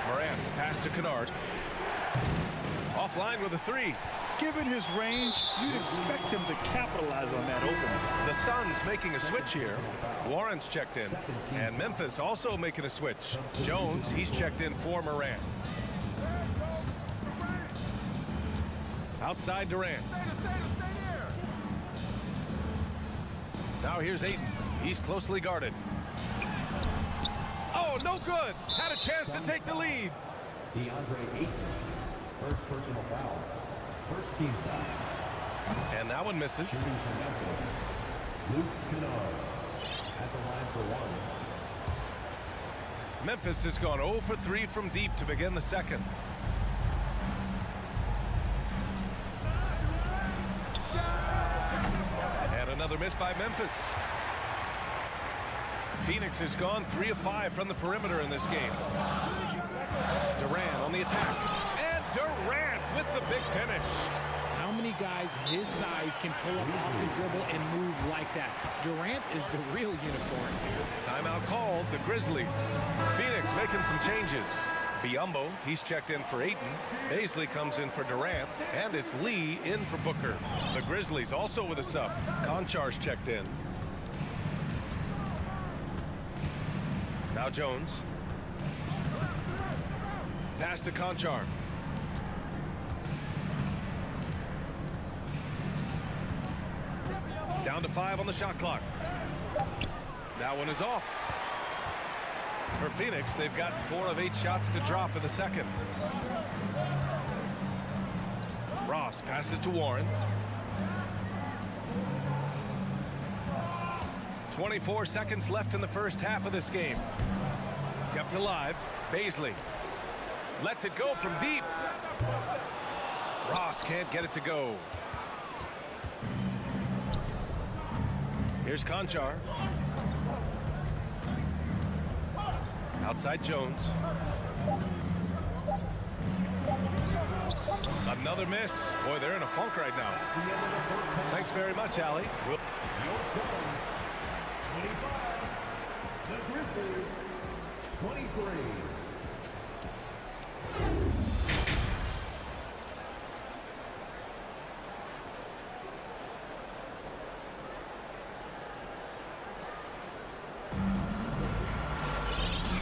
Morant pass to Kennard. Offline with a 3. Given his range, you'd expect him to capitalize on that opening. The Suns making a switch here. Warren's checked in. And Memphis also making a switch. Jones, he's checked in for Morant. Outside Durant. Now here's Ayton. He's closely guarded. Oh, no good. Had a chance to take the lead. DeAndre Ayton. First personal foul. First team foul. And that one misses. Luke Kennard at the line for 1. Memphis has gone 0 for 3 from deep to begin the second. And another miss by Memphis. Phoenix has gone 3 of 5 from the perimeter in this game. Durant on the attack. And Durant with the big finish. How many guys his size can pull up off the dribble and move like that. Durant is the real unicorn. Timeout called, the Grizzlies. Phoenix making some changes. Biyombo, he's checked in for Ayton. Bazley comes in for Durant, and it's Lee in for Booker. The Grizzlies also with a sub. Konchar's checked in. Now Jones. Pass to Konchar. Down to 5 on the shot clock. That one is off. For Phoenix, they've got 4 of 8 shots to drop in the second. Ross passes to Warren. 24 seconds left in the first half of this game. Kept alive. Bazley lets it go from deep. Ross can't get it to go. Here's Konchar. Outside Jones. Another miss. Boy, they're in a funk right now. Thanks very much, Allie. The Grizzlies, 23.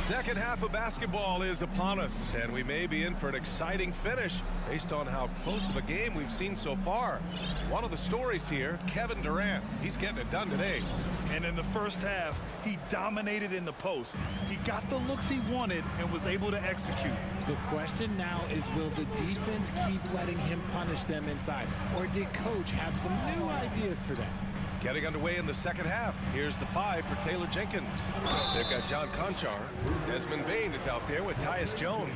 Second half of basketball is upon us, and we may be in for an exciting finish based on how close of a game we've seen so far. One of the stories here, Kevin Durant. He's getting it done today. And in the first half, he dominated in the post. He got the looks he wanted and was able to execute. The question now is, will the defense keep letting him punish them inside? Or did Coach have some new ideas for them? Getting underway in the second half. Here's the 5 for Taylor Jenkins. They've got John Konchar. Desmond Bane is out there with Tyus Jones.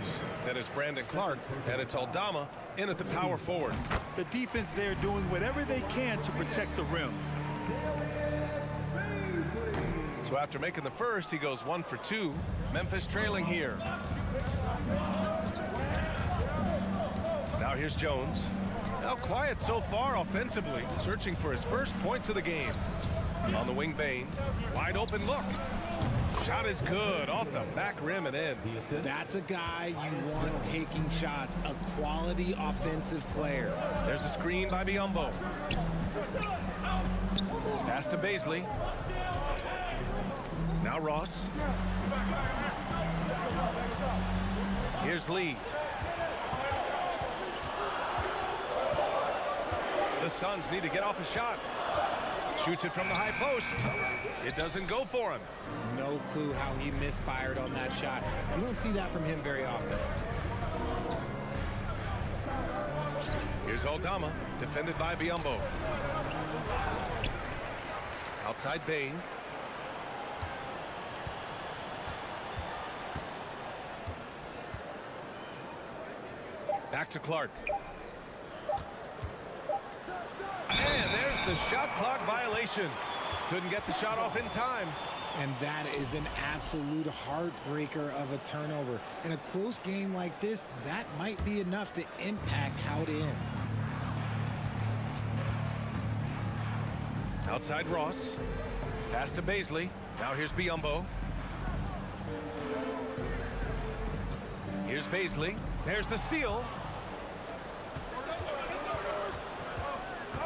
Then it's Brandon Clark, and it's Aldama in at the power forward. The defense there doing whatever they can to protect the rim. So after making the first, he goes 1 for 2. Memphis trailing here. Now here's Jones. Now quiet so far offensively, searching for his first points of the game. On the wing, Bane. Wide open look. Shot is good, off the back rim and in. That's a guy you want taking shots, a quality offensive player. There's a screen by Biyombo. Pass to Bazley. Now Ross. Here's Lee. The Suns need to get off a shot. Shoots it from the high post. It doesn't go for him. No clue how he misfired on that shot. You don't see that from him very often. Here's Aldama, defended by Biyombo. Outside Bane. Back to Clark. And there's the shot clock violation. Couldn't get the shot off in time. And that is an absolute heartbreaker of a turnover. In a close game like this, that might be enough to impact how it ends. Outside Ross. Pass to Bazley. Now here's Biyombo. Here's Bazley. There's the steal.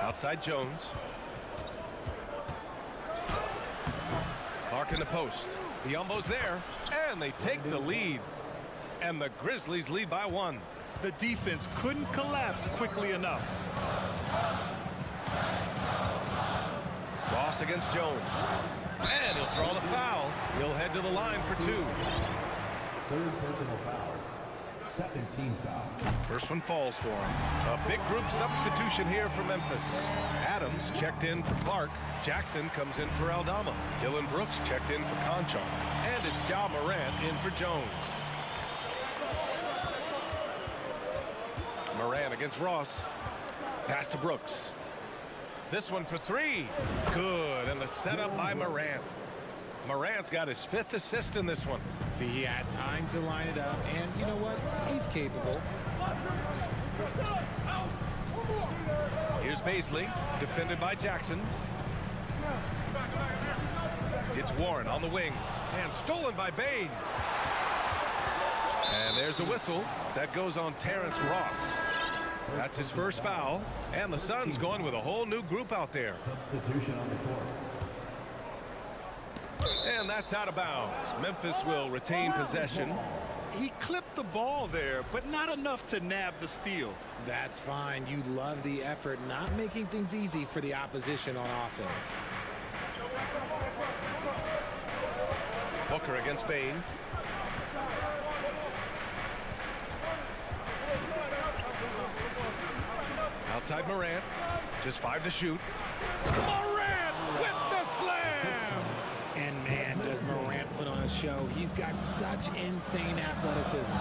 Outside Jones. Clark in the post. Biyombo's there, and they take the lead. And the Grizzlies lead by 1. The defense couldn't collapse quickly enough. Ross against Jones. And he'll draw the foul. He'll head to the line for 2. Third personal foul. Second team foul. First one falls for him. A big group substitution here for Memphis. Adams checked in for Clark. Jackson comes in for Aldama. Dylan Brooks checked in for Konchar. And it's Ja Morant in for Jones. Morant against Ross. Pass to Brooks. This one for 3. Good. And the setup by Morant. Morant's got his 5th assist in this one. See, he had time to line it up, and you know what? He's capable. Here's Baisley, defended by Jackson. It's Warren on the wing, and stolen by Bain. And there's a whistle that goes on Terrence Ross. That's his first foul, and the Suns going with a whole new group out there. Substitution on the court. And that's out of bounds. Memphis will retain possession. He clipped the ball there, but not enough to nab the steal. That's fine. You love the effort, not making things easy for the opposition on offense. Booker against Bain. Outside Morant. Just 5 to shoot. Morant with the slam! And man, does Morant put on a show. He's got such insane athleticism.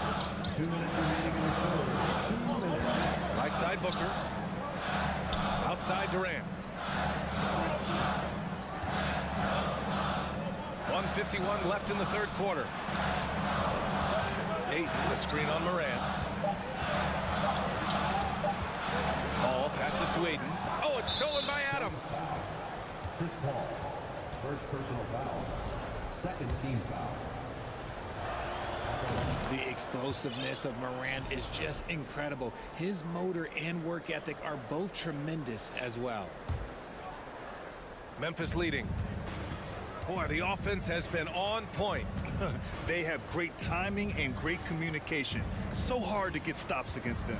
2 minutes remaining in the quarter. 2 minutes. Right side Booker. Outside Durant. 1:51 left in the third quarter. Ayton, the screen on Morant. Ball passes to Ayton. Oh, it's stolen by Adams. Chris Paul. First personal foul. Second team foul. The explosiveness of Morant is just incredible. His motor and work ethic are both tremendous as well. Memphis leading. Boy, the offense has been on point. They have great timing and great communication. So hard to get stops against them.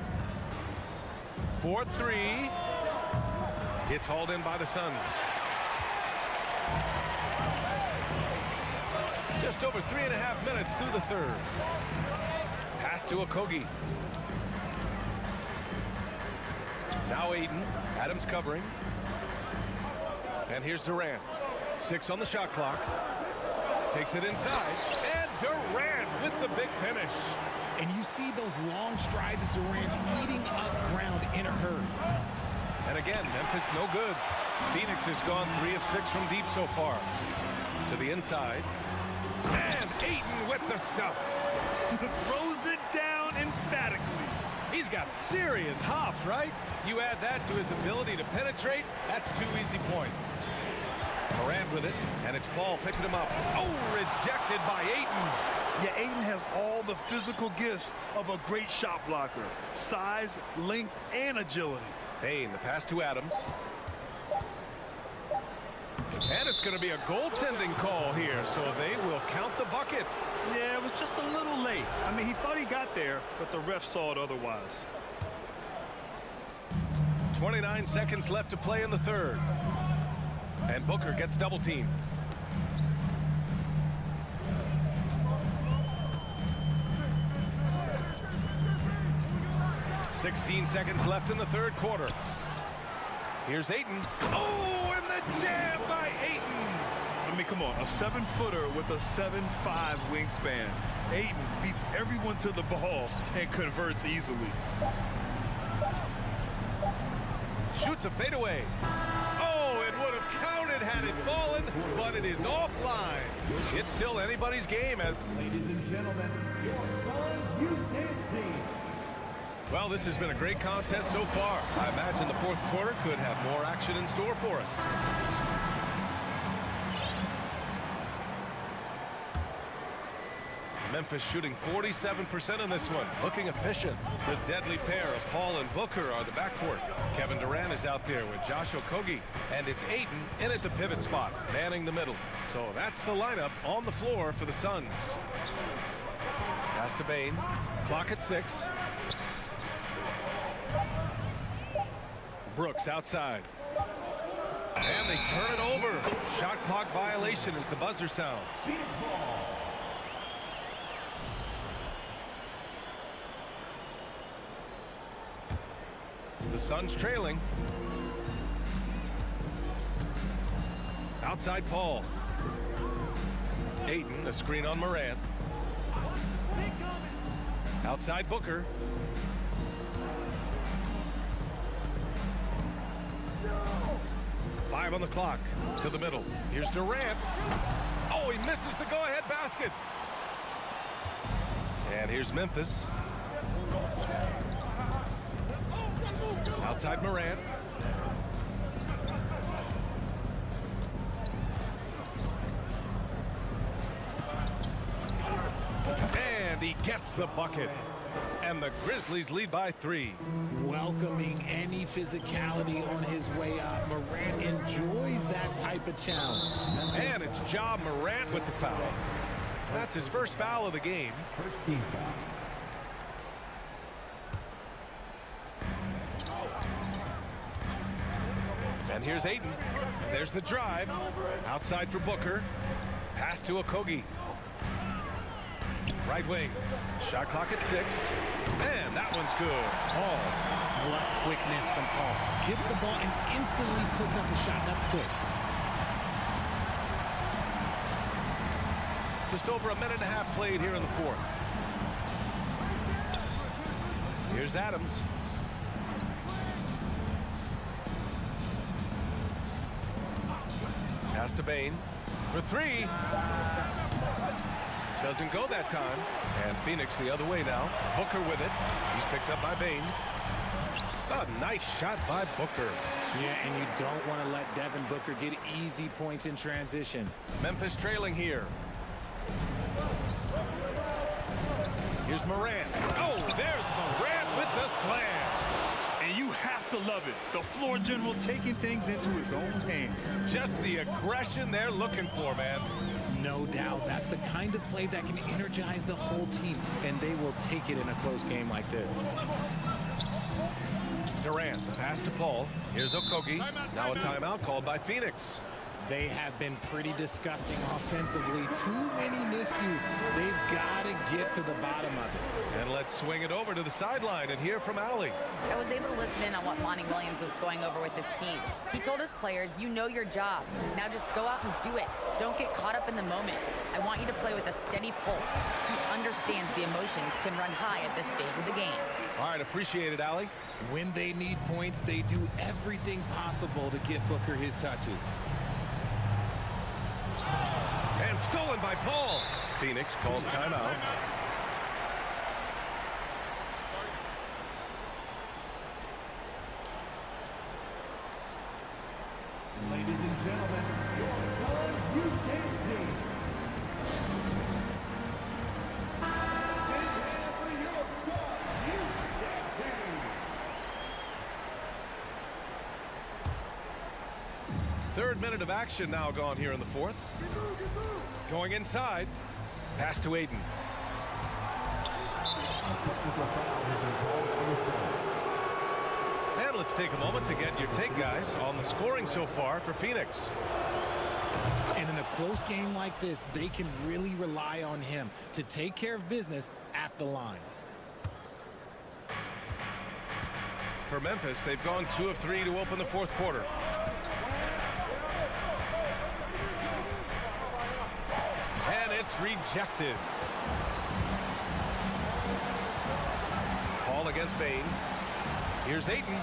4-3. It's hauled in by the Suns. Just over 3.5 minutes through the third. Pass to Okogie. Now Ayton. Adams covering. And here's Durant. 6 on the shot clock. Takes it inside. And Durant with the big finish. And you see those long strides of Durant eating up ground in a hurry. And again, Memphis no good. Phoenix has gone 3 of 6 from deep so far. To the inside. And Ayton with the stuff. Throws it down emphatically. He's got serious hops, right? You add that to his ability to penetrate, that's 2 easy points. Morant with it, and it's Paul picking him up. Oh, rejected by Ayton. Yeah, Ayton has all the physical gifts of a great shot blocker. Size, length, and agility. Bain, the pass to Adams. And it's going to be a goaltending call here, so they will count the bucket. Yeah, it was just a little late. I mean, he thought he got there, but the ref saw it otherwise. 29 seconds left to play in the third. And Booker gets double teamed. .16 seconds left in the third quarter. Here's Ayton. Oh, and the jam by Ayton. I mean, come on, a 7-footer with a 7'5" wingspan. Ayton beats everyone to the ball and converts easily. Shoots a fadeaway. Oh, it would have counted had it fallen, but it is offline. It's still anybody's game. Ladies and gentlemen, your Suns Youth team. Well, this has been a great contest so far. I imagine the fourth quarter could have more action in store for us. Memphis shooting 47% in this one, looking efficient. The deadly pair of Paul and Booker are the backcourt. Kevin Durant is out there with Josh Okogie, and it's Ayton in at the pivot spot, manning the middle. So that's the lineup on the floor for the Suns. Pass to Bain, clock at 6. Brooks outside. And they turn it over. Shot clock violation as the buzzer sounds. The Suns trailing. Outside Paul. Ayton, a screen on Morant. Outside Booker. Five on the clock. To the middle. Here's Durant. Oh, he misses the go-ahead basket. And here's Memphis. Outside Morant. And he gets the bucket. And the Grizzlies lead by 3. Welcoming any physicality on his way up. Morant enjoys that type of challenge. And it's Ja Morant with the foul. That's his first foul of the game. First team foul. And here's Ayton. There's the drive. Outside for Booker. Pass to Okogie. Right wing. Shot clock at 6. And that one's good. Paul. What quickness from Paul. Gets the ball and instantly puts up the shot. That's quick. Just over a minute and a half played here in the 4th. Here's Adams. Pass to Bain for 3. Doesn't go that time. And Phoenix the other way now. Booker with it. He's picked up by Bain. A nice shot by Booker. Yeah, and you don't want to let Devin Booker get easy points in transition. Memphis trailing here. Here's Morant. Oh, there's Morant with the slam. And you have to love it. The floor general taking things into his own hands. Just the aggression they're looking for, man. No doubt. That's the kind of play that can energize the whole team, and they will take it in a close game like this. Durant, the pass to Paul. Here's Okogie. Now a timeout called by Phoenix. They have been pretty disgusting offensively. Too many miscues. They've got to get to the bottom of it. And let's swing it over to the sideline and hear from Allie. I was able to listen in on what Monty Williams was going over with his team. He told his players, you know your job. Now just go out and do it. Don't get caught up in the moment. I want you to play with a steady pulse. He understands the emotions can run high at this stage of the game. All right, appreciate it, Allie. When they need points, they do everything possible to get Booker his touches. And stolen by Paul. Phoenix calls timeout. Ladies and gentlemen, your son, UK team. Third minute of action now gone here in the 4th. Going inside. Pass to Ayton. And let's take a moment to get your take, guys, on the scoring so far for Phoenix. And in a close game like this, they can really rely on him to take care of business at the line. For Memphis, they've gone 2 of 3 to open the 4th quarter. And it's rejected. Paul against Bain. Here's Ayton.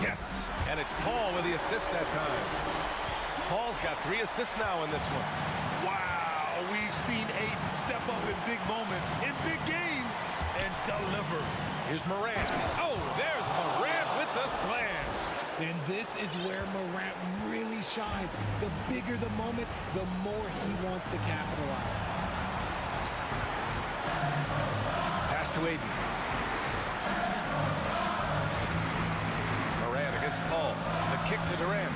Yes. And it's Paul with the assist that time. Paul's got 3 assists now in this one. Wow, we've seen Ayton step up in big moments, in big games, and deliver. Here's Morant. Oh, there's Morant with the slam. And this is where Morant really shines. The bigger the moment, the more he wants to capitalize. Pass to Ayton. Morant against Paul. The kick to Durant.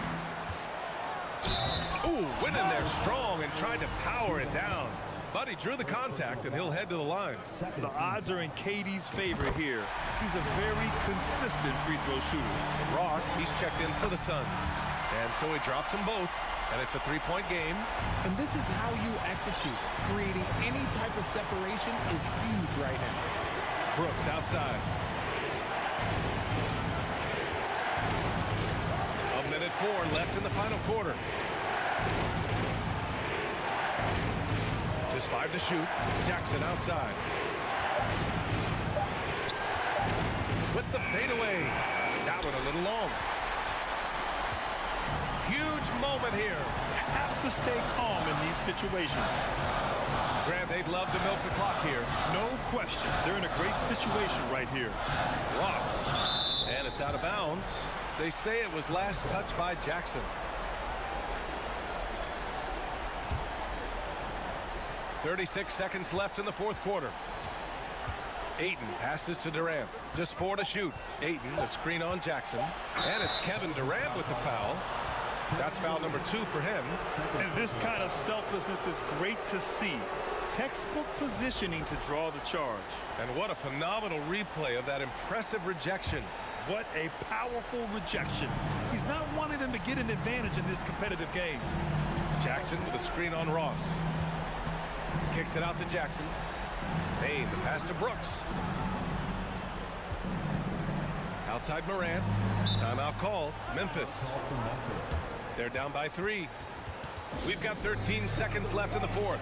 Ooh, went in there strong and tried to power it down. But he drew the contact, and he'll head to the line. The odds are in KD's favor here. He's a very consistent free throw shooter. Ross, he's checked in for the Suns. And so he drops them both, and it's a 3-point game. And this is how you execute. Creating any type of separation is huge right now. Brooks outside. A minute 4 left in the final quarter. Just 5 to shoot. Jackson outside. With the fadeaway. That one a little long. Huge moment here. Have to stay calm in these situations. Grant, they'd love to milk the clock here. No question. They're in a great situation right here. Ross. And it's It's out of bounds. They say it was last touched by Jackson. 36 seconds left in the fourth quarter. Ayton passes to Durant. Just 4 to shoot. Ayton, the screen on Jackson. And it's Kevin Durant with the foul. That's foul number 2 for him. And this kind of selflessness is great to see. Textbook positioning to draw the charge. And what a phenomenal replay of that impressive rejection. What a powerful rejection. He's not wanting them to get an advantage in this competitive game. Jackson with a screen on Ross. Kicks it out to Jackson. Payne, the pass to Brooks. Outside Morant. Timeout call. Memphis. They're down by 3. We've got 13 seconds left in the fourth.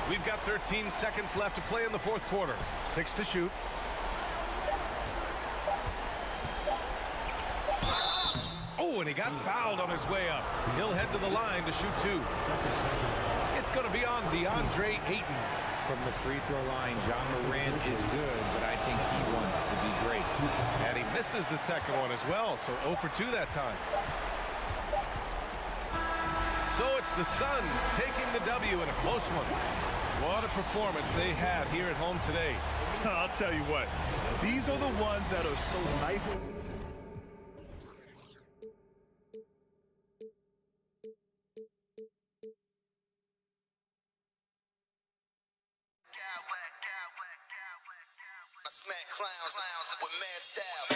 We've got 13 seconds left to play in the fourth quarter. 6 to shoot. Oh, and he got fouled on his way up. He'll head to the line to shoot 2. It's going to be on DeAndre Ayton. From the free throw line, John Morant is good, but I think he wants to be great. And he misses the second one as well, so 0 for 2 that time. So it's the Suns taking the W in a close one. What a performance they had here at home today. I'll tell you what, these are the ones that are so nice. Smack clowns with mad style.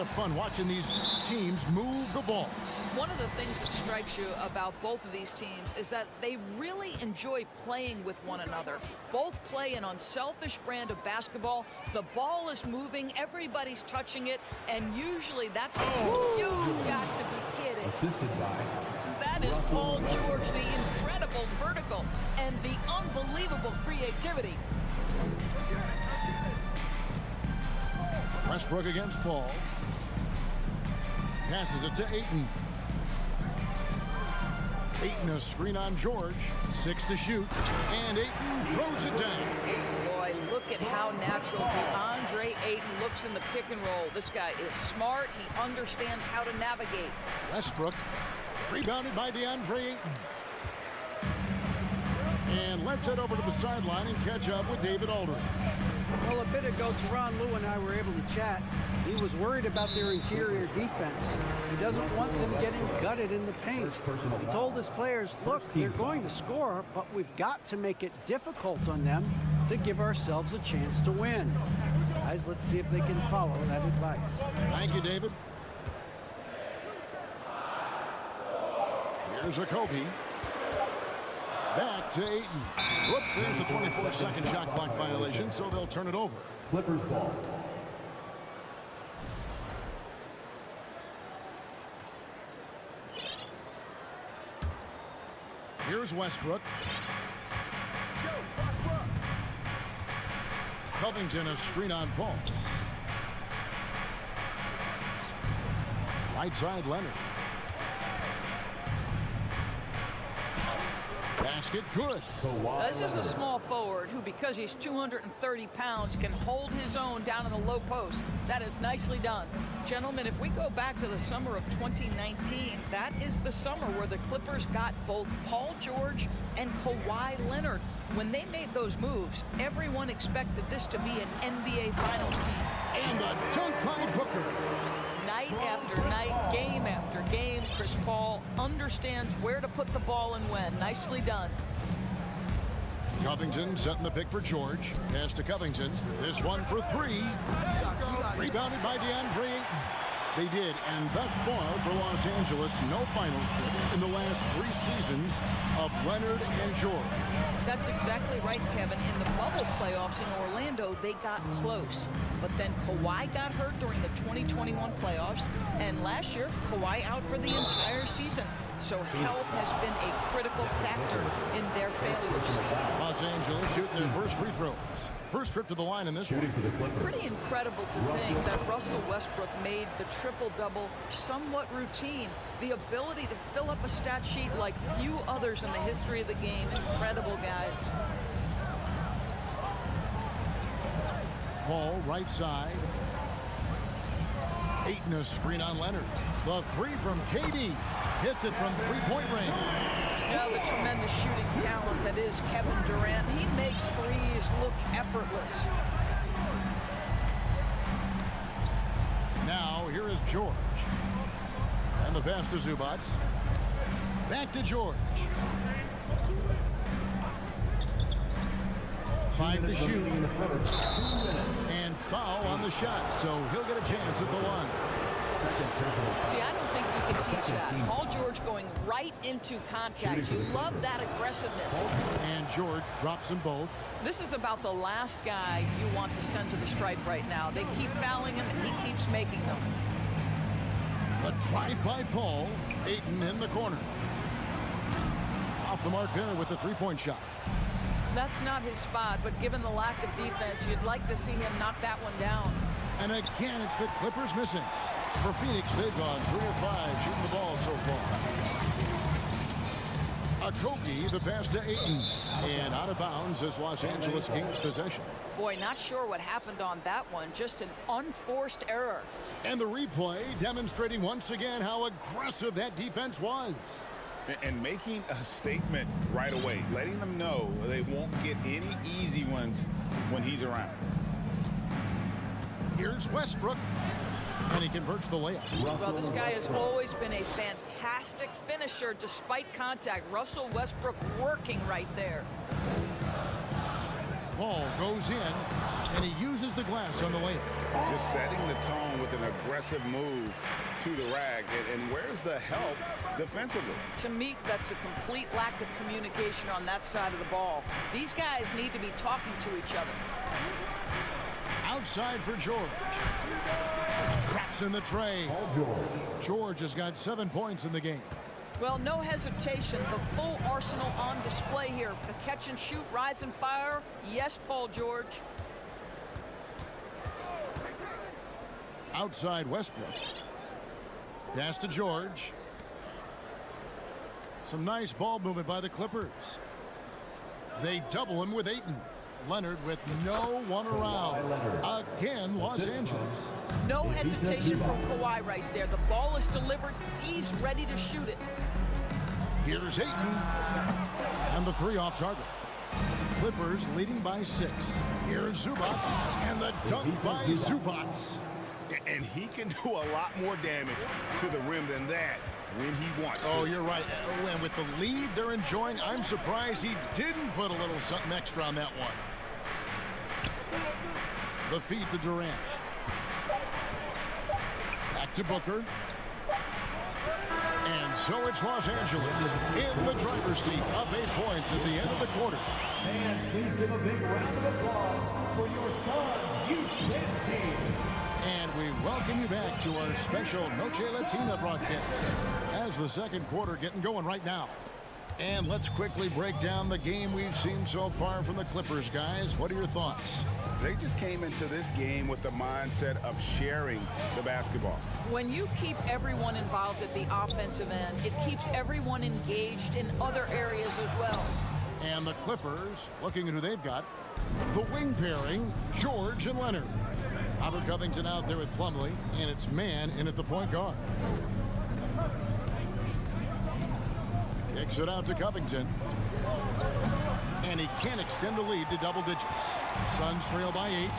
of fun watching these teams move the ball. One of the things that strikes you about both of these teams is that they really enjoy playing with one another. Both play an unselfish brand of basketball. The ball is moving, everybody's touching it, and usually that's you've got to be kidding. Assisted by That is Paul George, the incredible vertical and the unbelievable creativity. Westbrook against Paul. Passes it to Ayton. Ayton a screen on George. 6 to shoot. And Ayton throws it down. Boy, look at how natural DeAndre Ayton looks in the pick and roll. This guy is smart. He understands how to navigate. Westbrook rebounded by DeAndre Ayton. And let's head over to the sideline and catch up with David Aldridge. Well, a bit ago, Tyronn Lue and I were able to chat. He was worried about their interior defense. He doesn't want them getting gutted in the paint. He told his players, look, they're going to score, but we've got to make it difficult on them to give ourselves a chance to win. Guys, let's see if they can follow that advice. Thank you, David. Here's Octopi. Back to Ayton. Whoops, there's the 24-second shot clock violation, so they'll turn it over. Clippers ball. Here's Westbrook. Covington a screen on Paul. Right side Leonard. Basket good. This is a small forward who, because he's 230 pounds, can hold his own down in the low post. That is nicely done. Gentlemen, if we go back to the summer of 2019, that is the summer where the Clippers got both Paul George and Kawhi Leonard. When they made those moves, everyone expected this to be an NBA Finals team. And a dunk by Booker. Night after night, game after game, Chris Paul understands where to put the ball and when. Nicely done. Covington setting the pick for George. Pass to Covington. This one for 3. Rebounded by DeAndre Ayton. They did, and thus far for Los Angeles, no finals trips in the last 3 seasons of Leonard and George. That's exactly right, Kevin. In the bubble playoffs in Orlando, they got close. But then Kawhi got hurt during the 2021 playoffs, and last year, Kawhi out for the entire season. So health has been a critical factor in their failures. Los Angeles shooting their first free throws. First trip to the line in this one. Pretty incredible to think that Russell Westbrook made the triple-double somewhat routine. The ability to fill up a stat sheet like few others in the history of the game. Incredible, guys. Paul, right side. Ayton a screen on Leonard. The 3 from KD. Hits it from three-point range. Now the tremendous shooting talent that is Kevin Durant. He makes threes look effortless. Now here is George. And the pass to Zubac. Back to George. 5 to shoot. And foul on the shot, so he'll get a chance at the line. See, I don't think we can teach that. Paul George going right into contact. You love that aggressiveness. And George drops them both. This is about the last guy you want to send to the stripe right now. They keep fouling him, and he keeps making them. The drive by Paul. Ayton in the corner. Off the mark there with the three-point shot. That's not his spot, but given the lack of defense, you'd like to see him knock that one down. And again, it's the Clippers missing. For Phoenix, they've gone 3 of 5 shooting the ball so far. Octopi, the pass to Ayton. And out of bounds as Los Angeles gains possession. Boy, not sure what happened on that one. Just an unforced error. And the replay demonstrating once again how aggressive that defense was. And making a statement right away, letting them know they won't get any easy ones when he's around. Here's Westbrook. And he converts the layup. Well, this guy has always been a fantastic finisher despite contact. Russell Westbrook working right there. ball goes in, and he uses the glass on the layup. Just setting the tone with an aggressive move to the rack. And where's the help defensively? To me, that's a complete lack of communication on that side of the ball. These guys need to be talking to each other. Outside for George. Traps in the tray. George has got 7 points in the game. Well, no hesitation. The full arsenal on display here. The catch and shoot, rise and fire. Yes, Paul George. Outside Westbrook. Pass to George. Some nice ball movement by the Clippers. They double him with Ayton. Leonard with no one around. Again, Los Angeles. No hesitation from Kawhi right there. The ball is delivered. He's ready to shoot it. Here's Ayton. And the three off target. Clippers leading by 6. Here's Zubac. And the dunk by Zubac. And he can do a lot more damage to the rim than that when he wants to. Oh, you're right. And with the lead they're enjoying, I'm surprised he didn't put a little something extra on that one. The feed to Durant. Back to Booker. And so it's Los Angeles in the driver's seat, up 8 points at the end of the quarter. And please give a big round of applause for your Suns Youth team. And we welcome you back to our special Noche Latina broadcast as the second quarter getting going right now. And let's quickly break down the game we've seen so far from the Clippers, guys. What are your thoughts? They just came into this game with the mindset of sharing the basketball. When you keep everyone involved at the offensive end, it keeps everyone engaged in other areas as well. And the Clippers, looking at who they've got, the wing pairing, George and Leonard. Robert Covington out there with Plumlee, and it's man in at the point guard. Kicks it out to Covington. And he can't extend the lead to double digits. Suns trail by 8.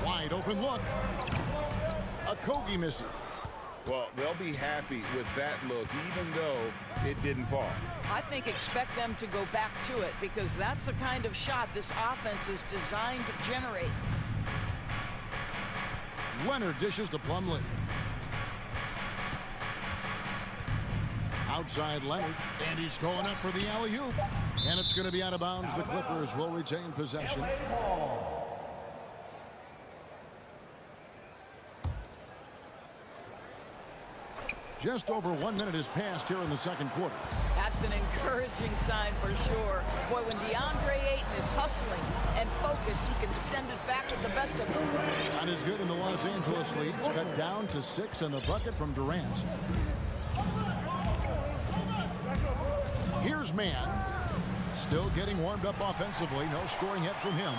Wide open look. Octopi misses. Well, they'll be happy with that look, even though it didn't fall. I think expect them to go back to it because that's the kind of shot this offense is designed to generate. Leonard dishes to Plumlee. Outside Leonard, and he's going up for the alley-oop. And it's going to be out of bounds. The Clippers will retain possession. Just over 1 minute has passed here in the second quarter. That's an encouraging sign for sure. Boy, when DeAndre Ayton is hustling and focused, he can send it back with the best of them. Shot is good in the Los Angeles lead. It's cut down to 6 and the bucket from Durant. Here's Mann. Still getting warmed up offensively. No scoring yet from him.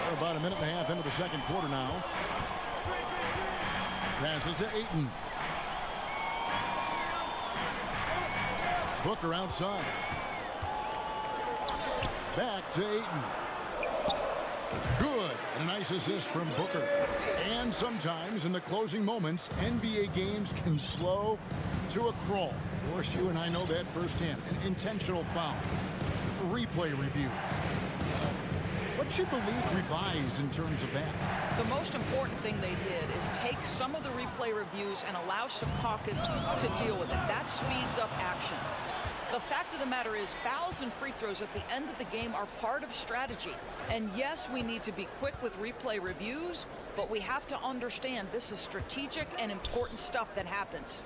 We're about a minute and a half into the second quarter now. Passes to Ayton. Booker outside. Back to Ayton. Good. And a nice assist from Booker. And sometimes in the closing moments, NBA games can slow to a crawl. Of course, you and I know that firsthand. An intentional foul. Replay review. What should the league revise in terms of that? The most important thing they did is take some of the replay reviews and allow Secaucus to deal with it. That speeds up action. The fact of the matter is fouls and free throws at the end of the game are part of strategy. And yes, we need to be quick with replay reviews, but we have to understand this is strategic and important stuff that happens.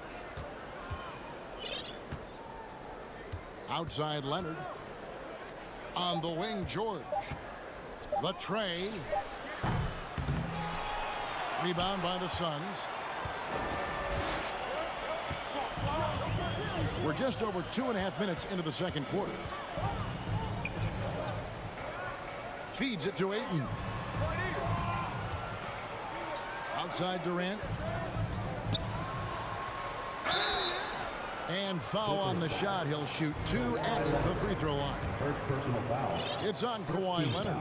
Outside Leonard. On the wing, George. The tray. Rebound by the Suns. We're just over 2.5 minutes into the second quarter. Feeds it to Ayton. Outside Durant. And foul on the shot. He'll shoot 2 at the free throw line. First personal foul. It's on Kawhi Leonard.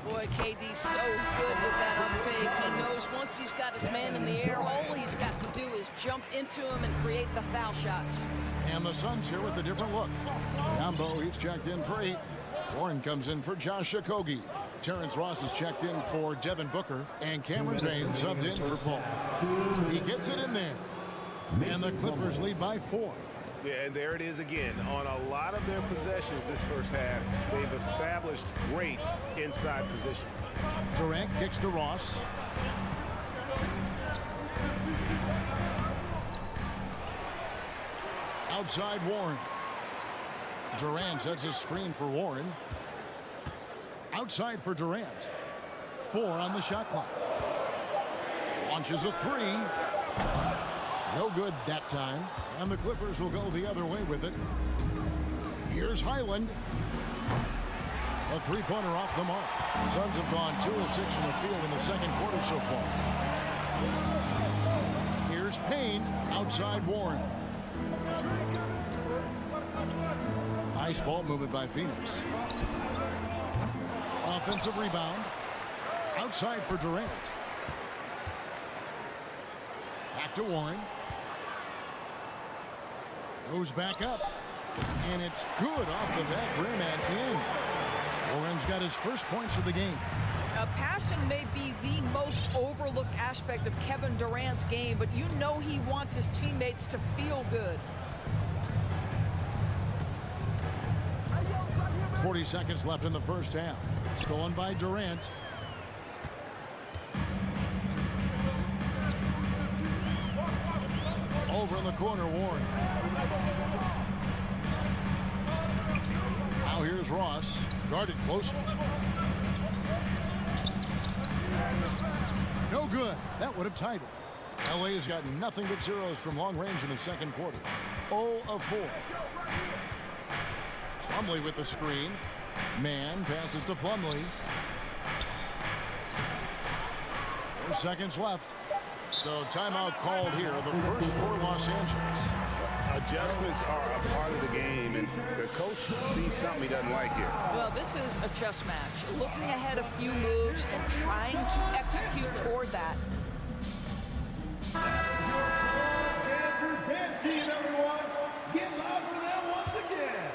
Boy, KD's so good with that up fake. He knows once he's got his man in the air, all he's got to do is jump into him and create the foul shots. And the Suns here with a different look. Gambo, he's checked in for 8. Warren comes in for Josh Okogie. Terrence Ross is checked in for Devin Booker. And Cameron Payne subbed in for Paul. He gets it in there. And the Clippers lead by 4. Yeah, and there it is again. On a lot of their possessions this first half, they've established great inside position. Durant kicks to Ross. Outside Warren. Durant sets a screen for Warren. Outside for Durant. 4 on the shot clock. Launches a 3. No good that time. And the Clippers will go the other way with it. Here's Highland. A three-pointer off the mark. Suns have gone 2 of 6 from the field in the second quarter so far. Here's Payne. Outside Warren. Nice ball movement by Phoenix. Offensive rebound. Outside for Durant. Back to Warren. Goes back up. And it's good off the back rim and in. Warren's got his first points of the game. Passing may be the most overlooked aspect of Kevin Durant's game, but you know he wants his teammates to feel good. 40 seconds left in the first half. Stolen by Durant. Over in the corner, Warren. Now here's Ross. Guarded closely. No good. That would have tied it. LA has got nothing but zeros from long range in the second quarter. 0 of 4. Plumlee with the screen. Man passes to Plumlee. 4 seconds left. So timeout called here. The first for Los Angeles. Adjustments are a part of the game, and the coach sees something he doesn't like here. Well, this is a chess match. Looking ahead a few moves and trying to execute toward that. Everyone, get loud for them once again.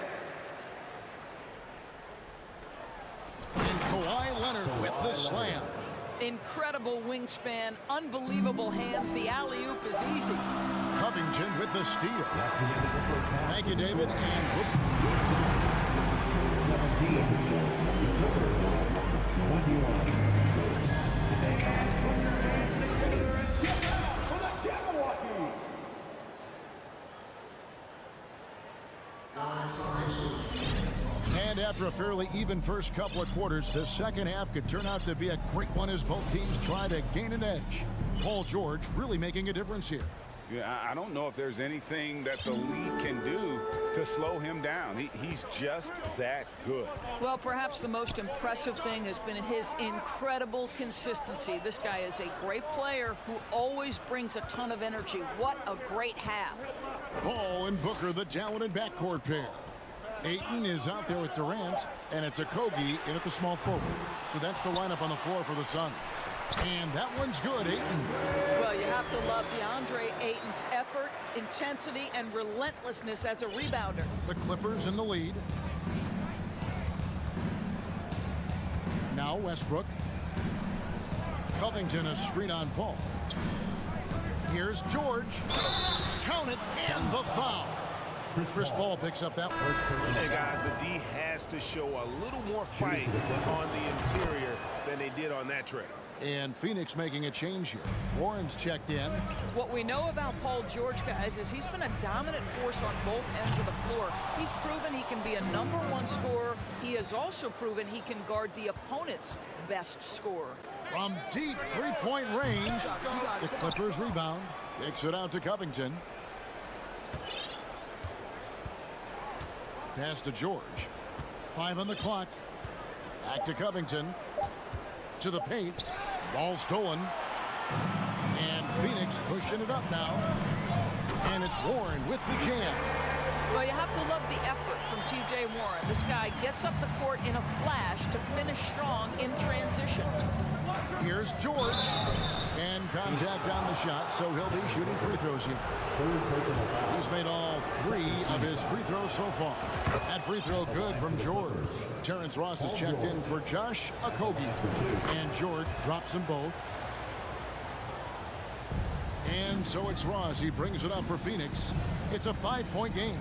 And Kawhi Leonard with the slam. Incredible wingspan, unbelievable hands. The alley-oop is easy. Covington with the steal. Thank you, David. And 17, 21. And after a fairly even first couple of quarters, the second half could turn out to be a great one as both teams try to gain an edge. Paul George really making a difference here. Yeah, I don't know if there's anything that the league can do to slow him down. He's just that good. Well, perhaps the most impressive thing has been his incredible consistency. This guy is a great player who always brings a ton of energy. What a great half. Paul and Booker, the talented backcourt pair. Ayton is out there with Durant, and it's Okogie in at the small forward. So that's the lineup on the floor for the Suns. And that one's good, Ayton. Well, you have to love DeAndre Ayton's effort, intensity, and relentlessness as a rebounder. The Clippers in the lead. Now Westbrook. Covington, a screen on Paul. Here's George. Count it, and the foul. Chris Paul picks up that one. Hey, guys, the D has to show a little more fight on the interior than they did on that trip. And Phoenix making a change here. Warren's checked in. What we know about Paul George, guys, is he's been a dominant force on both ends of the floor. He's proven he can be a #1 scorer. He has also proven he can guard the opponent's best scorer. From deep three-point range, the Clippers rebound. Kicks it out to Covington. Pass to George. 5 on the clock. Back to Covington. To the paint. Ball stolen. And Phoenix pushing it up now. And it's Warren with the jam. Well, you have to love the effort from T.J. Warren. This guy gets up the court in a flash to finish strong in transition. Here's George. And contact on the shot, so he'll be shooting free throws here. He's made all 3 of his free throws so far. That free throw good from George. Terrence Ross is checked in for Josh Octopi. And George drops them both. And so it's Ross. He brings it up for Phoenix. It's a 5-point game.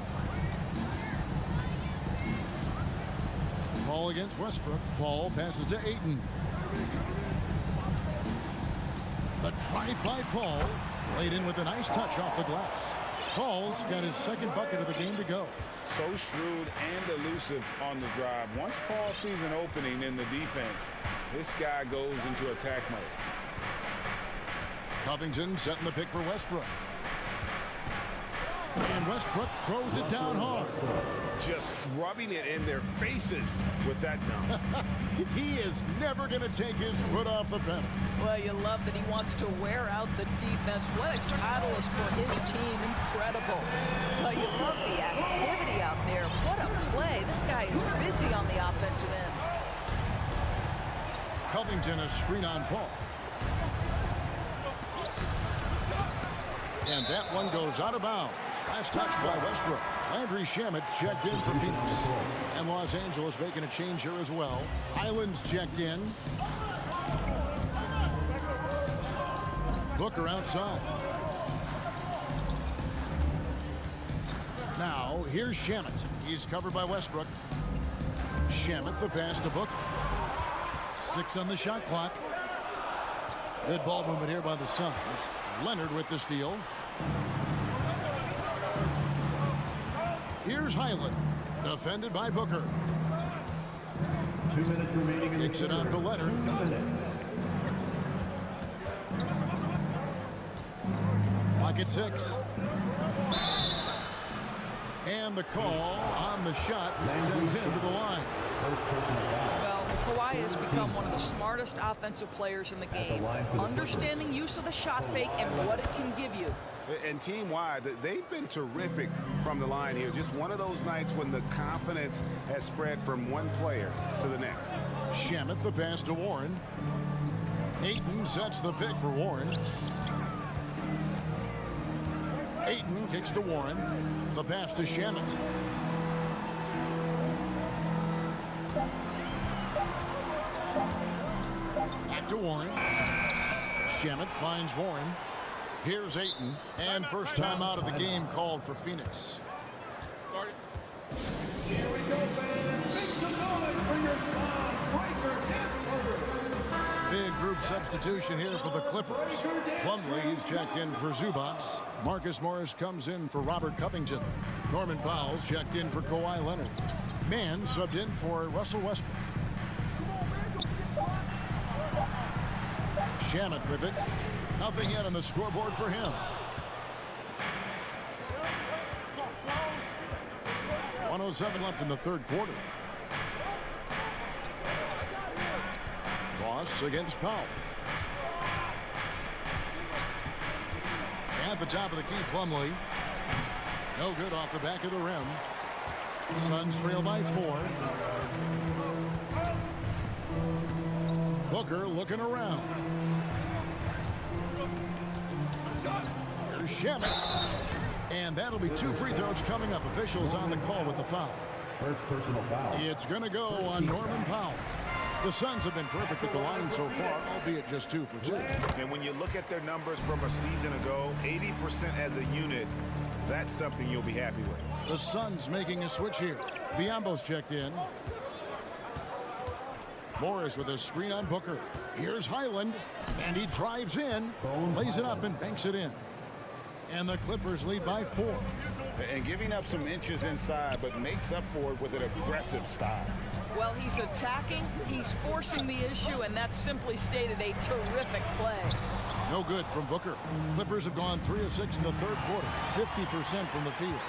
Ball against Westbrook. Paul passes to Ayton. The drive by Paul. Laid in with a nice touch off the glass. Paul's got his second bucket of the game to go. So shrewd and elusive on the drive. Once Paul sees an opening in the defense, this guy goes into attack mode. Covington setting the pick for Westbrook. And Westbrook throws it down hard. Just rubbing it in their faces with that dunk. He is never going to take his foot off the pedal. Well, you love that he wants to wear out the defense. What a catalyst for his team. Incredible. Well, you love the activity out there. What a play. This guy is busy on the offensive end. Covington a screen on Paul. And that one goes out of bounds. Last touch by Westbrook. Landry Shamet's checked in for Phoenix. And Los Angeles making a change here as well. Island's checked in. Booker outside. Now, here's Shamet. He's covered by Westbrook. Shamet the pass to Booker. 6 on the shot clock. Good ball movement here by the Suns. Leonard with the steal. Here's Highland, defended by Booker. 2 minutes remaining. Kicks it out to Leonard. 2 minutes. Clock at 6. And the call on the shot sends him to the line. Well, Kawhi has become one of the smartest offensive players in the game, understanding use of the shot fake and what it can give you. And team-wide, they've been terrific from the line here. Just one of those nights when the confidence has spread from one player to the next. Shamet the pass to Warren. Ayton sets the pick for Warren. Ayton kicks to Warren. The pass to Shamet. Back to Warren. Shamet finds Warren. Here's Ayton. And first time out of the game called for Phoenix. Here we go, fans. Make some noise for your son, Big group substitution here for the Clippers. Plumlee is checked in for Zubats. Marcus Morris comes in for Robert Covington. Norman Powell's checked in for Kawhi Leonard. Mann subbed in for Russell Westbrook. Shamet with it. Nothing yet on the scoreboard for him. 1:07 left in the third quarter. Ross against Powell. At the top of the key, Plumlee. No good off the back of the rim. Suns trail by 4. Booker looking around. Here's Shamet. And that'll be 2 free throws coming up. Officials on the call with the foul. First personal foul. It's going to go on Norman Powell. The Suns have been perfect at the line so far, albeit just 2 for 2. And when you look at their numbers from a season ago, 80% as a unit, that's something you'll be happy with. The Suns making a switch here. Biombo's checked in. Morris with a screen on Booker. Here's Highland, and he drives in, lays it up, and banks it in. And the Clippers lead by 4. And giving up some inches inside, but makes up for it with an aggressive style. Well, he's attacking, he's forcing the issue, and that's simply stated a terrific play. No good from Booker. Clippers have gone 3 of 6 in the third quarter, 50% from the field.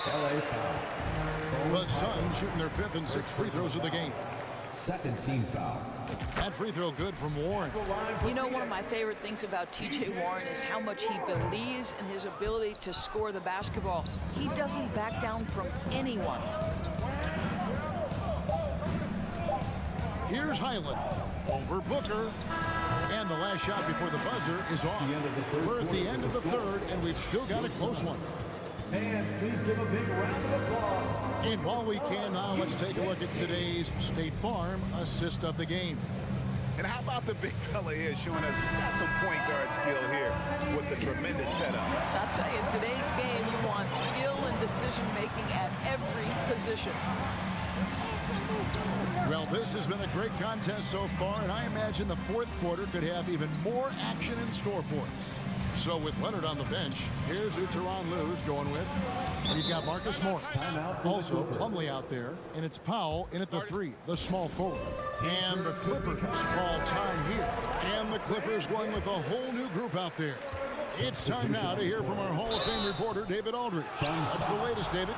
CLA foul. The Suns shooting their 5th and 6th free throws of the game. Second team foul. That free throw good from Warren. You know, one of my favorite things about T.J. Warren is how much he believes in his ability to score the basketball. He doesn't back down from anyone. Here's Highland over Booker. And the last shot before the buzzer is off. We're at the end of the third, and we've still got a close one. Fans, please give a big round of applause. And while we can now, let's take a look at today's State Farm assist of the game. And how about the big fella here showing us he's got some point guard skill here with the tremendous setup. I'll tell you, in today's game, you want skill and decision-making at every position. Well, this has been a great contest so far, and I imagine the fourth quarter could have even more action in store for us. So with Leonard on the bench, here's who Tyronn Lue's going with. We've got Marcus Morris. Also Plumlee out there, and it's Powell in at the 3, the small forward. And the Clippers call time here. And the Clippers going with a whole new group out there. It's time now to hear from our Hall of Fame reporter, David Aldridge. What's the latest, David?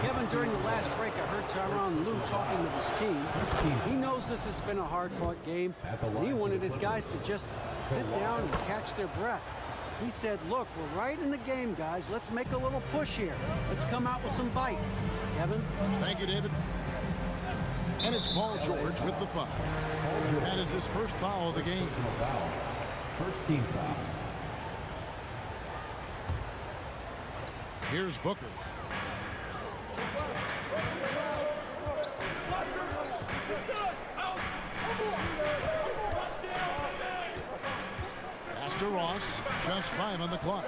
Kevin, during the last break, I heard Tyronn Lue talking with his team. He knows this has been a hard-fought game, and he wanted his guys to just sit down and catch their breath. He said, look, we're right in the game, guys. Let's make a little push here. Let's come out with some bite. Kevin? Thank you, David. And it's Paul George with the foul. That is his first foul of the game. First team foul. Here's Booker. Pass to Ross. Just 5 on the clock.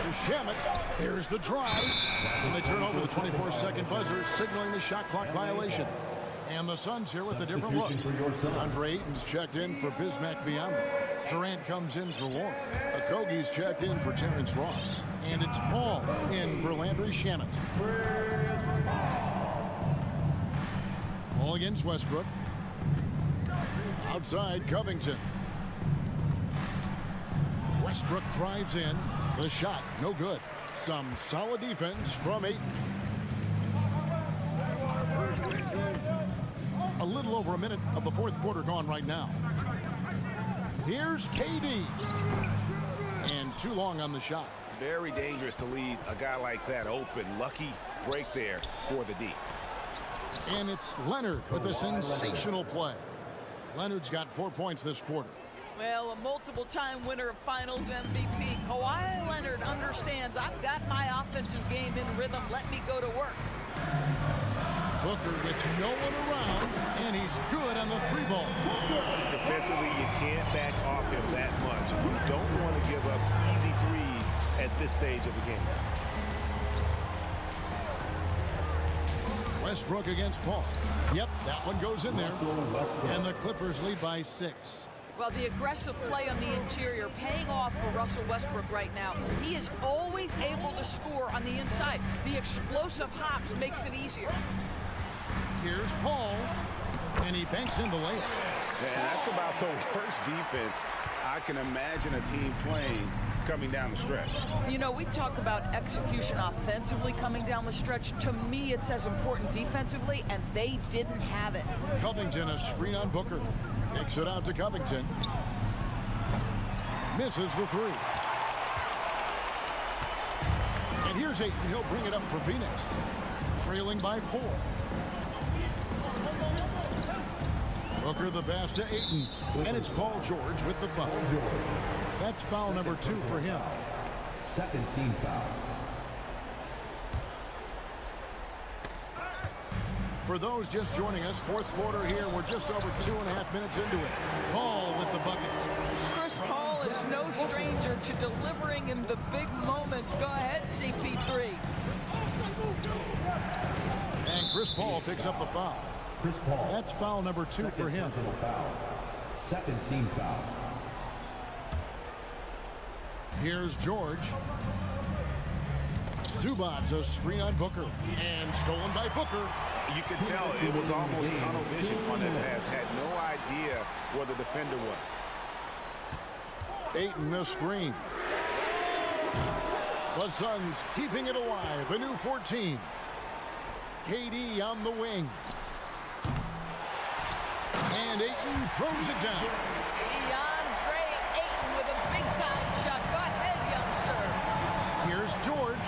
There's Shamet. There's the drive. And they turn over the 24-second buzzer, signaling the shot clock violation. And the Suns here with a different look. Andre Ayton's checked in for Bismack Biyombo. Durant comes in for Warren. Okogie's checked in for Terrence Ross. And it's Paul in for Landry Shamet. Paul against Westbrook. Outside, Covington. Westbrook drives in. The shot, no good. Some solid defense from Ayton. A little over a minute of the fourth quarter gone right now. Here's KD. And too long on the shot. Very dangerous to leave a guy like that open. Lucky break there for the D. And it's Leonard with a sensational play. Leonard's got 4 points this quarter. Well, a multiple-time winner of Finals MVP, Kawhi Leonard understands I've got my offensive game in rhythm. Let me go to work. Booker with no one around, and he's good on the 3-ball. Defensively, you can't back off him that much. You don't want to give up easy threes at this stage of the game. Westbrook against Paul. Yep, that one goes in there. And the Clippers lead by 6. Well, the aggressive play on the interior paying off for Russell Westbrook right now. He is always able to score on the inside. The explosive hops makes it easier. Here's Paul, and he banks in the layup. Yeah, that's about the worst defense I can imagine a team playing coming down the stretch. You know, we talk about execution offensively coming down the stretch. To me, it's as important defensively, and they didn't have it. Covington, a screen on Booker. Kicks it out to Covington. Misses the 3. And here's Ayton. He'll bring it up for Phoenix. Trailing by 4. Booker the pass to Ayton. And it's Paul George with the foul. That's foul number 2 for him. Second team foul. For those just joining us, fourth quarter here. We're just over 2.5 minutes into it. Paul with the buckets. Chris Paul is no stranger to delivering in the big moments. Go ahead, CP3. And Chris Paul picks up the foul. Chris Paul. That's foul number 2 for him. Foul. Second team foul. Here's George. Zubac's a screen on Booker. And stolen by Booker. You could tell it was almost tunnel vision on that pass. Had no idea where the defender was. Ayton the screen. The Suns keeping it alive. A new 14. KD on the wing. And Ayton throws it down. DeAndre Ayton with a big-time shot. Go ahead, young sir. Here's George.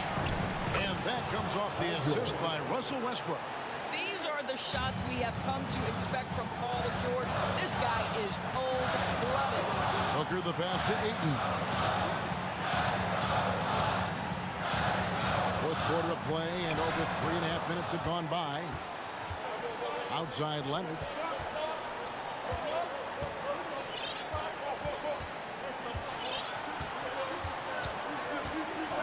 And that comes off the assist by Russell Westbrook. These are the shots we have come to expect from Paul George. This guy is cold-blooded. Booker the pass to Ayton. Fourth quarter of play, and over 3.5 minutes have gone by. Outside Leonard.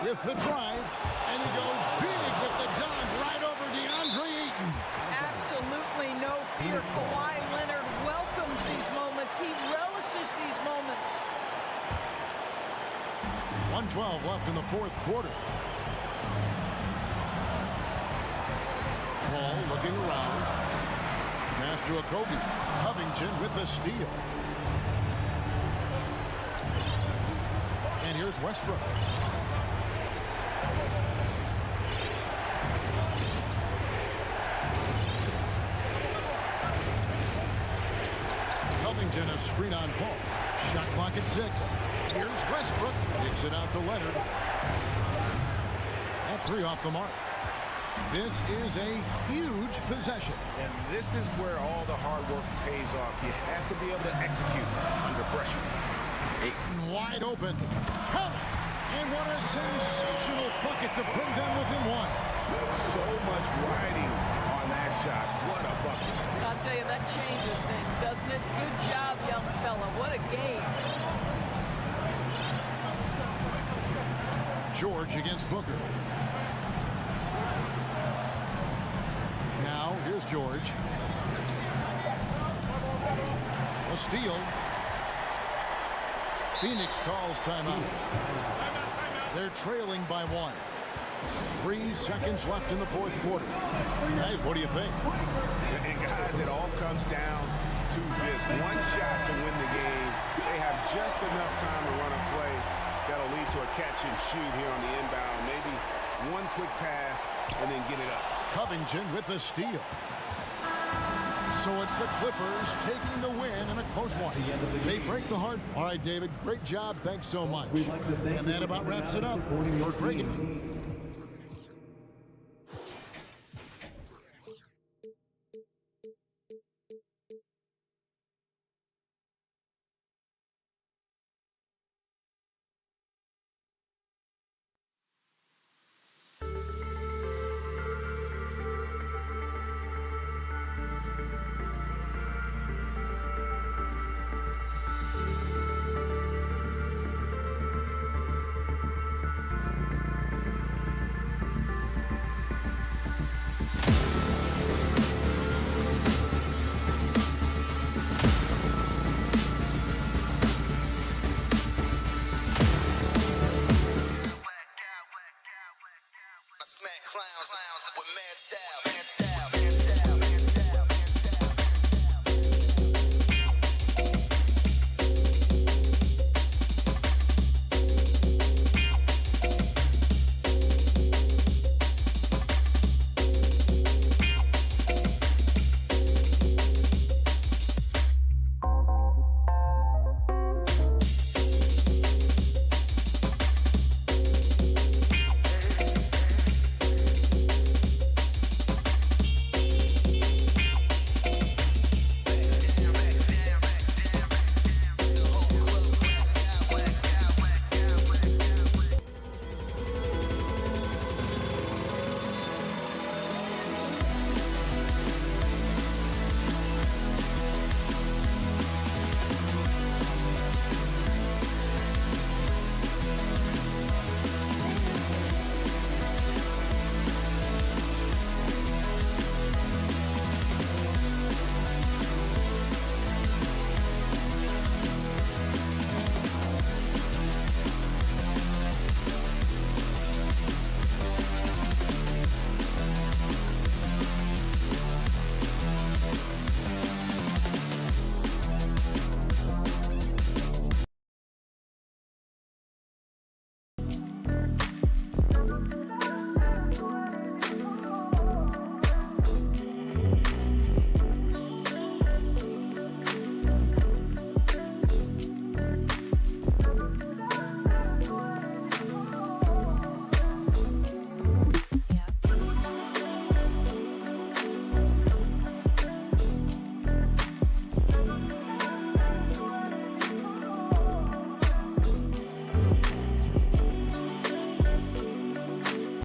With the drive, and he goes big with the dunk right over DeAndre Ayton. Absolutely no fear. Kawhi Leonard welcomes these moments. He relishes these moments. 1:12 left in the fourth quarter. Paul looking around. Pass to Octopi. Covington with the steal. And here's Westbrook. Covington a screen on Paul. Shot clock at 6. Here's Westbrook. Kicks it out to Leonard. That 3 off the mark. This is a huge possession. And this is where all the hard work pays off. You have to be able to execute under pressure. Ayton wide open. Count it. And what a sensational bucket to bring them within 1. So much riding on that shot. What a bucket. I'll tell you, that changes things, doesn't it? Good job, young fella. What a game. George against Booker. Now, here's George. A steal. Phoenix calls timeout. They're trailing by 1. 3 seconds left in the fourth quarter. Guys, what do you think? And guys, it all comes down to this. One shot to win the game. They have just enough time to run a play that'll lead to a catch and shoot here on the inbound. Maybe one quick pass and then get it up. Covington with the steal. So it's the Clippers taking the win in a close one. They break the heart. All right, David, great job. Thanks so much. And that about wraps it up for Craig. Clowns with mad style.